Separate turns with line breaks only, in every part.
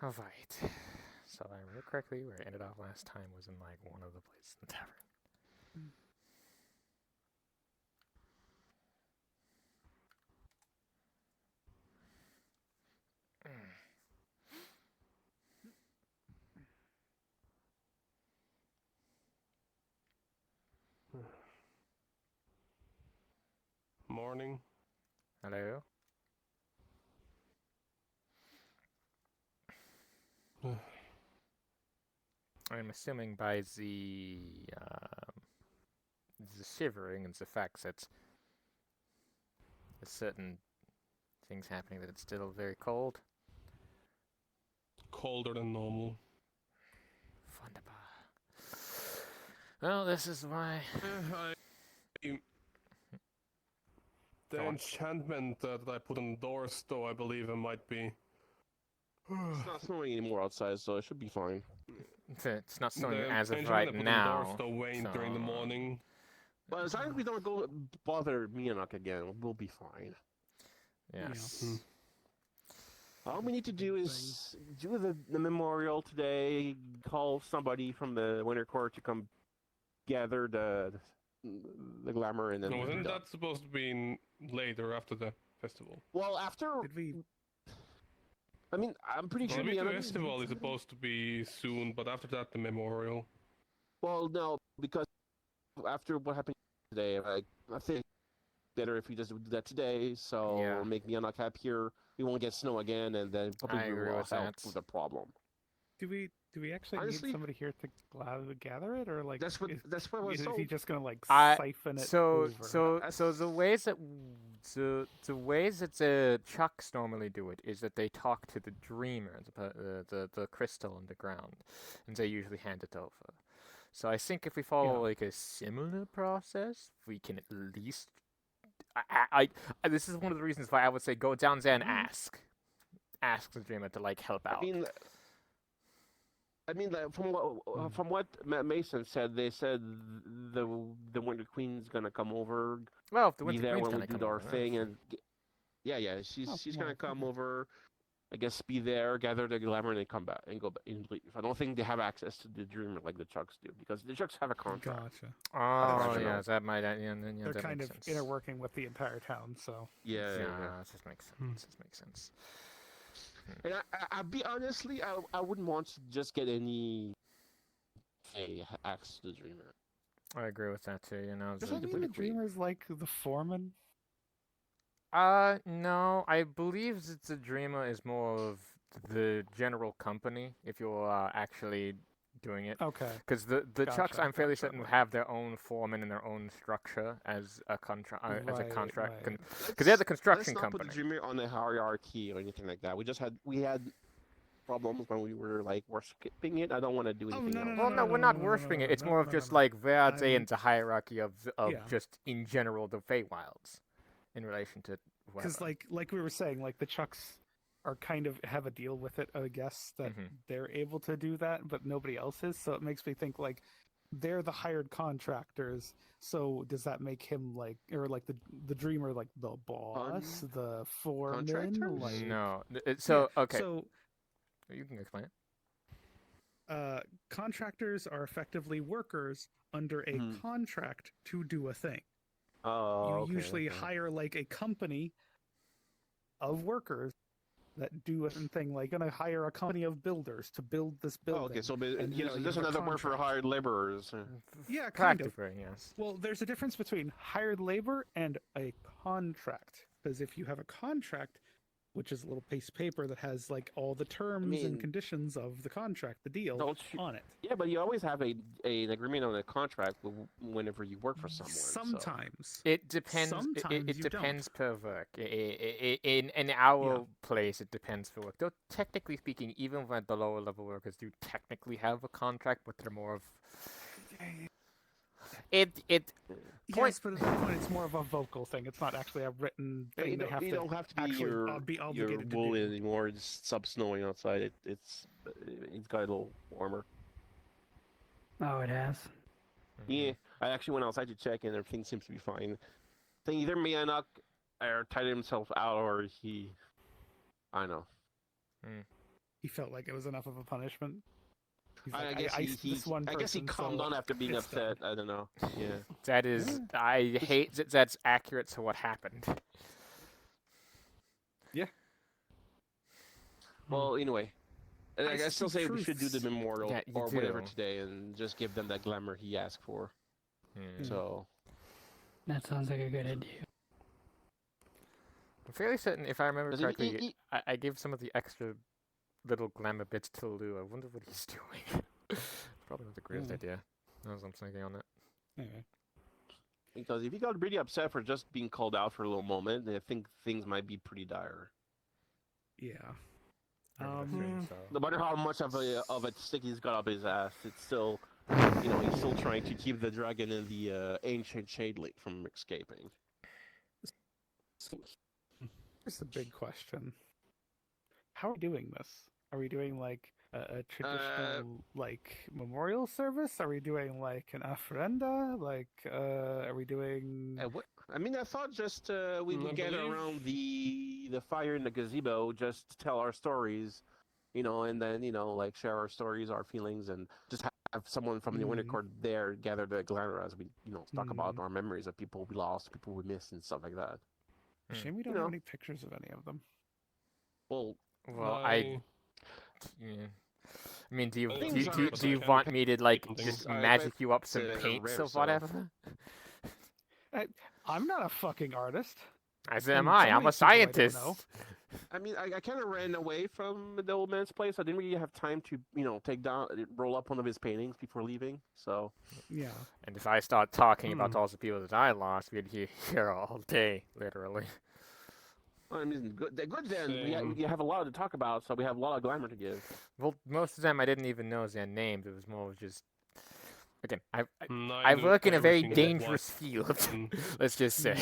Alright. So if I remember correctly, where it ended off last time was in like one of the places in the tavern.
Morning.
Hello? I'm assuming by the shivering and the fact that there's certain things happening that it's still very cold.
Colder than normal.
Wunderbar. Well, this is why.
The enchantment that I put on the doors, though, I believe it might be.
It's not snowing anymore outside, so it should be fine.
It's not snowing
The
as of
enchantment
right
I put on the doors,
now.
though, waned during the morning.
But as long as we don't go bother Mianok again, we'll be fine.
Yes.
Yeah.
All we need to do is do the memorial today, call somebody from the Winter Court to come gather the glamour, and then we'll be
Wasn't
done.
that supposed to be later after the festival?
Well, after...
Did we?
I mean, I'm pretty
Well,
sure
I mean, the
Mianok...
festival is supposed to be soon, but after that, the memorial.
Well, no, because after what happened today, I think better if we just do that today, so
Yeah.
make Mianok happier. We won't get snow again, and then probably
I agree
we'll
with
help
that.
with the problem.
Do we actually
Honestly-
need somebody here to gather it, or like
That's what
is,
I was
is
told.
he just gonna like
I-
siphon it
So
over?
the ways that the Chucks normally do it is that they talk to the dreamer, the crystal on the ground, and they usually hand it over. So I think if we follow
Yeah.
like a similar process, we can at least. I this is one of the reasons why I would say go down there and ask the dreamer to like help out.
I mean, like, from what Mason said, they said the Winter Queen's gonna come over,
Well, if the
be
Winter
there
Queen's
when we
gonna come
do our
over,
thing, and yeah, she's gonna come over. I guess be there, gather the glamour, and then come back and go back and leave. I don't think they have access to the dreamer like the Chucks do, because the Chucks have a contract.
Gotcha.
Oh
That's
yeah,
true.
that might yeah,
They're
that
kind
makes
of
sense.
interworking with the entire town, so
Yeah.
That just makes sense. Just makes sense.
And I'll be honestly, I wouldn't want to just get any access to the dreamer.
I agree with that too. You know,
does
the
that mean
Winter
the
Queen.
dreamer's like the foreman?
No, I believe that the Dreamer is more of the general company, if you're actually doing it.
Okay.
Because the Chucks,
Gotcha,
I'm fairly
gotcha.
certain, have their own foreman and their own structure as a contract. As a
Right,
contract,
right.
because they're the construction
Let's not
company.
put the dreamer on the hierarchy or anything like that. We had problems when we were like worshipping it. I don't want to do anything else.
Well, no, we're not worshipping it. It's more of just like where are they
I'm-
in the hierarchy of
Yeah.
just in general the Feywilds in relation to
Because
whatever.
like we were saying, like the Chucks are kind of have a deal with it, I guess, that they're able to do that, but nobody else is. So it makes me think like they're the hired contractors. So does that make him like, or like the dreamer, like the boss, the foreman?
Contractor?
Like,
No,
yeah,
okay.
So
You can explain it.
contractors are effectively workers under a contract to do a thing.
Oh,
You usually hire like a company of workers that do a thing, like gonna hire a company of builders to build this building.
Oh, okay, so
and, you know, you
there's
have a
another word for
contract.
hired laborers.
Yeah, kind of.
Practically, yes.
Well, there's a difference between hired labor and a contract. Because if you have a contract, which is a little piece of paper that has like all the terms and conditions of the contract, the deal on it.
Yeah, but you always have an agreement on a contract whenever you work for someone.
Sometimes.
It depends.
Sometimes
It
you
depends per work. In our place, it depends per work. Though technically speaking, even when the lower level workers do technically have a contract, but they're more of it.
Yes, but at that point, it's more of a vocal thing. It's not actually a written thing.
You don't have to be
be
your
obligated
wool
to do.
anymore. It's stop snowing outside. It's got a little warmer.
Oh, it has.
Yeah, I actually went outside to check, and everything seems to be fine. I think either Mianok tied himself out, or he, I don't know.
he felt like it was enough of a punishment. He's
I
like,
guess
iced this one
I guess he
person,
calmed
so
down after being
it's done.
upset. I don't know. Yeah.
That is, I hate that that's accurate to what happened.
Well, anyway, I still
speak
say we should do the
truths.
memorial
Yeah, you
or whatever
do.
today, and just give them that glamour he asked for.
Hmm.
So
That sounds like a good idea.
I'm fairly certain, if I remember
'cause
correctly, I gave some of the extra little glamour bits to Lou. I wonder what he's doing. Probably not the greatest idea. As I'm thinking on it.
Anyway.
because if he got really upset for just being called out for a little moment, then I think things might be pretty dire.
Yeah.
So.
No matter how much of a stick he's got up his ass, it's still, he's still trying to keep the dragon and the ancient shade lake from escaping.
Here's the big question. How are we doing this? Are we doing like a traditional like memorial service? Are we doing like an ofrenda? Like are we doing
I thought just we would
I
gather
believe-
around the fire in the gazebo, just to tell our stories, and then like share our stories, our feelings, and just have someone from the Winter Court there gather the glamour as we talk about our memories of people we lost, people we missed, and stuff like that.
Shame we don't have any pictures of any of them.
Well,
Well, yeah. I mean, do you
I
do
think
you,
so,
do, you-
but
do
I
you
can't
want me to like
things.
just
I
magic you up some
they're
paints
rare,
or
so-
whatever?
I'm not a fucking artist.
As
And
am I.
some
I'm
of
a
these people I don't
scientist.
know.
I kind of ran away from the old man's place. I didn't really have time to, roll up one of his paintings before leaving. So,
Yeah.
And if I start talking about all the people that I lost, we'd be here all day, literally.
they're good then.
Same.
We have a lot to talk about, so we have a lot of glamour to give.
Well, most of them I didn't even know their names. It was more just. Again, I
I knew
work in a
every
very
single
dangerous
one.
field. Let's just say.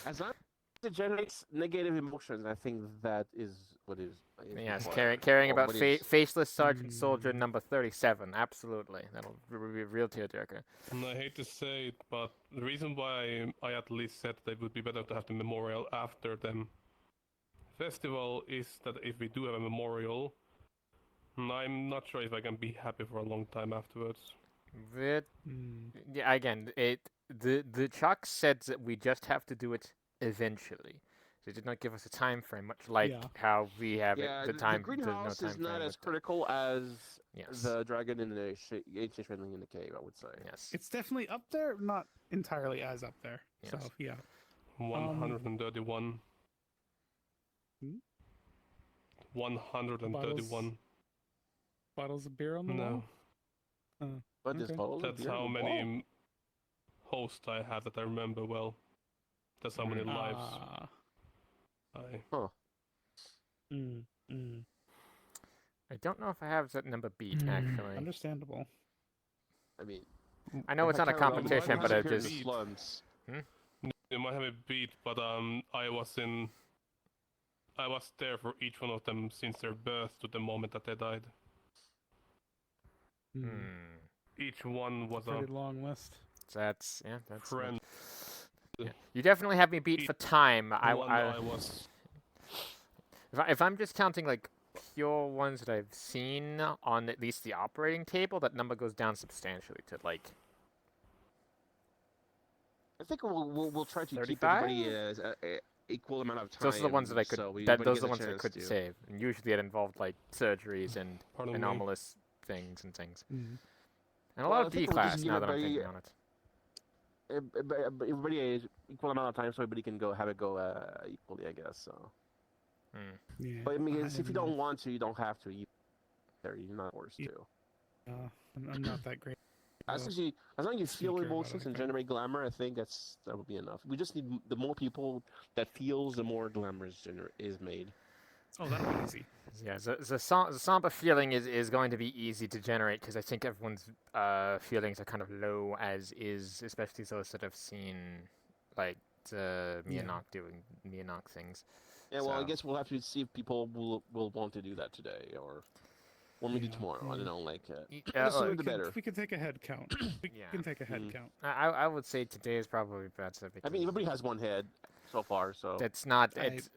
As long as it generates negative emotions, I think that is what is.
Yes,
required.
caring
Or
about
what is-
faceless Sergeant Soldier number 37. Absolutely, that'll be a real tearjerker.
And I hate to say it, but the reason why I at least said that it would be better to have the memorial after the festival is that if we do have a memorial, I'm not sure if I can be happy for a long time afterwards.
Yeah, again, the Chuck said that we just have to do it eventually. They did not give us a time frame, much like how we have
Yeah,
the time.
the greenhouse
there's no
is
time
not
frame
as
with the-
critical as
Yes.
the dragon in the ancient shredling in the cave. I would say.
Yes.
It's definitely up there, not entirely as up there.
Yes.
So yeah.
131.
Hmm?
131.
Bottles of beer on the
No,
wall.
But this
Okay.
bottle of
that's
beer
how
on the
many
wall.
hosts I have that I remember well. That's how many lives
Ah.
I.
I don't know if I have that number beat actually.
Understandable.
I mean,
I know it's not a
can't remember,
competition,
it
but
has
it
appeared
just.
once.
You might have a beat, but I was there for each one of them since their birth to the moment that they died. Each one was a
Pretty long list.
That's
friend.
Yeah. You definitely have me beat for time.
I was.
If I'm just counting like pure ones that I've seen on at least the operating table, that number goes down substantially to like.
I think we'll try to keep
35?
everybody as equal amount of time.
Those are the ones that I could.
So
Those
everybody
are
gets
the
a
ones that I
chance
could
to-
save, and usually it involved like surgeries and
Pardon me.
anomalous things and things,
Mm.
and a
Well,
lot
I
of
think
D
we'll just
class.
give
Now that I'm
everybody-
thinking on it.
Everybody is equal amount of time, so everybody can have it go equally, I guess. So,
Yeah.
but I mean, if you
I'm-
don't want to, you don't have to. You're not forced
Yeah.
to.
I'm not that great.
As long as you feel
speaker about
emotions and
anything.
generate glamour, I think that would be enough. We just need the more people that feels, the more glamour is made.
Oh, that'll be easy.
Yeah, the somber feeling is going to be easy to generate because I think everyone's feelings are kind of low as is, especially those that have seen like the Mionok doing Mionok things.
Yeah, well, I
So-
guess we'll have to see if people will want to do that today or maybe tomorrow. I don't know, like the sooner the better.
We can take a head count. We
Yeah.
can take a head count.
I would say today is probably better because
I mean, everybody has one head so far, so
it's not
I-
it's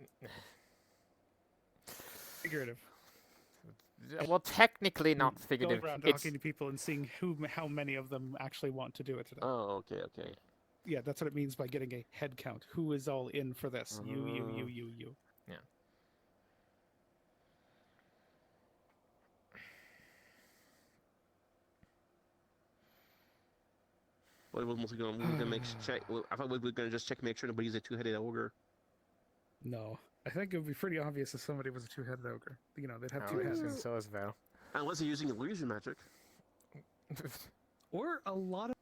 Figurative.
Well, technically not
Going
figurative.
around
It's
talking to people and seeing how many of them actually want to do it today.
Oh, okay.
Yeah, that's what it means by getting a head count. Who is all in for this? You.
yeah.
Well, we're mostly gonna make check. Well, I thought we were gonna just check, make sure nobody's a two-headed ogre.
No, I think it would be pretty obvious if somebody was a two-headed ogre. You know, they'd have
I
two
would
heads.
assume so as well.
Unless they're using illusion magic.
Or a lot of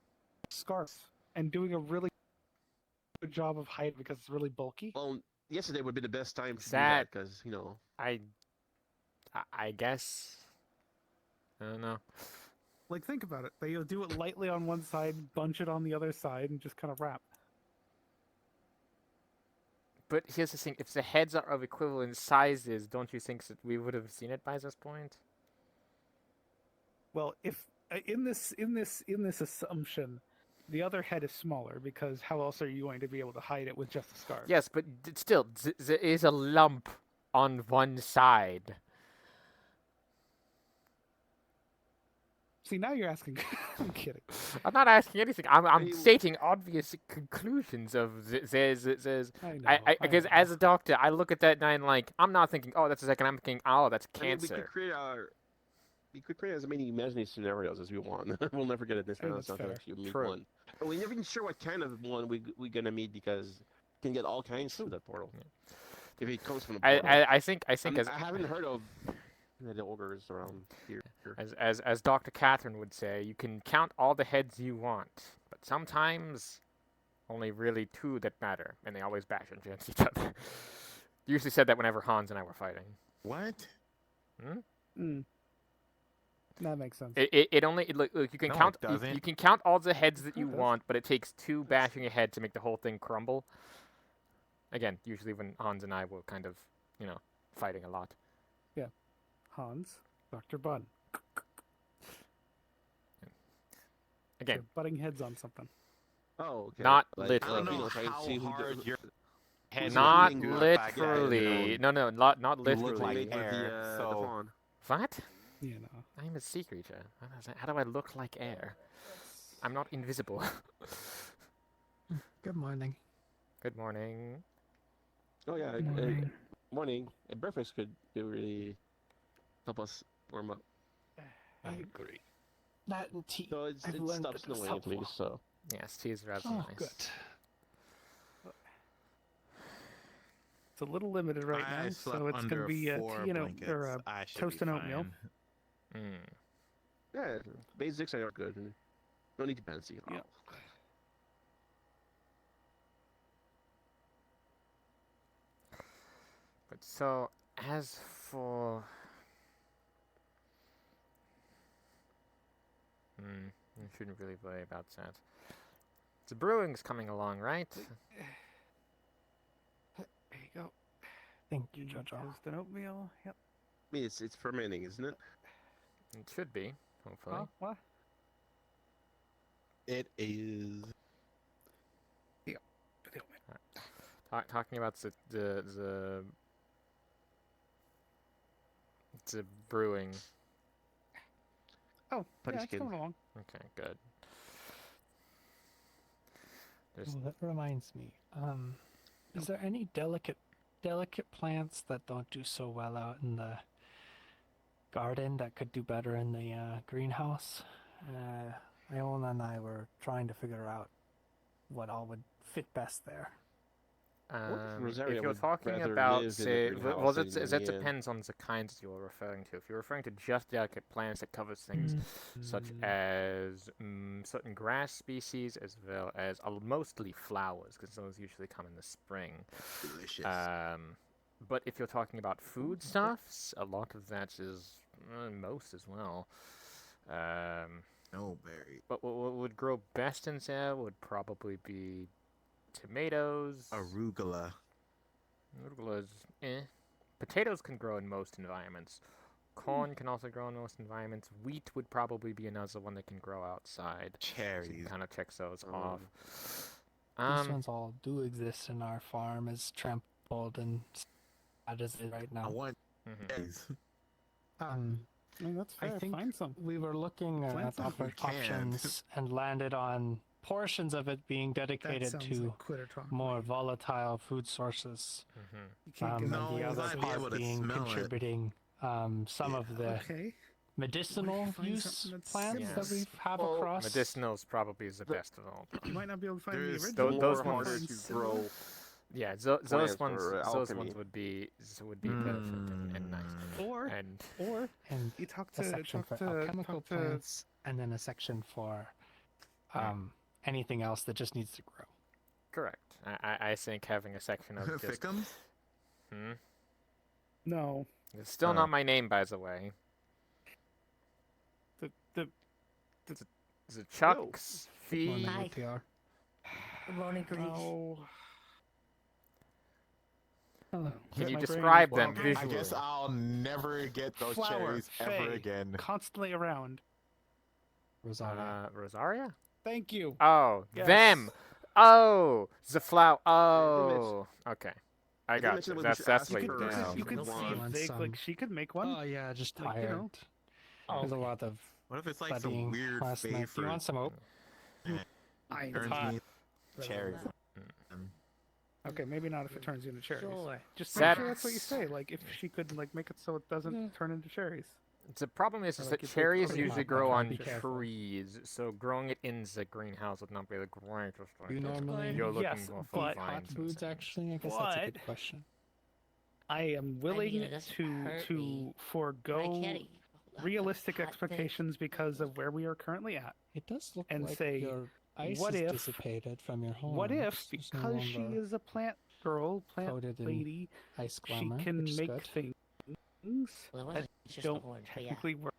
scarves and doing a really good job of hiding because it's really bulky.
Well, yesterday would be the best time to do
Sad.
that because
I guess. I don't know.
Like, think about it. They'll do it lightly on one side, bunch it on the other side, and just kind of wrap.
But here's the thing: if the heads are of equivalent sizes, don't you think that we would have seen it by this point?
Well, if in this assumption, the other head is smaller because how else are you going to be able to hide it with just a scarf?
Yes, but still, there is a lump on one side.
See, now you're asking. I'm kidding.
I'm not asking anything. I'm
You-
stating obvious conclusions of there's.
I know.
I because
know.
as a doctor, I look at that and I'm like, I'm not thinking, oh, that's a second. I'm thinking, oh, that's
I mean,
cancer.
we could create as many imaginary scenarios as we want. We'll never get it this
Hey,
round.
that's
It's not gonna
fair.
actually meet
True.
one. But we're never even sure what kind of one we're gonna meet because you can get all kinds through that portal. If it comes from the portal.
I think
I
as
haven't heard of the ogres around here.
as Dr. Catherine would say, you can count all the heads you want, but sometimes only really two that matter, and they always bash against each other. Usually said that whenever Hans and I were fighting.
What?
That makes sense.
It only look you can
No, it
count
doesn't.
you can count all the heads that
No,
you
it does.
want, but it takes two bashing a head to make the whole thing crumble. Again, usually when Hans and I were kind of, fighting a lot.
Hans, Dr. Bun.
Again,
They're butting heads on something.
Oh, okay.
Not
I don't
literally.
know
trying to
how
see who
hard your head
not
would be the fact that,
literally.
you
No, not
you look
literally.
like
with
air,
the
so-
fawn.
What?
You know.
I'm a sea creature. How do I look like air? I'm not invisible.
Good morning.
Good morning.
Oh yeah,
Good morning.
morning. A breakfast could really help us warm up.
I agree. That and tea.
So it
I've learned
stops
that it's
snowing at
helpful.
least. So
Yes, tea is rather
Oh,
nice.
good.
It's a little limited right
I
now,
slept
so it's
under
going to be
four
tea and
blankets.
or
I should
toast
be
and oatmeal.
fine.
Mm.
yeah, basics are good. No need to fancy.
Yeah.
But so as for you shouldn't really worry about that. The brewing's coming along, right?
There you go.
Thank you, Jojo.
Toast and oatmeal. Yep.
I mean, it's fermenting, isn't it?
It should be, hopefully.
Oh, what?
It is.
Talking about the brewing.
Oh,
Putty
yeah, it's
skin.
coming along.
Okay, good. There's
Well, that reminds me. Is there any delicate plants that don't do so well out in the garden that could do better in the greenhouse? Iona and I were trying to figure out what all would fit best there.
Rosaria
if you're
would
talking
rather
about,
live in a
say,
greenhouse
well,
than
that
in the inn.
depends on the kinds you're referring to. If you're referring to just delicate plants that covers things such as certain grass species, as well as mostly flowers, because those usually come in the spring.
Delicious.
But if you're talking about foodstuffs, a lot of that is most as well.
No berry.
But what would grow best in there would probably be tomatoes.
Arugula.
Arugula is Potatoes can grow in most environments. Corn can also grow in most environments. Wheat would probably be another one that can grow outside.
Cherries.
Kind of checks those off.
These ones all do exist in our farm as trampled and sad as it is right
I
now.
want
Mhm.
cherries.
I mean, that's
I
fair.
think
Find some.
we were looking
Find
at
some.
We can.
options and landed on portions of it being
That
dedicated
sounds
to
like quitter talk.
more volatile food sources.
Mm-hmm.
You can't give
No,
And the
you
other
might be
part
able to
being
smell it.
contributing some of the
Okay.
medicinal
find
use
something that's
plants that
similar.
we have
Well,
across.
Medicinals probably is the best of all.
You might not be able to find the
There's
original.
those
more
ones-
harder
Find
to
similar.
grow.
Yeah,
Plants
those
for
ones
alchemy.
would be perfect and nice.
Or
And
And
you talk
a
to
section for
talk to
alchemical
talk to
plants, and then a section for anything else that just needs to grow.
correct. I think having a section of just
Thickums?
no
it's still not my name, by the way.
the
Is it Chuck's Fee?
Morning,
Hi.
OTR.
Good morning, Greece.
oh.
Hello.
Can you
My brain
describe
is
them
broken.
I
visually?
guess I'll never get those
Flower,
cherries ever
Faye.
again.
Constantly around.
Rosario.
Rosaria?
Thank you.
Oh,
Yes.
them. Oh, the flower. Oh, okay. I
As I
got
mentioned,
you.
we should
That's
ask
what
you
you're
for,
doing.
You could
the
see
one.
Want
if they,
some-
like she could make one.
Oh yeah, just
like,
tired.
you know.
There's a lot of
What if it's like some
studying
weird
last night. Do you
favorite
want some oat?
I
turns
hot.
me cherries?
Okay, maybe not if it turns you into cherries.
Sure.
Just
Sad-
make sure that's what you say. Like if she could like make it so it doesn't turn into cherries.
The problem is
Or,
that
like, if
cherries
it's
usually
hot,
grow
but
on
be careful.
trees, so growing it in the greenhouse would not be the greatest
Do you
idea.
normally
You're looking
Yes,
more
but
for
hot
vines and
foods?
things.
Actually, I guess that's a
But-
good question.
I am willing
it doesn't hurt
to
me.
forego
I can't eat
realistic
hot thing.
expectations because of where we are currently at.
It does look
And
like
say,
your ice
what
is
if-
dissipated from your home.
What if, because she is a plant girl, plant
coated in
lady,
ice
she
glamour,
can
which is
make
good.
things
Well, it
that
wasn't just the
don't
horns, but yeah.
technically work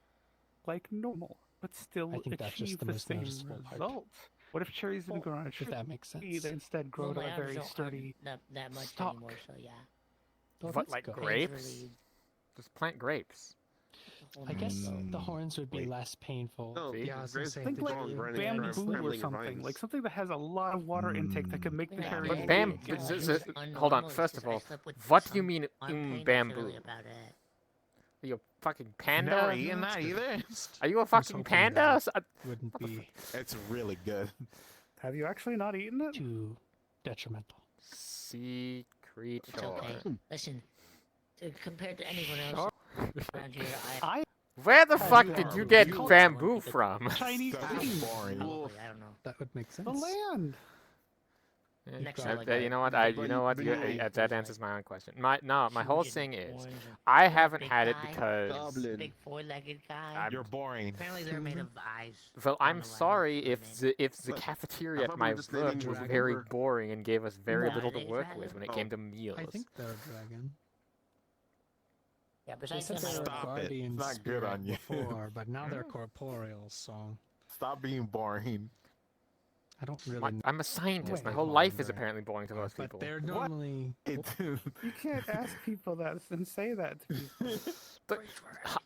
like normal, but still
I think that's just
achieve
the
the
most
same
noticeable part.
result. What if cherries didn't
Well,
grow on a
If
tree?
that makes sense.
They instead grow
Well,
to
my
a
arms
very
don't hurt
sturdy.
that much
stalk.
anymore, so yeah.
Oh,
What,
that's
like
good.
grapes?
Pains
Just plant grapes.
relieved.
I guess the
Mm,
horns would be
wait.
less painful.
No,
See?
Yeah, I was gonna
grapes
say,
Think
did
like
grow on
you-
running
Yeah,
grass,
bamboo or
scrambling
something,
vines.
like something that has a lot of water intake that can make the
Yeah,
cherry.
But
yeah,
bam-
yeah,
but
yeah.
z-
It's
hold on,
unnormal,
first
it's
of all,
just I slept with
what do
some
you mean
unpainted
bamboo?
Philly about it.
Are you a fucking panda?
Never eaten that either.
Are you a
was
fucking
hoping
panda?
that Wouldn't
What the
be
It's really good.
Have you actually not eaten it?
too detrimental.
Sea creature.
It's okay. Listen, compared to anyone else around here,
I
Where the
Have
fuck
you-
did you
are
get
you-
bamboo from?
Chinese
That's
beans.
boring.
probably, I don't know.
That would make sense.
The land.
Yeah,
Next
that-
to, like,
that-
a
you know what?
big
You know what?
big
You-
big
that
like
answers my own question. My whole
huge
thing
and
is,
orange and
I haven't
big
had it
guy.
because.
Goblin.
big four-legged guy.
I'm-
You're boring.
Apparently they're made of eyes.
Well,
I
I'm
don't know why
sorry
that's
if
the
the
But
cafeteria
I
at
thought we
my
were just naming
work was
dragon
very
or-
boring and gave us very
No,
little to
they
work
dragon.
with when it
Oh.
came to meals.
I think they're a dragon.
Yeah,
They
besides
said
them, I
they were
don't
Stop
know.
it.
guardian
It's not good
spirit
on you.
before, but now they're corporeal, so
Stop being boring.
I don't really.
I'm a scientist. My
Wait,
whole
hold
life
on,
is
Greg.
apparently boring to most
But
people.
they're normally.
It,
You can't ask people that and say that to people.
But
Preach for it.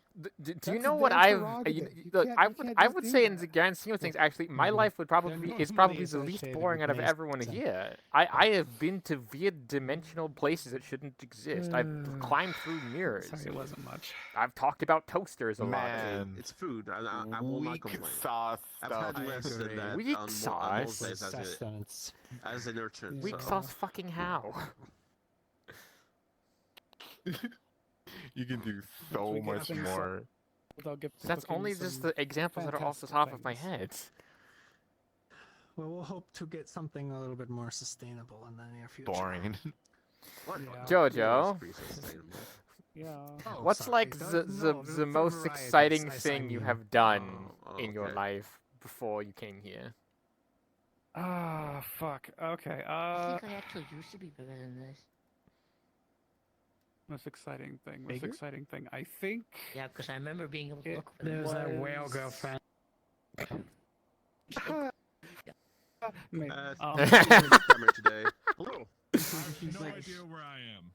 do you
That's
know what
very
I've?
prerogative. You
Look,
can't-
I
you
would
can't
I
just
would
do
say in the
that.
grand scheme of things, actually, my
Mhm.
life would probably
They're
is
normally
probably the least
associated
boring
with
out of everyone
Mason.
here. I have been to weird dimensional places that shouldn't exist. I've climbed through mirrors.
Sorry, it wasn't much.
I've talked about toasters a lot.
Man.
It's food. I will not
weak
complain.
sauce
I've
stuff.
had less than that
Weak
on
sauce.
most days
Sustenance.
as an urchin.
Weak
So-
sauce fucking how?
You can do
we
so
get
much
things
more.
They'll get
That's
cooking
only just
some
the examples that are off the
fantastic
top of my
things.
head.
Well, we'll hope to get something a little bit more sustainable in the near future.
Boring.
What?
Yeah.
Jojo,
Pretty sustainable.
Yeah.
Oh,
what's
sorry,
like
no,
the
no,
the
for
most
varieties,
exciting
I
thing you
mean.
have done
Oh,
in your
okay.
life before you came here?
Ah, fuck. Okay.
I think I actually used to be bigger than this.
Most exciting thing. Most
Bigger?
exciting thing. I think.
Yeah, because I remember being able to
It
look for them.
There's that whale
was-
girlfriend.
Maybe.
Summer today. Hello.
I have no idea where I am.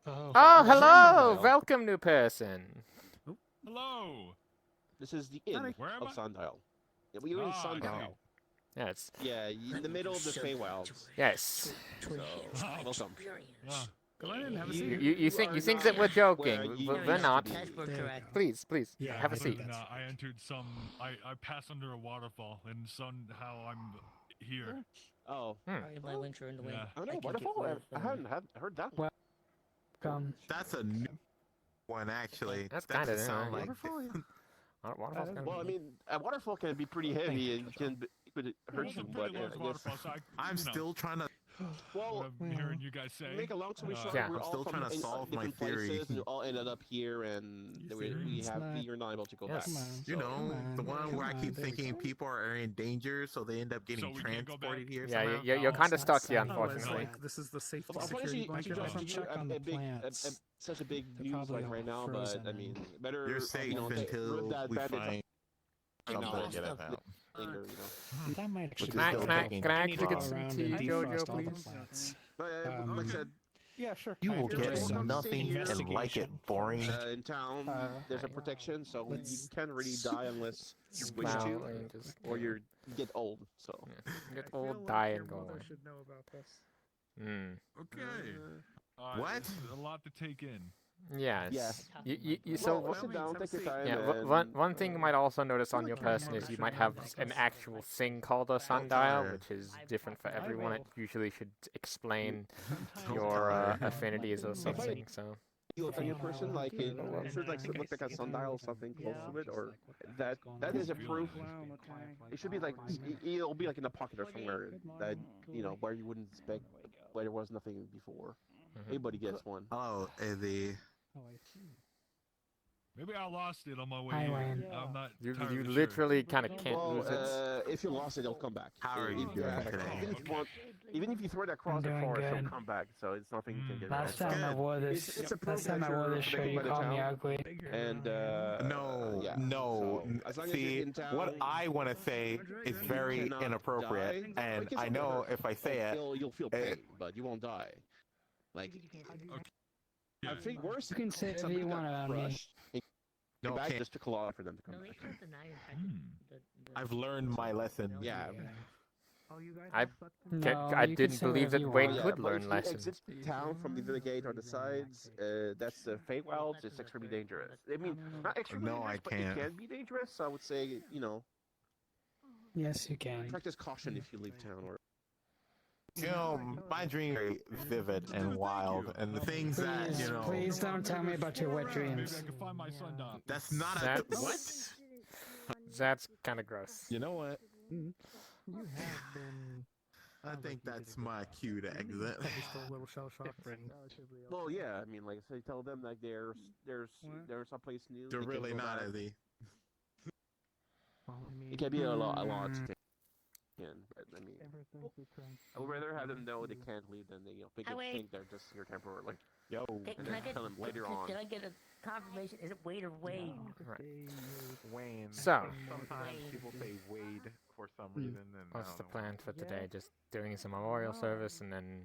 Oh,
Sundial.
hello! Welcome, new person.
Hello.
This is the inn
Where am
of
I?
Sundial. Yeah, we're in
Ah,
Sundial.
Yes,
Yeah, in the middle of the Feywilds.
yes.
So, welcome.
Experience.
Ah,
Go ahead and have a
You-
seat.
You think
are
you think
not
that we're
where
joking?
you
We're
used to
not.
be.
That's
There you
correct.
go.
Please,
Yeah,
have a
I
seat.
think
I entered some. I passed under a waterfall, and somehow I'm here.
Oh,
Sorry, my wings are in the way.
Yeah.
I don't know.
can get
Waterfall?
rid of,
I hadn't heard that.
Well,
That's a new one, actually.
That's
That
kinda
doesn't
new,
sound
yeah.
like.
Waterfall? Yeah.
Waterfall's
is-
gonna
Well, I
be-
mean, a waterfall can be pretty heavy and it could hurt
It's
you,
a
but
pretty
I
large
guess.
waterfall, so
I'm still trying to.
Well,
I'm hearing you guys say.
make a long story short,
Yeah.
we're
I'm
all
still
from
trying to
in
solve my
different
theory.
places, and we all ended up here, and
You
we
theory?
It's not-
you're not able to go
Yes.
back.
Come on.
You know, the
Come
one
on,
where I
come
keep
on, there you
thinking
go.
people are in danger, so they end up getting
So we can't go
transported
back?
here
Yeah,
somehow.
you're
No,
kind of
it's
stuck
not
here,
saying
No, it's
unfortunately.
like this is the safety
Unfortunately,
security
you
blanket.
don't
Don't
do
check on the plants.
such a big
They're
news
probably
like right
all
now, but
frozen
I mean,
and-
better
You're safe
rip
until
that
we
bandage
find
Take
something
all
to get
stuff.
it out.
linger, you know.
That might actually
is
be
still
helpful.
taking
Can I
You
actually
go
get some
around
tea,
and
Jojo,
defrost all the
please?
plants.
But
Um,
like I said,
Yeah, sure.
You
I
will
can
get
do that.
nothing and like it
Investigation.
boring.
in town, there's a protection, so you
let's-
can't really die unless you wish
Wow,
to,
and just
or you get old. So.
get
I feel
old,
like
die,
your
and go
mother
on.
should know about this.
Okay.
What?
It's a lot to take in.
Yes.
Yes.
So
Well, sit down, take your time.
yeah,
and,
one thing you might also notice on your
like your
person
mother
is you
should
might
know
have
about
an
this.
actual thing called a sundial,
care.
which is different for
I
everyone. It
will.
usually should explain
Don't
your
care.
affinities or
If I-
something. So
you look on your person, like I'm sure like look like a sundial or something close to it, or that is a proof. It should be like it'll be like in a pocket or somewhere that where you wouldn't expect where there was nothing before. Everybody gets one.
Oh, the
Maybe I lost it on my way
Hi,
here.
Wayne.
I'm not
you
entirely sure.
literally kind of can't
Well,
lose it.
if you lost it, it'll come back.
How are you
If-
doing
yeah,
today?
even if you throw it across the
doing
forest, it'll
good.
come back. So it's nothing you can get rid
Last
of.
time I
good.
wore this,
It's a proof
last time
that
I wore
you're
this shirt,
protected
you
by the
called me
town.
ugly.
And
no,
yeah.
no.
So, as long as you're
See,
in town,
what I want to say is very
cannot
inappropriate,
die.
and
Like, it's
I
not
know
gonna hurt.
if I say it,
You'll feel pain, but you won't die. Like
Yeah.
I think worse.
You can say whatever
somebody
you
got
want about me.
crushed and
no,
back
can't.
just took a lot for them to come
No, they
back.
can't deny in fact
Hmm.
I've learned my lesson.
Yeah.
I
No,
I
you can
didn't
say
believe
whatever
that
you
Wayne
want.
Yeah,
could
but
learn
if you
lessons.
exit town from either the gate or the sides, that's the Feywilds. It's extremely dangerous. I mean, not extremely
No, I
dangerous, but
can't.
it can be dangerous. I would say,
Yes, you can.
practice caution if you leave town. Or
You know, my dreams are very vivid and wild, and the things that,
Please, please don't tell me about your wet
Maybe
dreams.
I can find my sundial.
that's not a...
That's
What?
That's kind of gross.
You know what?
You have been.
I think that's my cue to exit.
Probably still a little shell shocked.
well, yeah. I mean, like I say, tell them like there's someplace new.
They're
they can
really
go
not
back.
at the...
It can be a lot. But I mean, I would rather have them know they can't leave than they think,
Wait.
think they're just here temporarily.
Yo.
Can
And
I
then
get
tell them later on.
Can I get a confirmation? Is it Wade or Wayne?
Wayne.
So,
Sometimes people say Wade for some reason, and I
what's the
don't know.
plan for today? Just doing some memorial service and then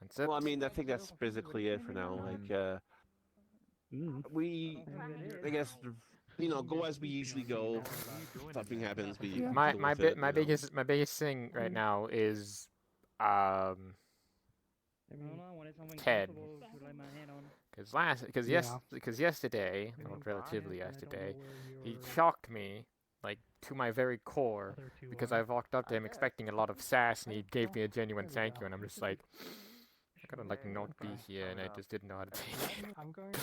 that's it.
Well, I mean, I think that's basically it for now. Like, we, I guess, go as we usually go. Something happens, we
my
deal
my
with
bi-
it,
my
you know.
biggest thing right now is Ted. Because yesterday, or relatively yesterday, he shocked me like to my very core because I walked up to him expecting a lot of sass and he gave me a genuine thank you and I'm just like I gotta like not be here and I just didn't know how to take it.
I'm going to.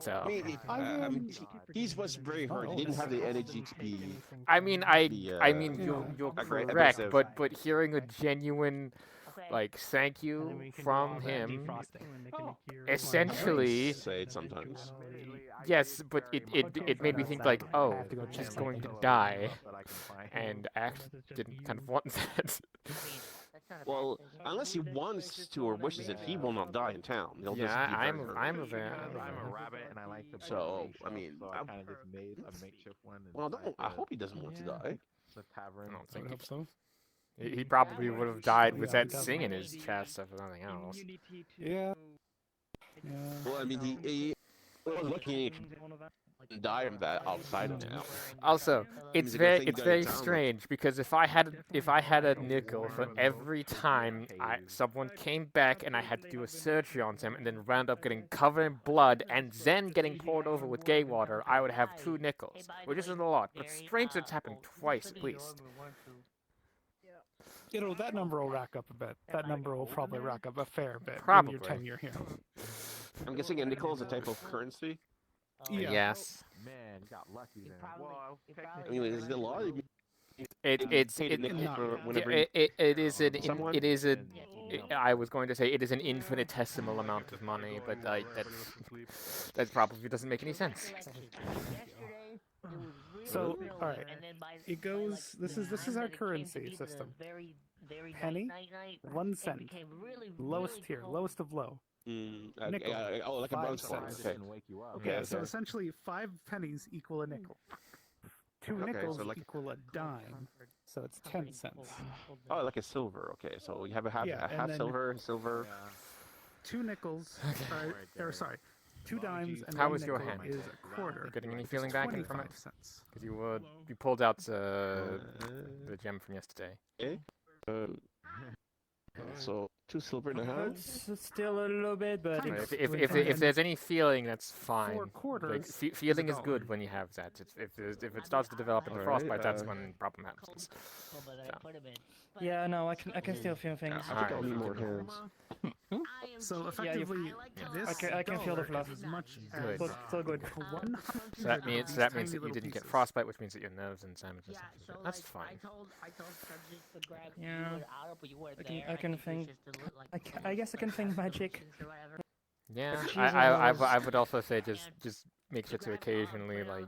So
I mean, he was very hurt. He didn't have the energy to be.
I mean I
The,
mean you're
aggra-
correct,
aggressive.
but hearing a genuine like thank you from him essentially
Say it sometimes.
yes, but it made me think like, oh, she's going to die, and I actually didn't kind of want that.
Well, unless he wants to or wishes it, he will not die in town. He'll just
Yeah,
be very
I'm
hurt.
I'm a fan.
I'm a rabbit and I like to
So,
play
I mean,
so I
I'm-
kind of just made a makeshift one.
Well, no, I hope he doesn't want to die.
The tavern.
I don't
I
think
would hope so.
he probably would have died with
Yeah,
that
he
sing in
definitely.
his chest if nothing else.
Yeah. Yeah.
Well, I mean, wasn't looking die of that outside of now.
Also, it's
He's a good thing you
it's
got
very
it down.
strange because if I had a nickel for every time someone came back and I had to do a surgery on them and then wound up getting covered in blood and then getting poured over with gay water, I would have 2 nickels, which isn't a lot, but it's strange that it's happened twice at least.
That number will rack up a bit. That number will probably rack up a fair bit in
Probably.
your tenure here.
I'm guessing a nickel is a type of currency.
Yeah.
Yes.
Man, you got lucky then.
Well, I mean, is it a law?
It's
Paid a nickel
not
for
really.
whenever someone?
I was going to say it is an infinitesimal amount of money, but that probably doesn't make any sense.
So, all right, it goes. This is our currency system. Penny, 1 cent, lowest tier, lowest of low. Nickel,
like a
5
bronze coin.
cents.
Okay.
Okay,
Okay,
so
okay.
essentially 5 pennies equal a nickel. 2
Okay,
nickels
so like-
equal a dime, so it's 10 cents.
Oh, like a silver. Okay, so you have a half,
Yeah,
a
and
half
then-
silver.
2 nickels, or sorry, 2 dimes and
How
1
was your
nickel
hand?
is a quarter.
Getting any
which is
feeling back in from
25
it?
cents.
Because you pulled out the gem from yesterday.
Okay. So 2 silver and a half.
It's still a little bit, but
Kind
it's
of.
If there's any feeling, that's fine.
4
Like,
quarters.
feeling
is
is
a
good
dollar.
when you have that. If it starts to develop into
Alright,
frostbite, that's when problem happens.
yeah, no, I can still feel things.
I think I'll need more hands.
So
Yeah, you-
effectively, this
I can feel the
dollar
fluff.
is as much
Good.
as
So good.
100
So that
of
means
these
that
tiny
you
little
didn't get
pieces.
frostbite, which means that your nerves and sandwiches. That's fine.
Yeah. I can think. I guess I can think magic.
Yeah,
If she's
I would also say just make sure to occasionally like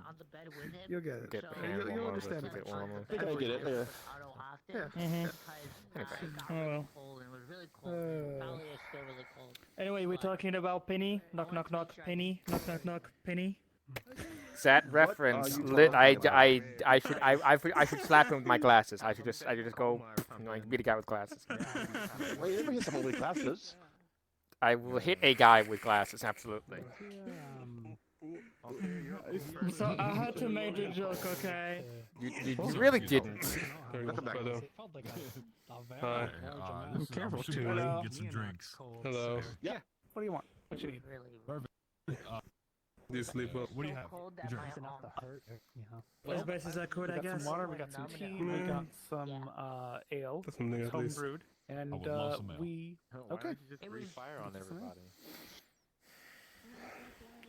You'll get it.
get the hand
You'll
warm over,
understand
keep
it.
it warm.
I think I get it. Yeah.
Yeah.
Mhm.
Anyway.
Oh well. Anyway, we're talking about Penny. Knock knock knock. Penny. Knock knock knock. Penny.
That reference,
you
lit.
talking
I should slap him with my glasses. I should just go, like beat a guy with glasses.
Wait, you never hit someone with glasses.
I will hit a guy with glasses, absolutely.
So I had to make the joke, okay?
You really didn't.
Welcome back.
Hello.
Hi.
Hi.
Careful too.
Hello.
Get some drinks.
Hello.
What do you want? What you need?
Do you sleep well?
What do you have?
As best as I could,
We
I
got
guess.
some water, we got some tea, we got some ale,
That's something at
home
least.
brewed, and
would love some ale.
we. Okay.
you just breathe fire on everybody?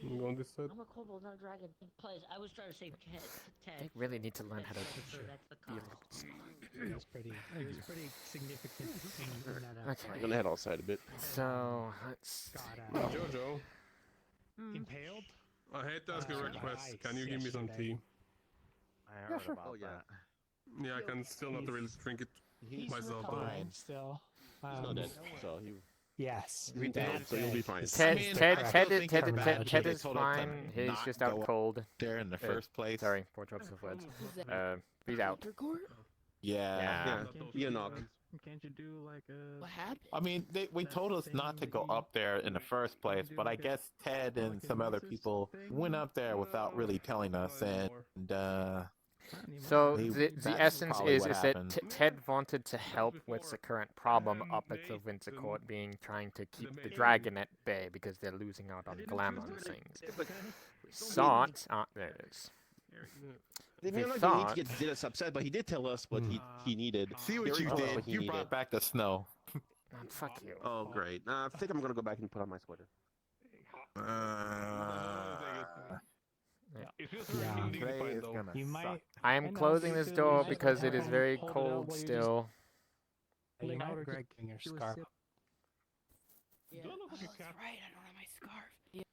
I'm going this side.
I'm a kobold, not a dragon. Plus, I was trying to save Ted.
They really need to learn how to
So that's the
be a
cost.
little bit smart.
It was pretty significant in that
Okay.
I'm gonna head outside a bit.
So let's.
got
Jojo,
impaled.
I hate to ask a request. Can you give me some tea?
I heard
sure.
about that.
Yeah, I can still not really drink it
He's
myself though.
fine.
Still.
He's not dead, so he
Yes.
retailed, so you'll be fine.
Ted,
mean,
Ted,
I
Ted,
still
is-
think
Ted,
it's
Ted,
bad
Ted
that
is
they told us to
fine. He's
not
just out
go up
cold.
there in the first place.
Sorry, poor drops of words. He's out.
Yeah.
Yeah, knock.
Can't you do like a?
What happened?
I mean, we told us not to go up there in the first place, but I guess Ted and some other people went up there without really telling us, and
So
He-
the
that's
essence
probably
is
what
that
happened.
Ted wanted to help with the current problem up at the Winter Court, being trying to keep the dragon at bay because they're losing out on glamour and things. We saw it. Ah, there it is.
They
We
may not
thought-
need to get us upset, but he did tell us what he needed.
see
They
what you
already told us
did.
what he
You
needed.
brought back the snow.
Fuck you.
Oh, great. I think I'm gonna go back and put on my sweater.
It feels very
Yeah.
Today
undignified
is
though.
gonna
You
suck.
might.
I
I
am
know,
closing
you
this
could
door
just
because it is
hold
very
it out
cold
while you
still.
You might
Greg,
Greg
your
do a
scarf.
sip.
You don't look like a cat.
Right, I don't have my scarf.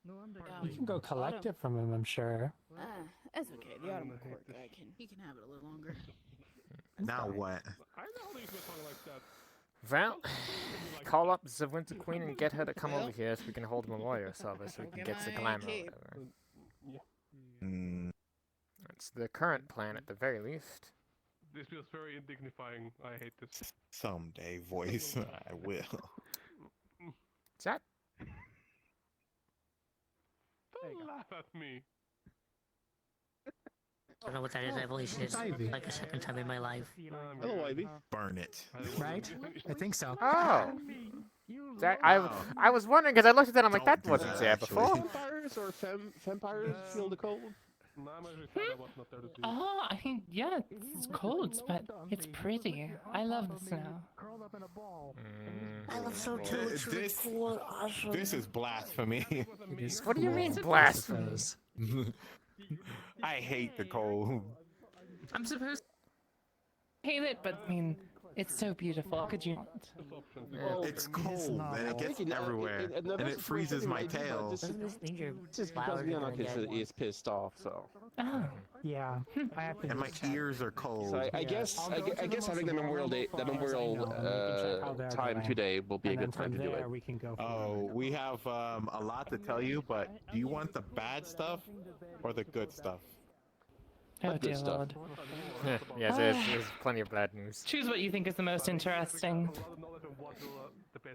No, I'm
You can go collect it from him, I'm sure.
That's okay. The Autumn Court guy he can have it a little longer.
Now what?
I know they feel something like that.
Well, call up the Winter Queen and get her to come over here so we can hold a memorial service so we can get the glamour or whatever.
Mm,
That's the current plan at the very least.
This feels very indignifying. I hate this.
someday, voice. I will.
Is that
Don't laugh at me.
I don't know what that is. I've only seen it like a second time in my life.
Hello, Ivy.
Burn it.
Right? I think so.
Oh. That,
Wow.
I was wondering because I looked at that. I'm like,
Don't
that
do
wasn't
that,
there
actually.
before.
Vampires or vampires feel the cold?
No, I'm actually sad I was not there to see.
Oh, I mean, yeah, it's cold, but it's pretty. I love the snow.
Curled up in a ball.
I love so too. It's really
This-
cool. Awesome.
This is blasphemy.
It is
What do you
cool,
mean
I
blasphemy?
suppose.
I hate the cold.
I'm supposed to hate it, but I mean, it's so beautiful. How could you not?
It's cold
not.
and it gets everywhere, and it freezes my tail.
Doesn't this mean you're
Just because
louder than
Mianok
a dead one?
is pissed off, so.
Oh,
Yeah. I have to
And my
check.
ears are cold.
So I guess having the Memorial Day, the Memorial time today will be a
And then
good time
from
to do it.
there we can go.
Oh, we have a lot to tell you, but do you want the bad stuff or the good stuff?
oh
good
dear
stuff.
lord.
Yes, there's plenty of bad news.
Choose what you think is the most interesting.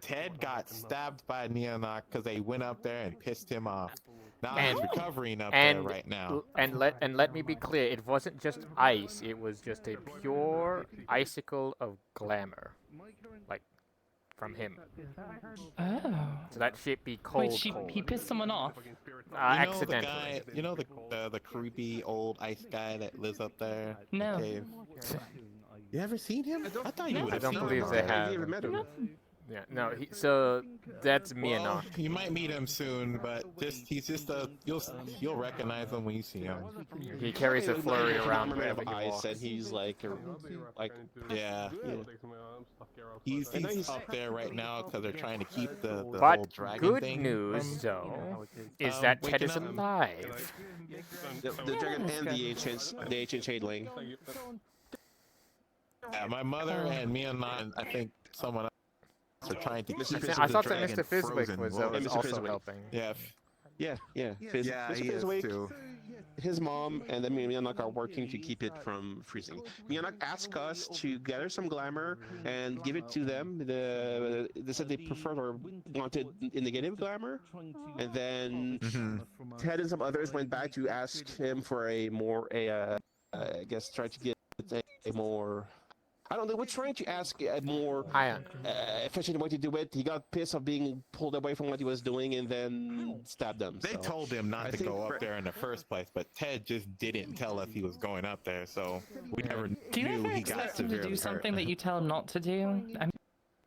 Ted got stabbed by Neonok because they went up there and pissed him off. Now
And-
he's recovering up
and-
there right now.
And let me be clear, it wasn't just ice. It was just a pure icicle of glamour, like from him.
Oh.
So that shit be cold.
Wait,
cold.
he pissed someone off?
You know
Accidentally.
the guy, you know the creepy old ice guy that lives up there? in the
No.
cave? You ever seen him? I thought you
No.
would
I
have
don't
seen
believe
him.
they
already.
have.
You ever met him?
Yeah, no. So that's
Well,
Mianok.
you might meet him soon, but he's just a you'll recognize him when you see him.
He carries a flurry around
Made
wherever
of
he
ice,
walks.
and he's like,
Yeah. He's up there right now because they're trying to keep the whole
But
dragon
good
thing
news,
from-
though, is that Ted
waking
is
up.
alive.
the dragon and the ancient changeling.
Yeah, my mother and me and I think someone else are trying to keep
I
the
thought that
dragon
Mr. Fizwick
frozen.
was
What
Mr.
also
Fizwick.
helping.
Yeah,
Yeah.
yeah,
Mr.
he is
Fizwick,
too.
his mom, and then Mianok are working to keep it from freezing. Mianok asked us to gather some glamour and give it to them. They said they preferred or wanted indicative glamour, and then Ted and some others went back to ask him for I guess try to get a more. I don't know. We're trying to ask a more
Ion.
efficient way to do it. He got pissed of being pulled away from what he was doing and then stabbed them.
They
so.
told him not
I
to
think
go
for-
up there in the first place, but Ted just didn't tell us he was going up there, so we never
Do you
knew
ever
he got
expect him to
severely
do something
hurt.
that you tell him not to do? I'm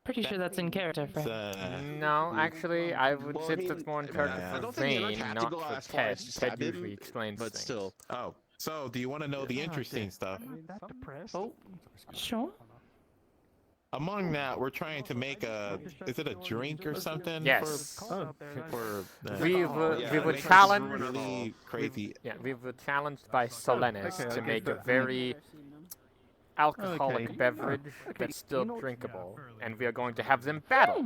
pretty sure that's in character for
It's,
him.
No, actually, I would
Well,
say
I mean,
that's more in
I
character
don't
for
think Mianok
Zane,
had to
not
go
for
as far
Ted.
as to
Ted
stab him,
usually explains
but
things.
still.
Oh, so do you want to know the interesting stuff?
That depressed.
Oh, sure.
Among that, we're trying to make is it a drink or something?
Yes.
For
We
yeah,
were
make us
challenged.
really crazy.
Yeah, we were challenged by Solenis
okay,
to
okay,
make a
but-
very alcoholic
Okay.
beverage that's still drinkable, and we are going to have them battle.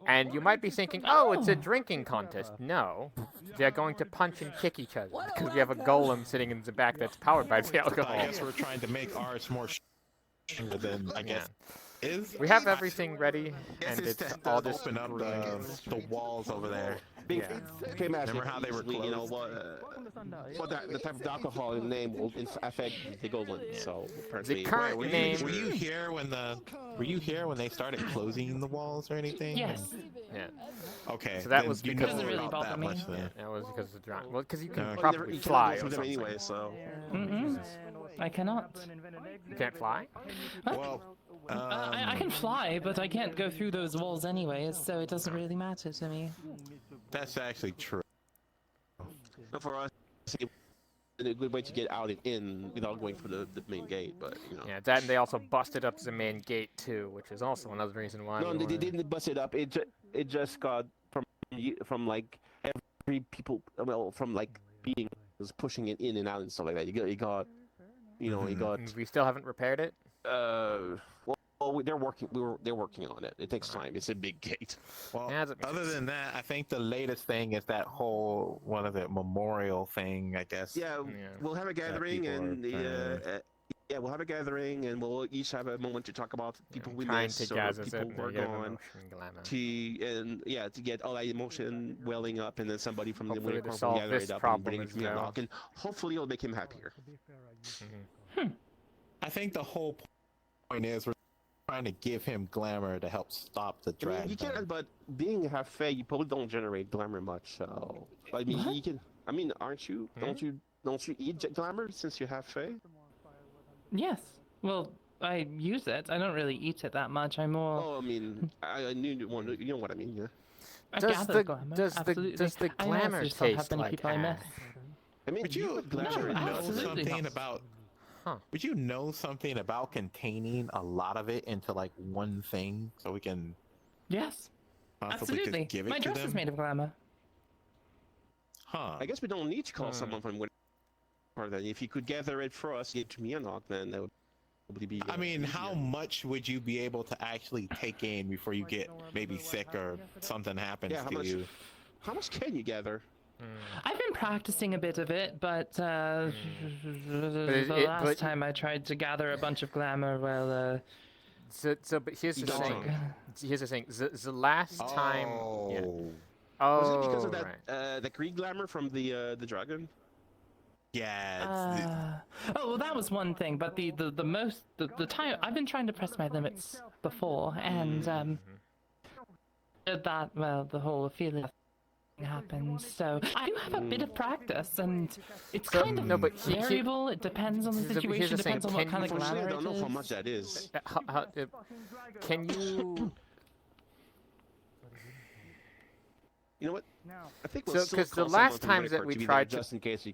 And you might be thinking, oh, it's a drinking contest. No, they're going to punch and kick each other because we have a golem sitting in the back that's powered by the
I
alcohol.
guess we're trying to make ours more than I guess is.
We have everything ready,
Guess
and
it's
it's
to
all just
open up the walls over there.
Yeah.
Okay, Matt,
Remember how they were
you know
closed?
what the type of alcohol in the name will affect the golem. So apparently,
current
Were
name.
you here when they started closing the walls or anything?
Yes.
Yeah,
Okay.
So that
then
was
you
because-
know
Doesn't
really
about
bother
that
me.
much then.
that was because of the drunk. Well, because you can
Okay.
probably
you
fly
cannot
or
go through them
something.
anyway. So
I cannot.
You can't fly?
Well,
I can fly, but I can't go through those walls anyways, so it doesn't really matter to me.
that's actually true.
for us, it's a good way to get out and in without going through the main gate. But you know,
Yeah, that and they also busted up the main gate too, which is also another reason why.
no,
we
they
were-
didn't bust it up. It just got from like every people, well, from like being was pushing it in and out and stuff like that. It got, you know, it got.
And we still haven't repaired it.
Well, they're working. They're working on it. It takes time. It's a big gate.
Well,
Yeah, that makes
other
sense.
than that, I think the latest thing is that whole memorial thing. I guess.
Yeah,
Yeah.
we'll have a gathering
people are
and
trying
Yeah, we'll have a gathering, and we'll each have a moment to talk about people we
trying
miss
to
or
gather
people
certain
who are
negative
gone.
emotion glamour.
To get all that emotion welling up, and then somebody from the
Hopefully
Winter
to
Corps will
solve
gather
this
it up and
problem
bring it
as
to me
well.
unlock, and hopefully it'll make him happier.
I think the whole point is we're trying to give him glamour to help stop the
I mean,
drag.
you can, but being half fey, you probably don't generate glamour much. So, I mean,
What?
you can. I mean, aren't you? Don't you eat glamour since you have fey?
Yes. Well, I use it. I don't really eat it that much. I'm more.
Oh, I mean, I knew you know what I mean, yeah.
I
Does
gather
the
glamour.
does the
Absolutely.
does the
I
glamour
also still have
taste
many
like
people I miss.
ass?
I mean,
Would you
put glamour
No,
in
know
absolutely
something
not.
about?
Huh.
Would you know something about containing a lot of it into like one thing, so we can
Yes.
possibly
Absolutely.
just give it
My
to
dress
them?
is made of glamour.
Huh?
I guess we don't need to call someone from Winter Corps then. If you could gather it for us, give it to me unlock, then that would probably be.
I mean, how
easier.
much would you be able to actually take in before you get maybe sick or something happens
Yeah, how
to
much?
you?
How much can you gather?
I've been practicing a bit of it, but the last
but-
time I tried to gather a bunch of glamour, well,
But here's the
Dog.
thing. Here's the thing. The last time. Yeah.
Oh,
Oh,
Was it because of that
right.
the Greek glamour from the dragon?
yeah.
oh well, that was one thing, but the time I've been trying to press my limits before, and that the whole feeling happened. So I do have a bit of practice, and it's
So-
kind of
no, but
variable. It depends on the
here's the
situation.
thing,
Depends on what
can
kind of
you-
Unfortunately, I
glamour
don't
it
know how
is.
much that is.
Can you?
You know what?
Now,
I think
So,
we'll still
'cause the
call
last
someone from
times
Winter
that
Corps
we
to be
tried
there
to-
just in case.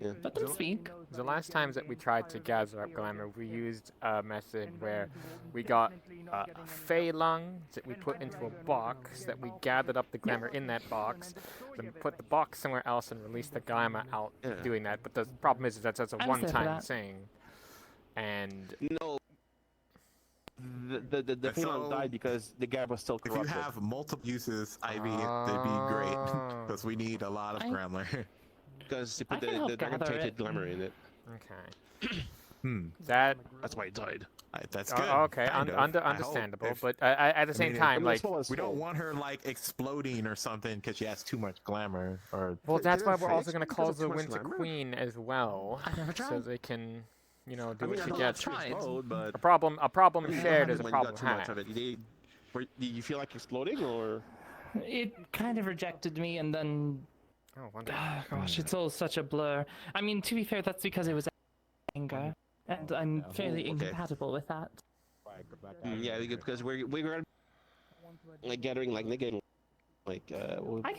Let them speak.
The last times that we tried to gather up glamour, we used a method where we got fey lungs that we put into a box, that we gathered up the glamour in that box, then put the box somewhere else and released the glamour out
Yeah.
doing that. But the problem is that's a
I was there for
one-time
that.
thing. And
No. The Phelan
So,
died because the gap was still
If you
corrupted.
have multiple uses, Ivy, it'd be great
Oh.
because we need a lot of
I-
glamour.
Because they
I
put
can help
the dragon
gather
tainted
it.
glamour in it.
okay,
Hmm.
that
That's why it died.
That's good.
okay,
kind of. I hope.
understandable.
If-
But at the same
mean,
time,
I mean,
like,
that's what was
we don't
full.
want her like exploding or something because she has too much glamour. Or
well, that's
Can
why
it
we're also
fix
going to
because
call
of
the
too much
Winter
glamour?
Queen as well,
I never
so
tried.
they can, do
I
what
mean,
she
I know
gets.
it's explode, but
A problem
I mean,
shared
what
is a
happened when you
problem
got too much
halved.
of it? Do you feel like exploding or?
It kind of rejected me, and then
Oh, wonderful.
gosh, it's all such a blur. I mean, to be fair, that's because it was anger, and I'm fairly
okay.
incompatible with that.
Yeah, because we're like gathering like negative, like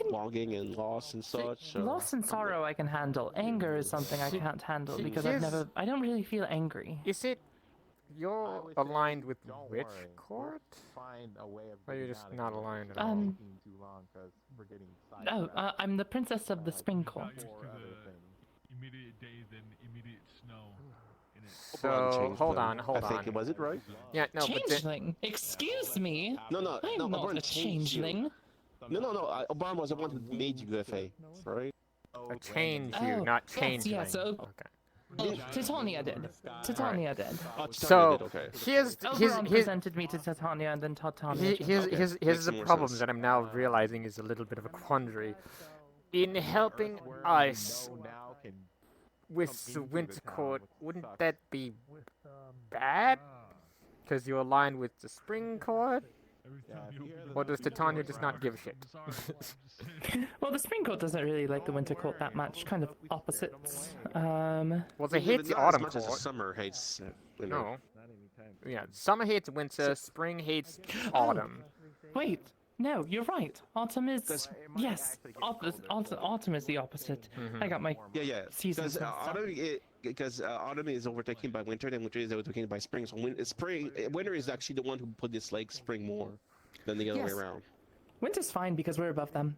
logging and loss and such. So.
Loss and sorrow I can handle. Anger is something I can't handle because I don't really feel angry.
Is it you're aligned with Witch Court?
Find a way of
Or you're
getting
just
out of
not
here
aligned at
without
all?
taking too long 'cause we're getting
Oh,
sidetracked
I'm the princess of the
by,
Spring
like,
Court.
Not used
four
to
other
the
things.
immediate day, then immediate snow. In it.
So hold on.
I think it was it right?
Yeah, no, but then,
Changeling? Excuse me?
No,
I'm not
Oberon
a
changed you.
changeling.
No. Oberon was the one who made you FA, right?
change you,
Oh,
not
yes,
change.
yes,
Okay.
Oh, Titania did. Titania did.
Oh,
So
did, okay.
here's
Oberon presented me to Titania, and then Titania.
here's
Okay,
here's
makes
the
more
problem
sense.
that I'm now realizing is a little bit of a quandary. In helping us
Now can
with the
into
Winter
the town,
Court,
which
wouldn't
sucks.
that be bad? Because you're aligned with the Spring Court?
Every
Yeah,
time
if
you
you hear
open
the
the
Or does
door,
Titania
it's
just not give a shit?
I'm sorry, I'm just-
Well, the Spring Court doesn't really like the Winter Court that much. Kind of opposites.
Well, they
Yeah,
hate
but
the
not as
Autumn
much as the
Court.
summer hates.
No. Yeah, summer hates winter, spring hates autumn.
Wait, no, you're right. Autumn is
Because-
yes. Autumn is the opposite. I got my
Yeah.
seasons
Because
mixed up.
autumn is overtaken by winter, then winter is overtaken by spring. So winter is actually the one who put this like spring more than the other way
Yes.
around.
Winter's fine because we're above them.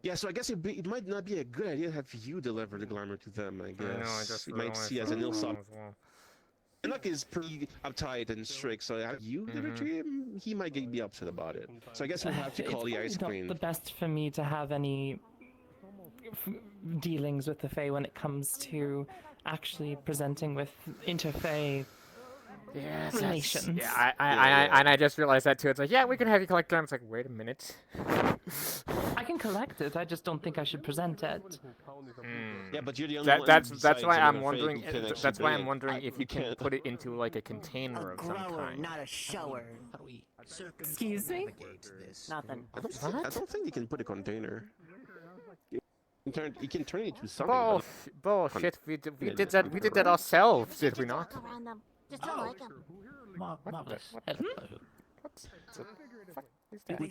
Yeah, so I guess it might not be a good idea to have you deliver the glamour to them. I guess
I know, I just
you might
realized
see as
that
an ill
as
sort.
well.
Luck is pretty uptight and strict, so have you give it to him, he might be upset about it. So I guess we'll have to call the
It's
ice
probably
queen.
not the best for me to have any dealings with the Fae when it comes to actually presenting with interfae
Yes,
relations.
yeah, I just realized that too. It's like, yeah, we can have you collect them. It's like, wait a minute.
I can collect it. I just don't think I should present it.
Yeah, but you're the only one.
That's why I'm
besides
wondering.
Winifred who can actually
That's why
bring
I'm
it.
wondering if you can
can't.
put it into like a container
A
of some
grower,
kind.
not a shower.
Excuse me?
Nothing.
I don't think you can put a container. You can turn it into something.
Bullshit! We did that ourselves, did we not?
Around them. Just don't like them.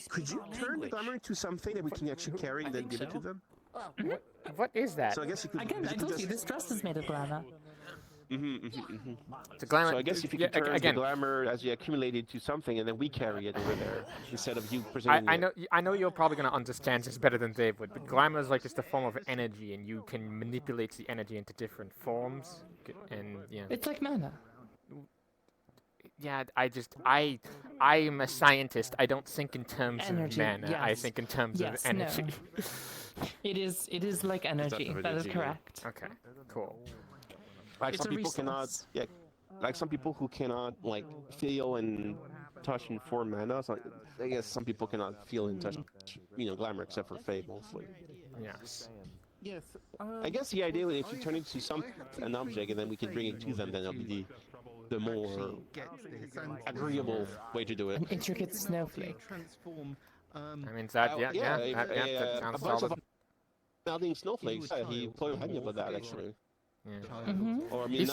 Could you turn the glamour into something that we can actually carry and then give it to them?
What is that?
So I guess you could.
Again, I told you, this dress is made of glamour.
The glamour.
So I guess if you could turn the glamour as you accumulate it to something, and then we carry it over there instead of you presenting it.
I know you're probably gonna understand this better than Dave would, but glamour is like just a form of energy, and you can manipulate the energy into different forms, and yeah.
It's like mana.
Yeah, I am a scientist. I don't think in terms
Energy,
of mana.
yes.
I think in terms of energy.
No. It is like energy. That is correct.
Okay, cool.
Like
It's
some
a
people cannot,
resource.
like some people who cannot like feel and touch and form mana. So I guess some people cannot feel and touch, glamour except for Faye mostly.
Yes.
Yes. I guess the idea is if you turn it into an object and then we can bring it to them, then it'll be the more agreeable way to do it.
An intricate snowflake.
I mean that that sounds solid.
Melting snowflakes. Yeah, he told me about that actually.
Yeah.
Or I mean,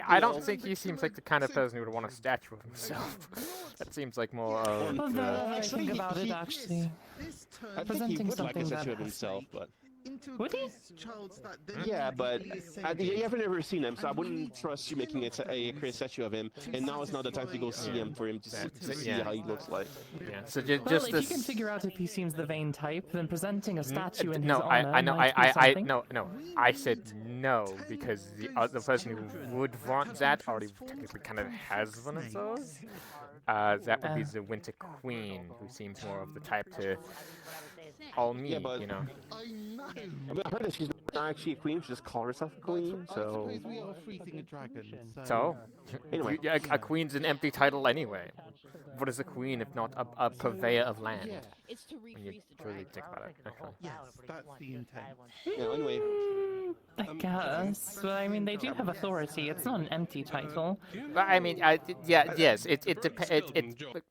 I don't think he seems like the kind of person who would want a statue of himself. That seems like more of.
Well, now that I think about it, actually,
I think he
presenting
would like a
something
statue
that
of himself, but.
would he?
Yeah, but you haven't ever seen him, so I wouldn't trust you making a create statue of him. And now is not the time to go see him for him to see how he looks like.
Yeah. So just
Well,
this.
if you can figure out if he seems the vain type, then presenting a statue in his
No,
honor
I know.
might be something.
No. I said no because the person who would want that already technically kind of has one of those. That would be the Winter Queen, who seems more of the type to all me,
Yeah, but
you know.
I heard that she's not actually a queen; she just called herself a queen. So.
So,
Anyway.
a queen's an empty title anyway. What is a queen if not a purveyor of land?
It's to
When you
refreeze the
truly
dragon.
think about it. Actually.
Yes, that's the intent.
Yeah, anyway.
I guess. Well, I mean, they do have authority. It's not an empty title.
But I mean, yes, it's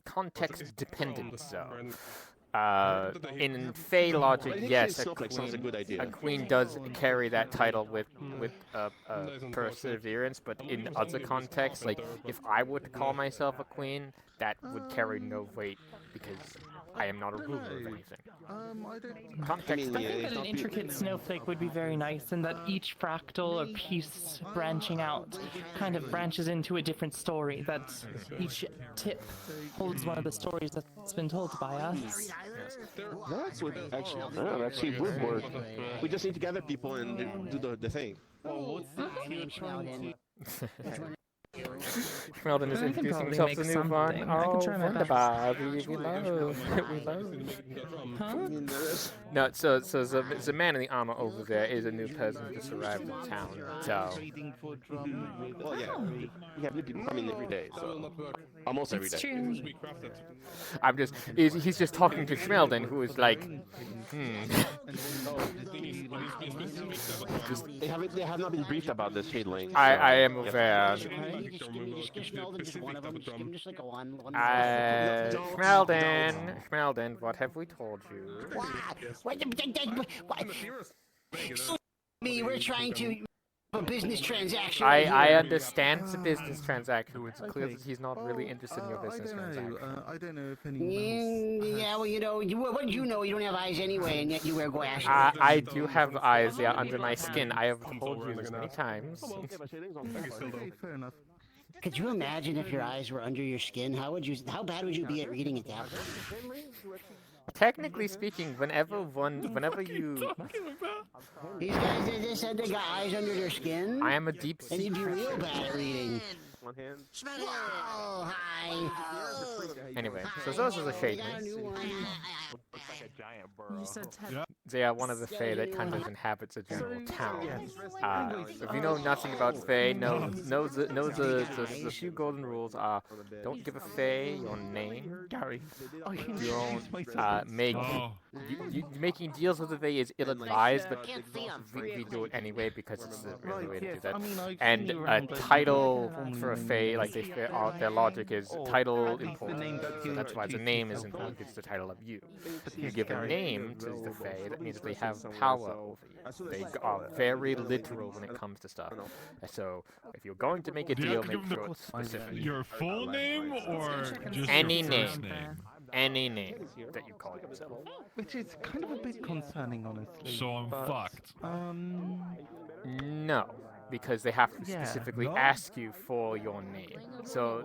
context dependent. So, in Fey logic, yes, a queen does carry that title with perseverance. But in other contexts, like if I were to call myself a queen, that would carry no weight because I am not a ruler of anything. Context.
I think that an intricate snowflake would be very nice, and that each fractal or piece branching out kind of branches into a different story. That each tip holds one of the stories that's been told by us.
That's what actually would work. We just need to gather people and do the thing.
Schmelden is
I can
introducing
probably
himself
make
to the new
something.
one.
I can
Oh,
try my best.
wunderbar. We love.
Huh?
No, so the man in the armor over there is a new person who just arrived in town. So,
Well, yeah, we have new people coming every day, so almost every
It's
day.
true.
he's just talking to Schmelden, who is like,
They have not been briefed about this shade lane.
I am aware.
Just give Sheldon just one of them. Just give him just like a one.
Schmelden, what have we told you?
Me, we're trying to a business transaction.
I understand the business transaction. It's clear that he's not really interested in your business transaction.
I don't know if anyone
Yeah, well, what do you know? You don't have eyes anyway, and yet you wear glasses.
I do have eyes, they are under my skin. I have told you this many times.
Okay, fair enough.
Could you imagine if your eyes were under your skin? How bad would you be at reading it that way?
Technically speaking, whenever you...
These guys they said they got eyes under their skin.
I am a deep
and
sea
you'd be real
creature.
bad at reading.
One hand.
Oh, hi.
Anyway, so those are the shade
Got a
links.
new one.
Looks like a giant burrow.
You said Ted.
Yeah.
They are one of the Fae that kind of inhabits a general town. If you know nothing about Fae, know the few golden rules are: don't give a Fae your name.
Gary, I
You
introduced
don't
myself.
make
Oh,
making deals with the Fae is ill-advised, but
Can't see 'em.
we do it anyway because it's the real way to do
Yes,
that.
I mean, I've
And
seen you
a
around, but
title
formally
for a
known
Fae,
you
like
as-
their logic is
Or
title
at least the
important.
name that
So
you
that's why the
introduced
name is
yourself
important.
with.
It's the title of you.
But
You
yes,
give a
Gary.
name to the Fae, that means they have power over you. They are very literal when it comes to stuff. So if you're going to make a
do you
deal,
have to
make
give them
sure it's specific.
your full name or just
Any
your
name.
first name?
Any name that you call yourself.
Which is kind of a bit concerning, honestly.
So I'm
but,
fucked.
No, because they have to
Yeah.
specifically
No?
ask you for your name. So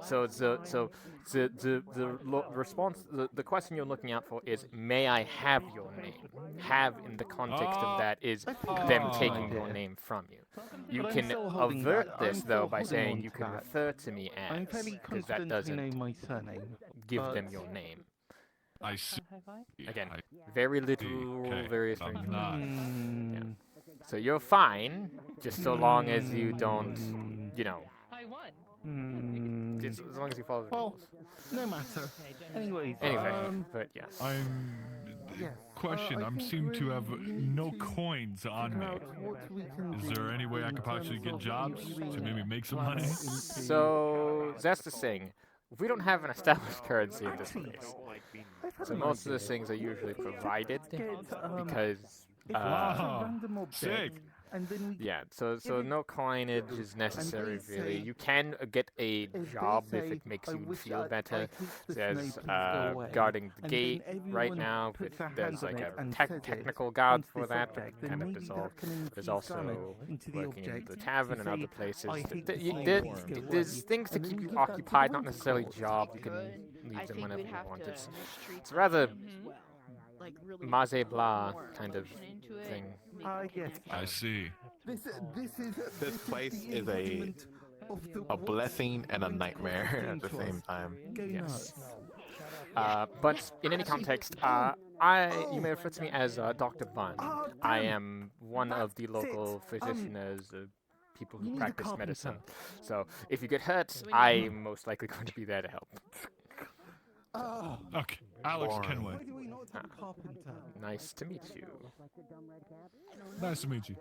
the question you're looking out for is, may I have your name? Have in the context of that is them taking your name from you. You
But I'm
can
still holding
avert
back.
this
I'm
though
still
by
holding
saying
on
you
to
can
that.
refer to me
I'm
as,
fairly
because that
confident to know
doesn't
my surname.
give
but-
them your name.
I see.
Again,
I
very literal,
okay.
very
I'm
strange.
not.
Mm,
So you're fine, just so long as you don't, you know,
mm.
as long as you follow the
Well,
rules.
no matter. Anyways,
Anyway, but yes.
yes.
Question.
I
I
think
seem to
really
have
we need
no
to
coins on
figure
me.
out what we can
Is
do
there any way I
in
could possibly
terms
get
of
jobs to
imbuing
maybe make some
glamour
money?
into-
So that's the thing. We don't have an established currency in this
Actually,
place.
I've had
So
an
most of
idea.
the things are usually provided because
If
Wow.
it's a random object,
sick.
and then we
yeah, so no coinage is necessary
they
really.
say-
You can get a
if they
job if
say,
it makes
"I
you
wish
feel
I
better.
hate the
There's
snow, please go away,"
guarding the
and
gate
then
right
everyone
now.
puts their
There's
hands on
like
it
a
and says it
technical guard
onto
for
this
that,
object,
but
then
kind of
maybe that
dissolved.
can
There's
infuse glamour
also
into the
working in
object
the
to
tavern and
say,
other places.
"I hate
Th-
the
you-
snow,
there-
please go
there's
away,"
things to
and then
keep
we
you
give that to the
occupied, not
winter
necessarily
court.
jobs. You can
I
leave them
think
whenever
we'd
you
have
want.
to
It's rather
like really
maze
put
blah
more
kind of
emotion into it,
thing.
make it
Yes.
connect.
I see.
This is
This place
the
is a
embodiment of the
a
what
blessing and a
Waypoint
nightmare
is
at the
doing to
same
us.
time.
Go
Yes.
nuts.
But in any context, you may refer to me as Dr. Bun. I am one of the local physicians, people
you
who
need a
practice
carpenter.
medicine. So if you get hurt, I'm most likely going to be there to help.
Oh,
Okay, Alex
Boring.
Kenway.
why do we not have a carpenter?
Nice to meet you.
Nice to meet you.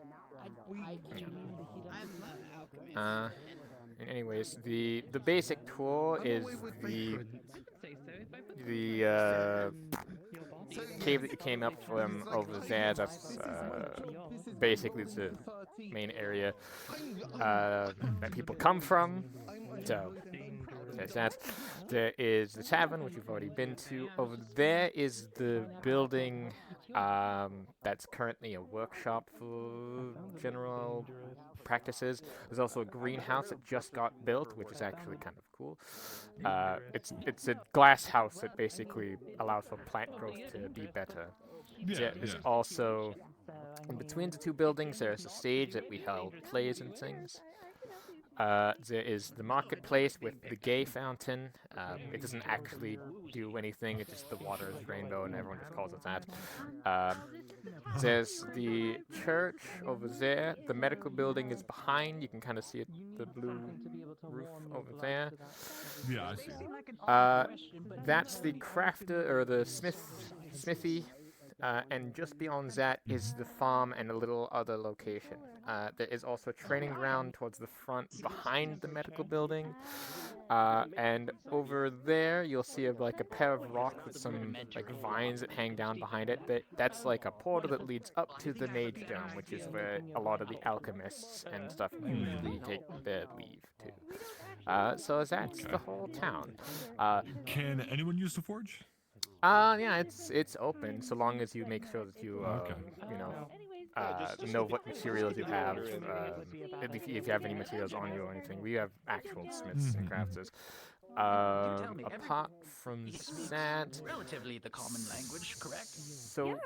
Anyways, the basic tour
I'm
is
away with
the
vagrant.
cave that you came up from over there. That's basically the main area that people come from. So there's that. There is the tavern, which you've already been to. Over there is the building that's currently a workshop for general practices. There's also a greenhouse that just got built, which is actually kind of cool. It's a glass house that basically allows for plant growth to be better. There's also, in between the two buildings, there's a stage that we held plays and things. There is the marketplace with the gay fountain. It doesn't actually do anything, it's just the water is rainbow and everyone just calls it that. There's the church over there. The medical building is behind. You can kind of see it, the blue roof over there.
Yeah, I see.
That's the crafter, or the smithy. And just beyond that is the farm and a little other location. There is also a training ground towards the front behind the medical building. And over there you'll see like a pair of rocks with some like vines that hang down behind it. That's like a portal that leads up to the Mage Dome, which is where a lot of the alchemists and stuff usually take their leave too. So that's the whole town.
Can anyone use the forge?
Yeah, it's open so long as you make sure that you know what materials you have. If you have any materials on you or anything, we have actual smiths and crafters. Apart from that,
Relatively the common language, correct?
So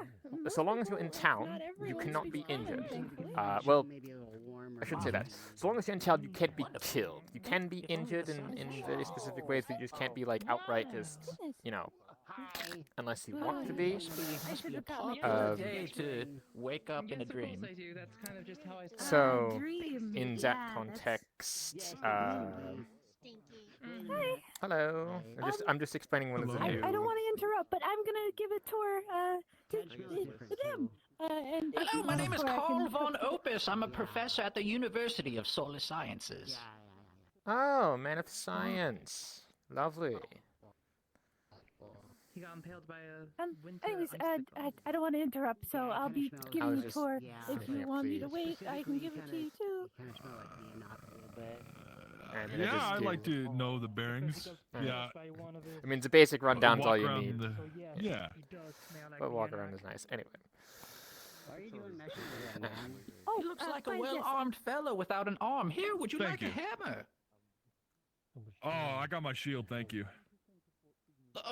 long as you're in town, you cannot be injured. Well, I shouldn't say that. So long as you're in town, you can't be killed. You can be injured in very specific ways, but you just can't be like outright just, unless you want to be.
Must be a popular day to wake up in a dream.
I do. That's kind of just how I start.
So, in that context, hello. I'm just explaining one of the new.
I don't want to interrupt, but I'm gonna give a tour to them. And
Hello, my name is Carl von Opus. I'm a professor at the University of Solar Sciences.
Oh, man of science. Lovely.
He got impaled by a winter
anyways, I don't want to interrupt, so I'll be giving the tour. If you want me to wait, I can give it to you too.
Yeah, I'd like to know the bearings. Yeah.
I mean, it's a basic rundown is all you
Walk
need.
around yeah.
But walk around is nice. Anyway.
He looks like a well-armed fellow without an arm. Here, would you like a hammer?
Oh, I got my shield, thank you.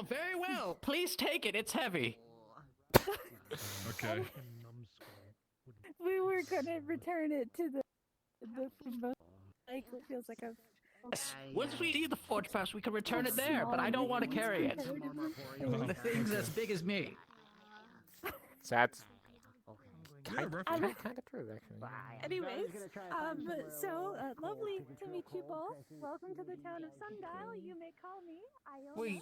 Very well. Please take it. It's heavy.
Okay.
We were gonna return it to the like it feels like a.
Once we see the forge pass, we can return it there, but I don't want to carry it. The thing's as big as me.
So that's kind of true, actually.
Anyways, lovely to meet you both. Welcome to the town of Sundial. You may call me Iona.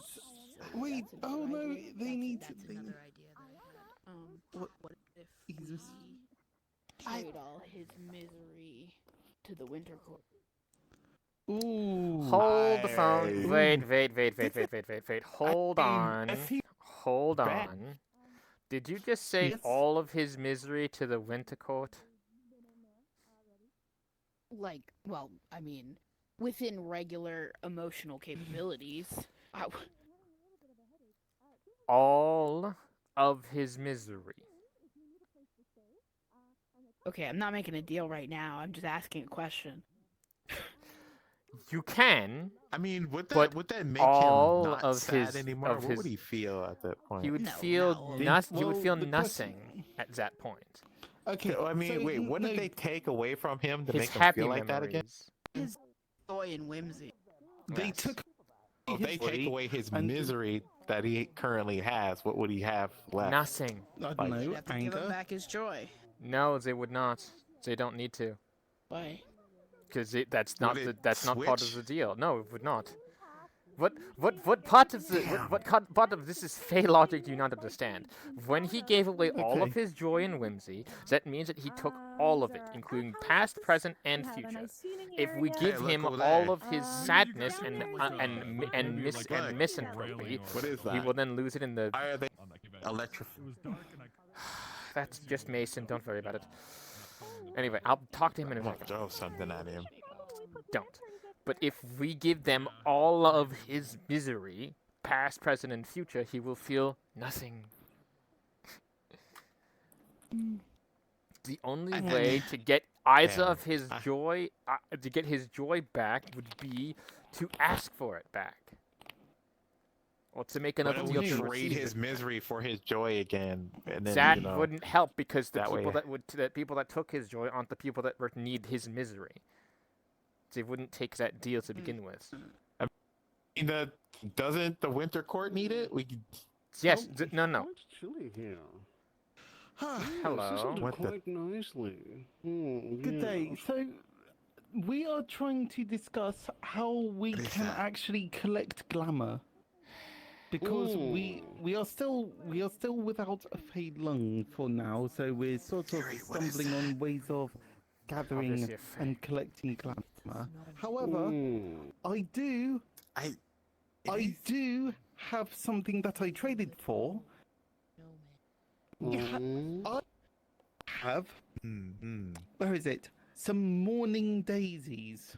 Wait. Oh no, they need to.
Another idea. What if we trade all his misery to the Winter Court?
Ooh.
Hold the phone. Wait. Hold on. Hold on. Did you just say all of his misery to the Winter Court?
Like, well, I mean, within regular emotional capabilities.
All of his misery.
Okay, I'm not making a deal right now. I'm just asking a question.
You can.
I mean, would
but
that make
all
him not
of
sad
his,
anymore?
Of
What
his,
would he feel at that point?
He would
No,
feel
no.
nothing. He would
Well,
feel
the
nothing at that point.
Okay.
So, I mean,
so
wait, what
no,
did they take away from him to
His
make him
happy
feel like that again?
memories.
His joy and whimsy.
They
Yes.
took.
If they take away his
and-
misery that he currently has, what would he have left?
Nothing.
I don't
Like-
know.
You'd have to give him
Anger.
back his joy.
No, they would not. They don't need to,
Why?
because that's not
Would it
that's not part of
switch?
the deal. No, it would not. What part of the part of this is Fey logic do you not understand? When he gave away all of
Okay.
his joy and whimsy, that means that he took all of it, including past, present, and future. If we give
look
him
over
all
there.
of his sadness and misanthropy,
What is that?
he will then lose it in the.
Why are they
On that keypad.
electrified?
It was dark and I
That's just Mason. Don't worry about it. Anyway, I'll talk to him in a
I'm gonna
second.
throw something at him.
Don't. But if we give them all of his misery, past, present, and future, he will feel nothing. The only way to get either
Damn.
of his joy, to get his joy back, would be to ask for it back, or to make
Why
another
don't
deal
we
to
trade
receive
his
it.
misery for his joy again? And then,
That
you know,
wouldn't help because the
that
people
way-
that people that took his joy aren't the people that need his misery. They wouldn't take that deal to begin with.
doesn't the Winter Court need it? We could-
Yes, no.
Quite chilly here.
Hello.
Settled
What the-
quite nicely.
Good day. So, we are trying to discuss how we
What is
can
that?
actually collect glamour, because we are still without a fade lung for now. So we're sort of
Gary, what is
stumbling on ways of gathering
Obviously a fade.
and collecting glamour. However, I do have something that I traded for. I have. Where is it? Some morning daisies.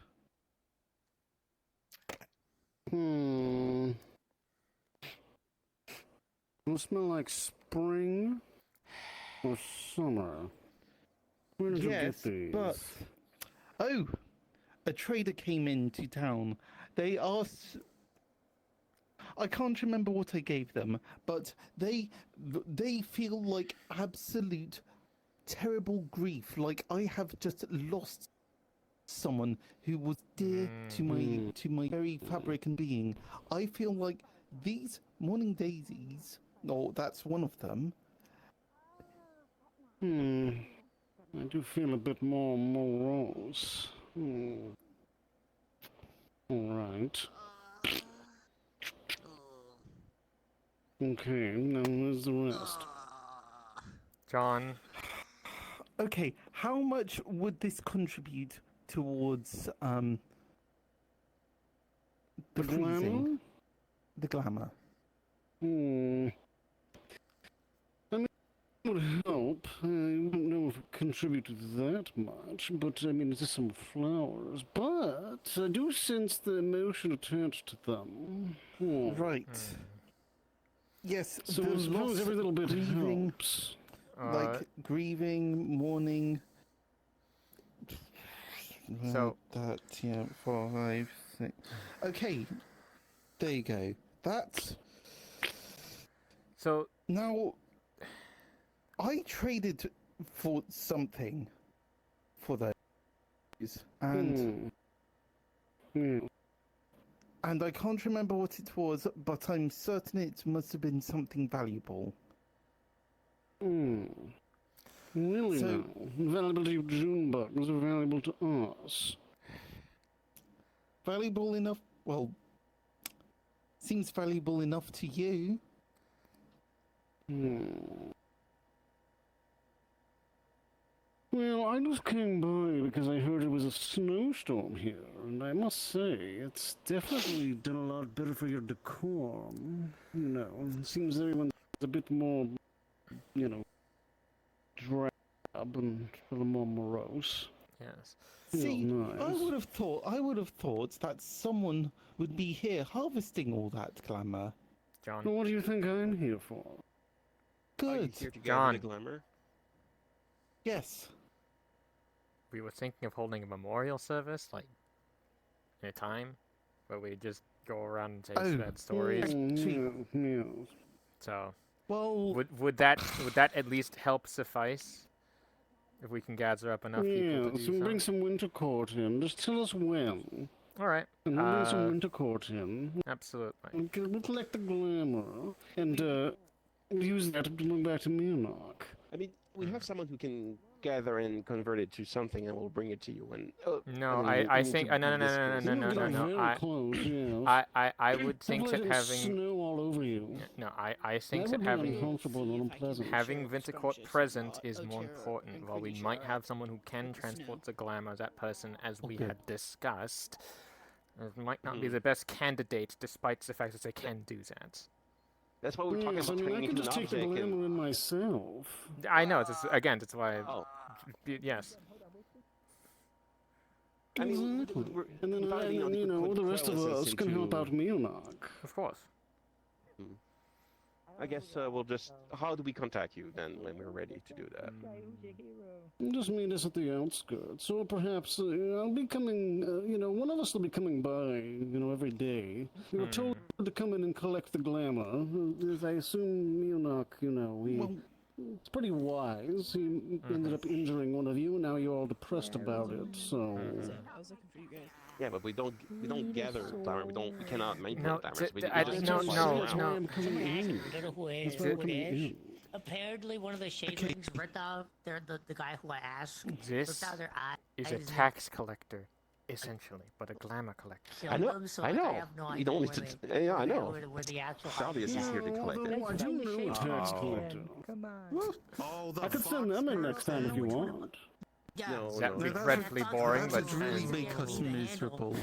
They smell like spring or summer. Where did you get
Yes,
these?
but a trader came into town. They asked. I can't remember what I gave them, but they feel like absolute terrible grief. Like I have just lost someone who was dear to my very fabric and being. I feel like
these morning daisies, or that's one of them.
I do feel a bit more morose. Alright. Okay, now where's the rest?
John.
Okay, how much would this contribute towards
The
freezing?
glamour?
The glamour.
I mean, it would help. I don't know if it contributed that much, but I mean, there's some flowers. But I do sense the emotion attached to them.
Right. Yes,
So
the
I suppose
loss,
every little bit
grieving,
helps.
like grieving, mourning.
So
that, yeah, 5, 6. Okay, there you go. That's
so
now. I traded for something for those, and and I can't remember what it was, but I'm certain it must have been something valuable.
Really
So-
now? Valuable to June bugs are valuable to us.
Valuable enough? Well, seems valuable enough to you.
Well, I just came by because I heard it was a snowstorm here, and I must say, it's definitely done a lot better for your decorum. You know, it seems everyone's a bit more, you know, drab and a little more morose.
Yes.
See,
nice.
I would have thought that someone would be here harvesting all that glamour.
John.
Well, what do you think I'm here for?
Good.
Here to gather
John.
the glamour.
Yes.
We were thinking of holding a memorial service, like, in a time, where we just go around and say sad stories. So,
well,
would that at least help suffice? If we can gather up enough people to do
So we bring
so.
some winter court in. Just tell us when.
All right.
And we'll bring some winter court in.
Absolutely.
Okay, we'll collect the glamour and use that to bring back to Munich.
I mean, we have someone who can gather and convert it to something, and we'll bring it to you. And
No,
and
I think no. I would think that having
snow all over you.
No, I think that having Wintercourt present is more important. While we might have someone who can transport the glamour, that person, as we had discussed, might not be the best candidate, despite the fact that they can do that.
That's why we're talking about
I
turning
could
into
just
an
take the
object.
glamour in myself.
I know. That's why. Yes.
I mean,
and then the rest of us can help out Munich.
Of course.
I guess we'll just. How do we contact you then when we're ready to do that?
Just meet us at the outskirts, or perhaps I'll be coming. One of us will be coming by. Every day. We were told to come in and collect the glamour. As I assume Munich. It's pretty wise. He ended up injuring one of you, and now you're all depressed about it. So.
I was looking for you guys.
Yeah, but we don't gather glamour. We cannot make
No,
glamour. So we
no.
Apparently, one of the shadings ripped out the guy who I asked.
This
ripped out their eyes
is a tax collector, essentially, but a glamour collector.
I know.
So
I know.
I have no
You don't
idea
need to. Yeah, I know.
where the actual
Salvius is here to collect it.
I do know a tax collector.
Come on.
I could send them in next time if you want.
That would be dreadfully boring,
that
but
would really make us miserable.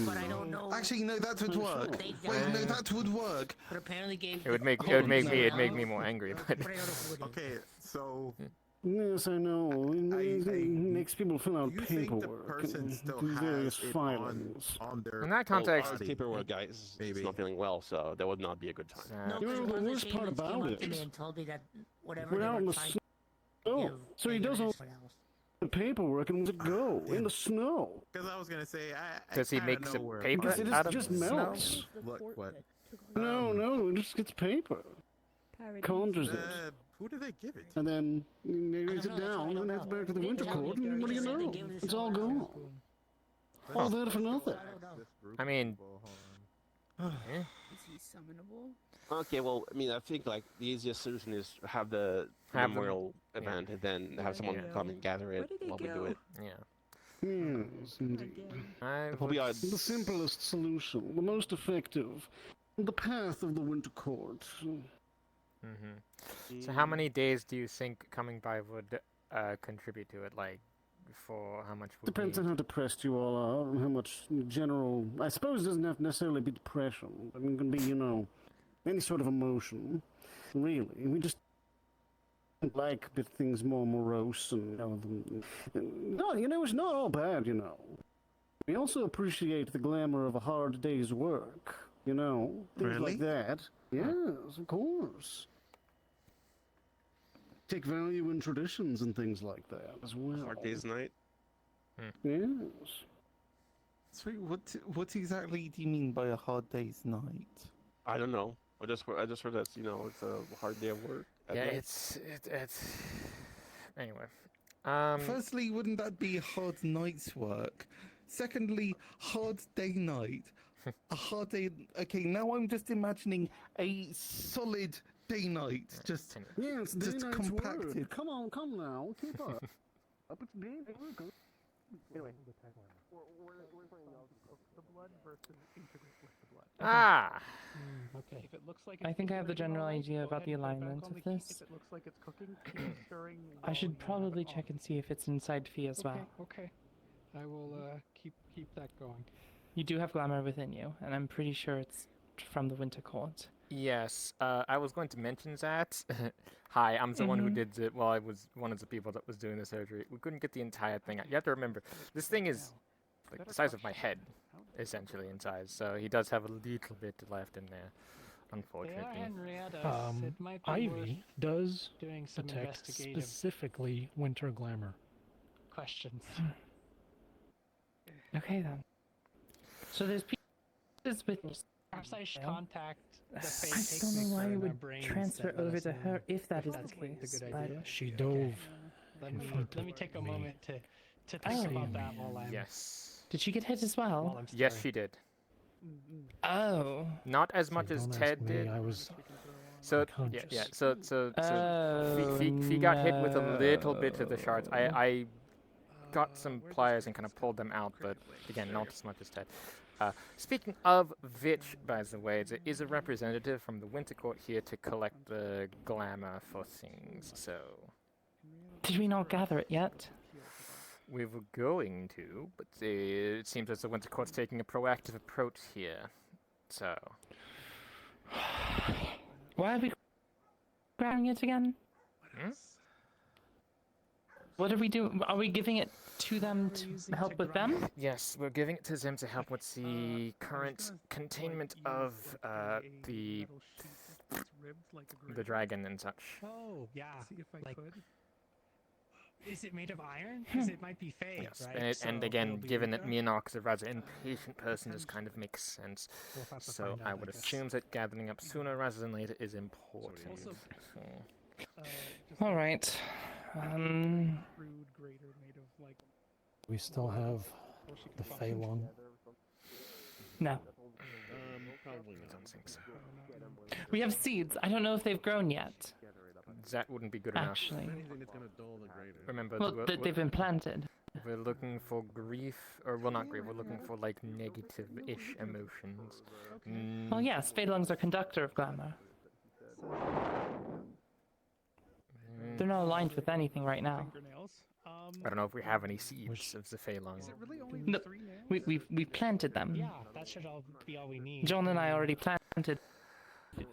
But I don't know.
Actually, no, that would work. Wait, no, that would work.
But apparently gave.
It would make me more angry. But
Okay, so
Yes, I know. It makes people fill out
you think the
paperwork
person
and
still
do various
has it
filings.
on their
in that context,
Our paperwork guy is not feeling well, so that would not be a good time.
No,
You know, the
one of
worst
the
part
shadings
about
came up
it
to me and told me that whatever
We're
they
out
were
in the
trying
snow.
give,
So he
they
does all
someone else.
the paperwork and let it go in the snow.
Because I was gonna say, I
Does he
kinda
make
know
some
where-
paper
Because it
out of
just
snow?
melts.
Look, what?
No, it just gets paper. Conjures it.
Who do they give it to?
And then he lays it down and it's back to the winter court, and what do you know? It's all gone. All that for nothing.
I mean,
summonable?
Okay, well, I mean, I think like the easiest solution is have the
Have them-
memorial
yeah.
event and then
Where
have
did
someone
they
come
go?
and gather it
Where did they
while we do
go?
it.
Yeah.
Yes, indeed.
I
It'll be
would
odd.
The simplest solution, the most effective, the path of the Winter Court.
So how many days do you think coming by would contribute to it? Like, for how much would
Depends
we...
on how depressed you all are, and how much general. I suppose it doesn't have to necessarily be depression. I mean, it can be, any sort of emotion. Really, we just like a bit things more morose and no, it's not all bad. We also appreciate the glamour of a hard day's work. Things
Really?
like that. Yes, of course. Take value in traditions and things like that as well.
Hard day's night.
Yes.
Sorry, what exactly do you mean by a hard day's night?
I don't know. I just heard that it's a hard day of work. at
Yeah,
night.
it's anyway.
Firstly, wouldn't that be hard night's work? Secondly, hard day night. A hard day. Okay, now I'm just imagining a solid day night, just
Yes, day
just
night's
compacted.
work. Come now, keep up. Up it's day work.
Anyway, the blood versus integrate with the blood.
Ah!
Okay.
If it looks like
I
it's
think I have the
cooking
general
alright,
idea
go
about
ahead
the
and put it back
alignment
on
of
the heat.
this.
If it looks like it's cooking, keep stirring.
I
while
should
you have
probably
it on.
check and see if it's inside Fee as well.
Okay. I will keep that going.
You do have glamour within you, and I'm pretty sure it's from the Winter Court.
Yes, I was going to mention that. Hi, I'm the one who did it. Well, I was one of the people that was doing the surgery. We couldn't get the entire thing out. You have to remember, this thing is like the size of my head, essentially, in size. So he does have a little bit left in there, unfortunately.
Henrietta, it might be
Ivy
worth
does
doing some
detect
investigative
specifically winter glamour.
questions.
Okay then. So there's pieces with me.
Perhaps I should contact the
I
fake
don't know why
in
you
our
would
brains
transfer
that let
over
us
to
know
her if that is
that's
the case.
a good
but
idea.
She dove.
Let
in
me
front
let me
of
take a
me.
moment to think
Oh.
about that while I'm
Yes.
Did she get hit as
while
well?
I'm
Yes,
stirring.
she did.
Oh.
Not as much as
Don't ask
Ted
me,
did.
I was
So
unconscious.
yeah. So
Oh,
Fee got hit with a little bit of the shards.
no.
I got some pliers and kind of pulled them out, but again, not as much as Ted. Speaking of which, by the way, there is a representative from the Winter Court here to collect the glamour for things, so...
Did we not gather it yet?
We were going to, but it seems as the Winter Court's taking a proactive approach here, so...
Why are we grabbing it again?
Hmm?
What are we doing? Are we giving it to them to help with them?
Yes, we're giving it to them to help with the current containment of the dragon and such.
Oh yeah.
See if I
like,
could.
is it made of iron? Because it might be fake,
Yes,
right?
and
So
again,
it'll be
given that
weaker.
Mianok is a rather impatient person, this kind of makes sense.
We'll have to
So
find
I
out,
would
guess.
assume that gathering up sooner rather than later is important.
Also,
So,
All right.
Crude grater made of like.
We still have the Phalon.
No.
Probably
I don't think so.
We have seeds. I don't know if they've grown yet.
That wouldn't be good enough.
Actually.
Remember,
Well, they've been planted.
we're looking for grief, or well, not grief. We're looking for like negative-ish emotions.
Well, yes, Phalungs are conductor of glamour. They're not aligned with anything right now.
Fingernails.
I don't know if we have any seeds of the Phalon.
Is it really only
No,
3 nails?
we've planted them.
Yeah, that should all be all we need.
John and I already planted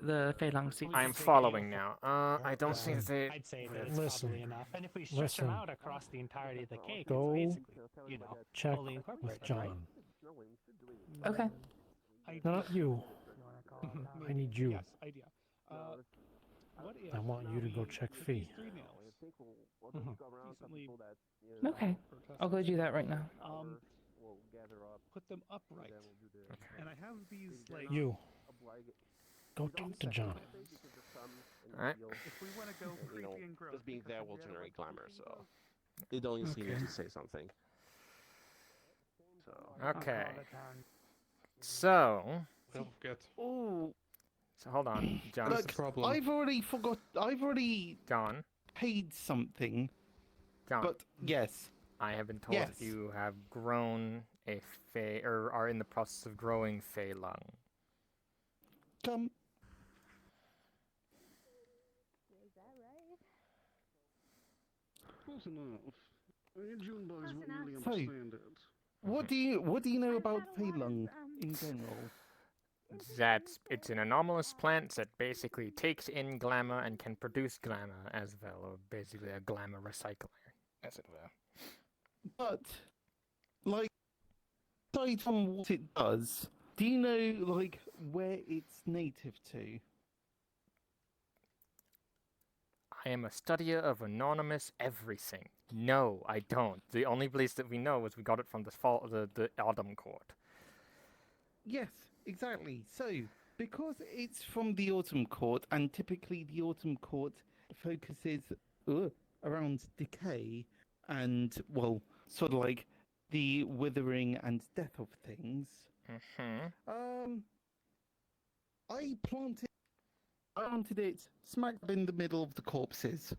the Phalung seeds.
I'm following now. I don't think they.
I'd say that it's
Listen.
probably enough. And if we stretch
Listen.
them out across the entirety of the cake,
Go
it's basically, you know,
check
fully
with
incorporated, right?
John.
Okay.
Not you. I need you.
Yes, idea. What if
I want you to go
we-
check
with
Fee.
these 3 nails, decently
Okay. I'll go do that right now.
put them upright. And I have these like.
You. Go talk to John.
Alright.
If we want to go creepy and gross,
just being
because
there
we
will
did
generate
it with
glamour,
the
so they don't just need
Okay.
to say something. So
Okay. So,
Don't get.
Ooh.
So hold on, John.
Look, I've already
John.
paid something.
John.
But yes.
I have been told that you have grown a fey, or are in the process of growing fey lung.
Come.
Close enough. June boys wouldn't really understand it.
What do you know about fey lung in general?
That it's an anomalous plant that basically takes in glamour and can produce glamour as well, or basically a glamour recycler, as it were.
But, like, aside from what it does, do you know, like, where it's native to?
I am a studier of anonymous everything. No, I don't. The only place that we know is we got it from the Autumn Court.
Yes, exactly. So, because it's from the Autumn Court, and typically the Autumn Court focuses around decay and, well, sort of like the withering and death of things. I planted it smack dab in the middle of the corpses.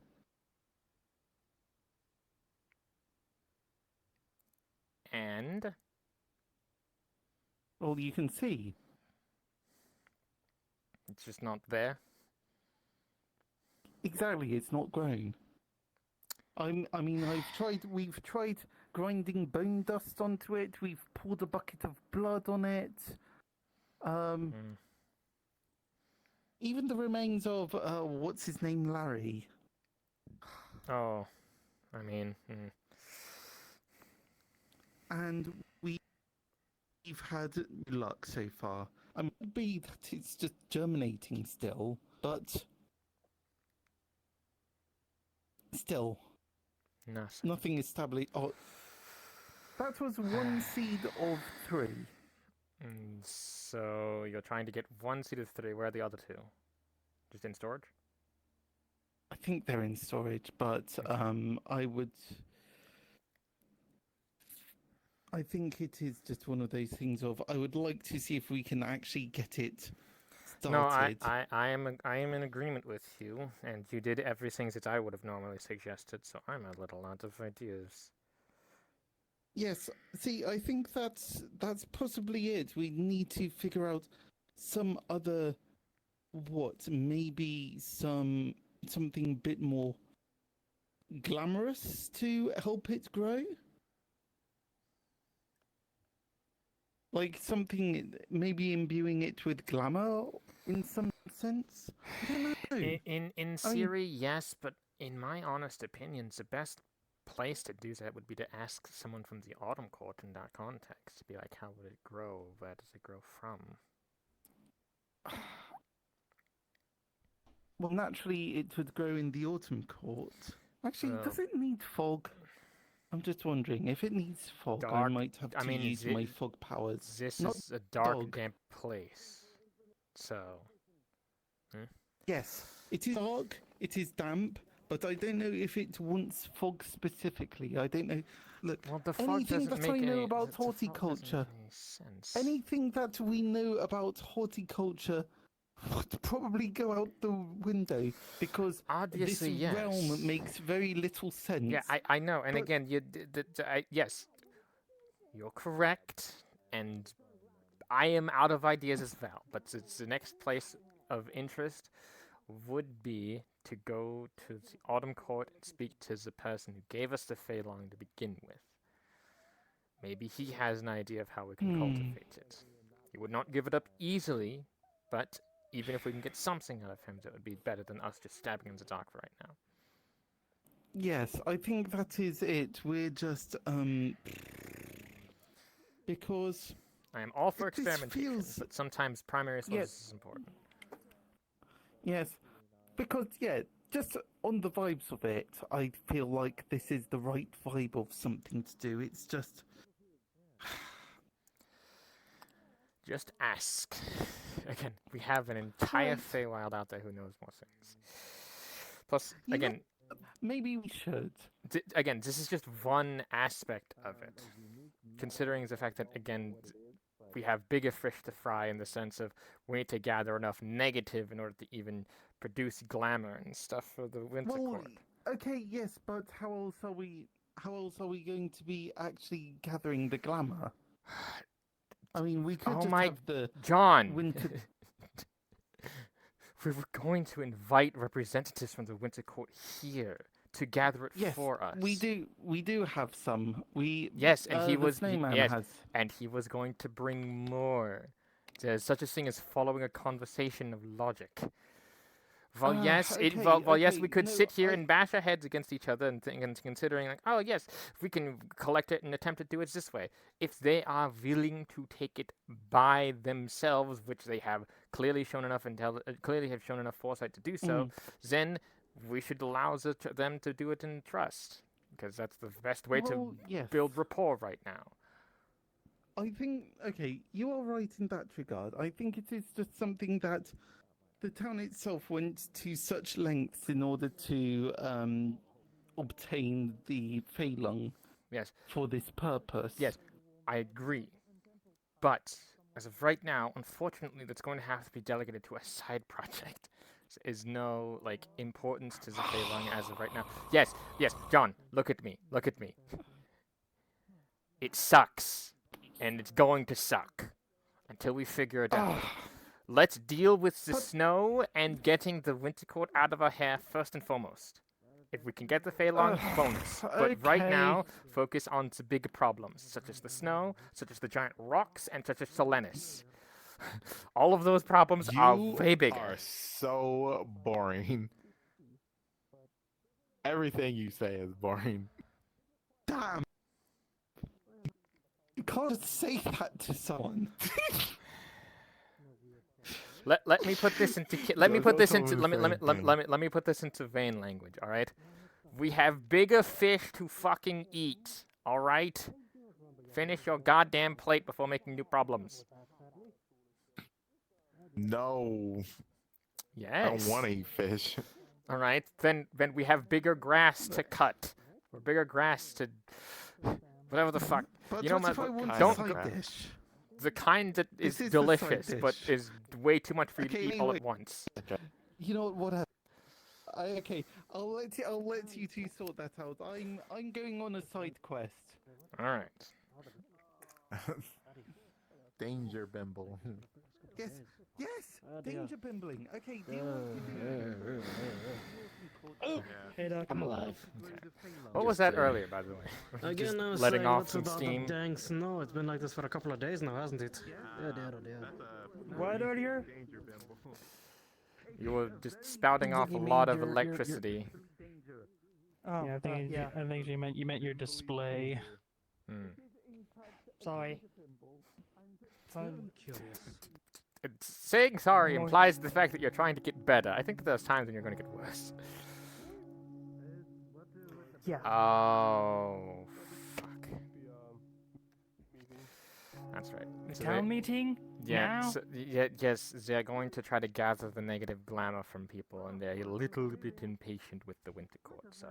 And?
Well, you can see.
It's just not there?
Exactly, it's not grown. We've tried grinding bone dust onto it, we've poured a bucket of blood on it. Even the remains of, what's his name, Larry.
Oh, I mean...
And we've had luck so far. I mean, it could be that it's just germinating still, but... Still. Nothing established. Oh, that was one seed of 3.
So you're trying to get one seed of 3. Where are the other 2? Just in storage?
I think they're in storage, but I think it is just one of those things of I would like to see if we can actually get it started.
No, I am in agreement with you, and you did everything that I would have normally suggested, so I'm a little out of ideas.
Yes, see, I think that's possibly it. We need to figure out some other, maybe something a bit more glamorous to help it grow? Like something, maybe imbuing it with glamour in some sense? I don't know.
In theory, yes, but in my honest opinion, the best place to do that would be to ask someone from the Autumn Court in that context. To be like, how would it grow? Where does it grow from?
Well, naturally, it would grow in the Autumn Court. Actually, does it need fog? I'm just wondering, if it needs fog, I might have to use my fog powers.
This is a dark, damp place, so...
Yes, it is dark, it is damp, but I don't know if it wants fog specifically. I don't know. Look,
well, the fog
anything that I know about horticulture, anything that we know about horticulture would probably go out the window because
obviously,
this realm makes very little sense.
Yeah, I know, and again, yes, you're correct, and I am out of ideas as well. But it's the next place of interest would be to go to the Autumn Court and speak to the person who gave us the Fey Long to begin with. Maybe he has an idea of how we can cultivate it. He would not give it up easily, but even if we can get something out of him, that would be better than us just stabbing in the dark right now.
Yes, I think that is it. We're just, because...
I am all for experimentation, but sometimes primary source is important.
Yes, because, just on the vibes of it, I feel like this is the right vibe of something to do. It's just...
Just ask. Again, we have an entire Feywild out there who knows more things. Plus, again...
maybe we should.
Again, this is just one aspect of it. Considering the fact that, again, we have bigger fish to fry in the sense of we need to gather enough negative in order to even produce glamour and stuff for the winter court.
Okay, yes, but how else are we? How else are we going to be actually gathering the glamour? I mean, we could just have the
John.
winter.
We were going to invite representatives from the winter court here to gather it for us.
We do have some.
Yes, and he
the
was
snowman
yes,
has.
and he was going to bring more. There's such a thing as following a conversation of logic. Well, yes, yes, we could sit here and bash our heads against each other and considering like, oh yes, if we can collect it and attempt to do it this way. If they are willing to take it by themselves, which they have clearly shown enough foresight to do so, then we should allow them to do it in trust, because that's the best way to build rapport right now.
I think, okay, you are right in that regard. I think it is just something that the town itself went to such lengths in order to obtain the Feilong for this purpose.
Yes, I agree. But as of right now, unfortunately, that's going to have to be delegated to a side project. There is no importance to the Feilong as of right now. Yes, John, look at me. It sucks. And it's going to suck until we figure it out. Let's deal with the snow and getting the winter court out of our hair first and foremost. If we can get the Feilong, bonus. But right now, focus on the bigger problems, such as the snow, such as the giant rocks, and such as Solenis. All of those problems are way bigger.
You are so boring. Everything you say is boring.
Damn! You can't just say that to someone.
Let me put this into let me put this into vain language. All right, we have bigger fish to fucking eat. All right, finish your goddamn plate before making new problems.
No.
Yes.
I don't want to eat fish.
All right, then we have bigger grass to cut, or bigger grass to whatever the fuck.
But
you know,
what if I want
don't
side dish?
the kind that is delicious but is way too much for you to eat all at once.
You know what? Okay, I'll let you two sort that out. I'm going on a side quest.
All right.
Danger Bimble.
Yes, danger bimbling. Okay,
Hey, Doc.
I'm alive.
What was that earlier, by the way?
Again,
Just
I was
letting
saying,
off
what's
some
about
steam.
the dang snow? It's been like this for a couple of days now, hasn't it? Yeah, dear.
What earlier?
You were just spouting off a lot of electricity.
Oh,
yeah, I think you meant your display.
Sorry.
Saying sorry implies the fact that you're trying to get better. I think there's times when you're going to get worse.
Yeah.
Oh, fuck. That's right.
The town meeting?
Yeah,
now?
Yes, they're going to try to gather the negative glamour from people, and they're a little bit impatient with the winter court, so...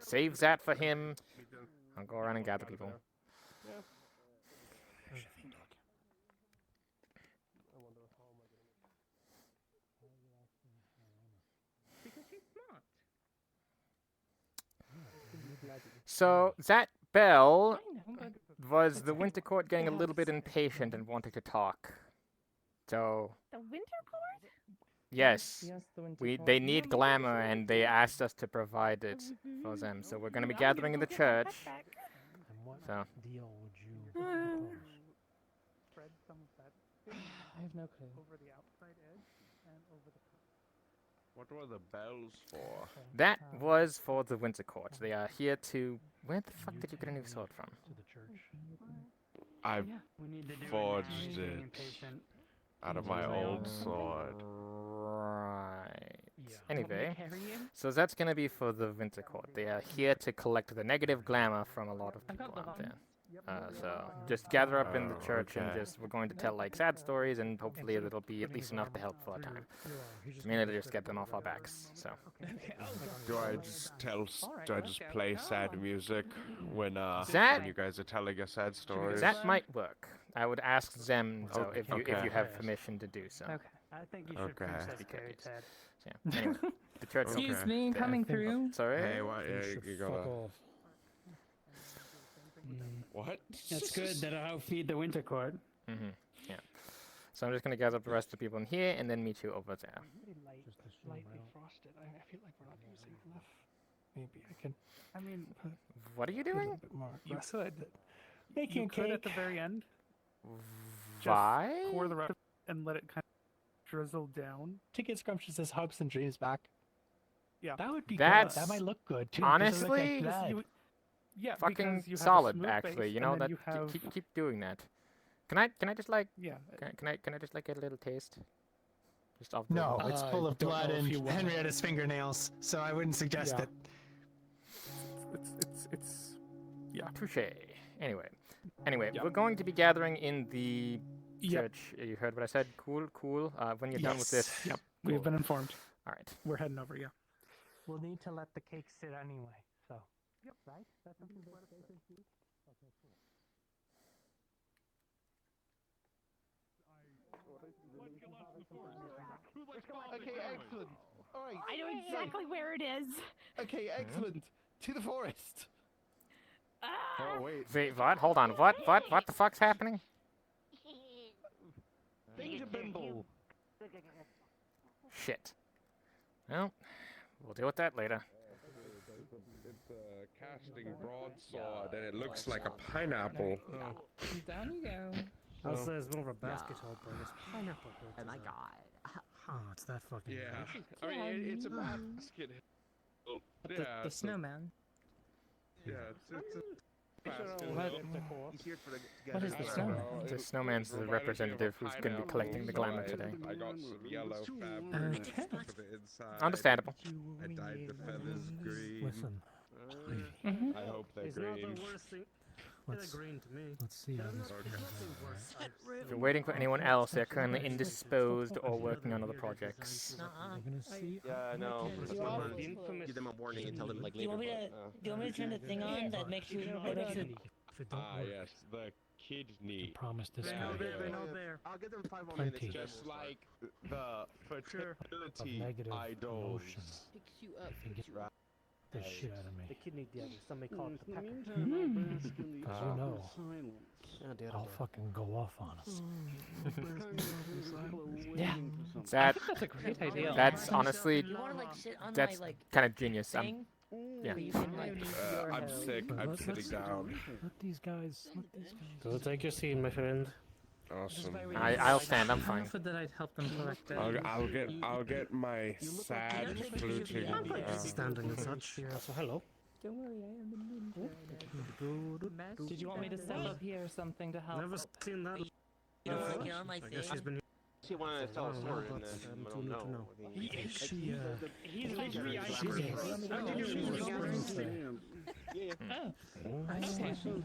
Save that for him. I'll go around and gather people. So that bell was the winter court getting a little bit impatient and wanting to talk. So
The winter court?
yes, they need glamour and they asked us to provide it for them. So we're going to be gathering in the church. So
Deal would you propose?
I have no clue.
Over the outside edge and over the.
What were the bells for?
that was for the winter court. They are here to... Where the fuck did you get a new sword from?
To the church.
I
We need to do
forged
being
it
impatient.
out of my old sword.
Right.
Yeah.
Anyway, so that's going to be for the winter court. They are here to collect the negative glamour from a lot of people out there. So just gather up in the church and
okay.
just we're going to tell like sad stories and hopefully it'll be at least enough to help for a time. Mainly to just get them off our backs. So.
Do I just do I just play sad music when
That-
when you guys are telling your sad stories?
That might work. I would ask Zem though if you
Okay.
have permission to do so.
Okay.
I think you
should Okay.
princess
Just
carry
because.
Ted.
So, yeah. Anyway, the church.
Excuse
Okay.
me, coming through.
Sorry.
Hey, what? Yeah, you
Fuck
gotta.
off.
What?
That's good. That'll help feed the winter court.
Yeah. So I'm just gonna gather up the rest of the people in here and then meet you over there.
Lightly frosted. I feel like we're not using enough. Maybe I can.
I mean,
What are you
put a
doing?
bit more
you
aggressive.
could.
Making
You
a
could at the
cake.
very end. Just
Why?
pour the rest and let it kind of drizzle down.
To get Scrumptious' hopes and dreams back.
Yeah.
That would be
That's
good. That might look good too. 'cause it'll look like
honestly
blood.
Yeah,
fucking
because you have a
solid
smooth
actually.
base,
You
and
know
then
that
you have
keep doing that. Can I just like
yeah.
can I just like get a little taste? Just of the
No,
blood?
it's full of
don't
blood
know if
and
you want-
Henrietta's fingernails, so I wouldn't suggest
Yeah.
it.
It's yeah.
Touche. Anyway,
Yeah.
we're going to be gathering in the
Yep.
church. You heard what I said? Cool. When you're done with this.
Yep. We've been informed.
All right.
We're heading over. Yeah.
We'll need to let the cake sit anyway. So. Yep. Right. That's something to Okay. Cool.
Okay, excellent. All right.
I know exactly where it is.
Okay, excellent. To the forest.
Oh wait.
Wait, what? Hold on. What the fuck's happening?
Danger Bimble.
Shit. Well, we'll deal with that later.
It's a casting broadsword, and it looks like a pineapple.
Down you go.
I'll say it's more of a basketball, but it's pineapple.
Oh my god.
Oh, it's that fucking.
Yeah. I mean, it's a basket.
The,
Yeah.
the snowman.
Yeah, it's a basket.
What is the snowman?
The snowman's the representative who's going to be collecting the glamour today.
I got some yellow fabric
Okay.
for the inside.
Understandable.
I dyed the feathers green.
Listen.
I hope they're green.
Let's see how this plays out.
If you're waiting for anyone else, they're currently indisposed or working on other projects.
We're gonna see.
Yeah, no.
Do you want-
Give them a warning and tell them like
Do you
later.
want me to?
but,
Do you want me to turn the thing on that makes you? That makes it
If it don't
Ah,
work,
yes, the kidney.
promise this guy
I'll give them 5 more
Plenty.
minutes.
Just like the fertility
negative
idols.
emotion.
Picks you up.
if you get the shit out of me.
kidney disease. Somebody call it the pecker.
Because you know, I'll fucking go off on us.
Yeah.
That
That's a great idea.
that's honestly
You want to like sit on
that's
my like
kind of genius.
thing?
Yeah.
Where you can, like,
I'm sick.
But
I'm
let's-
sitting down.
Let these guys.
Go take your seat, my friend.
Awesome.
I'll stand. I'm fine.
Offered that I'd help them collect it.
I'll get my sad fluting.
Standing and such.
So hello.
Don't worry, I am in Did you want me to step up here or something to help?
Never seen that.
You know, like, on my thing.
She wanted to tell a story and
I'm
I
too
don't
new to
know.
know.
I mean,
Is she,
He's
literally ice
she's
cream.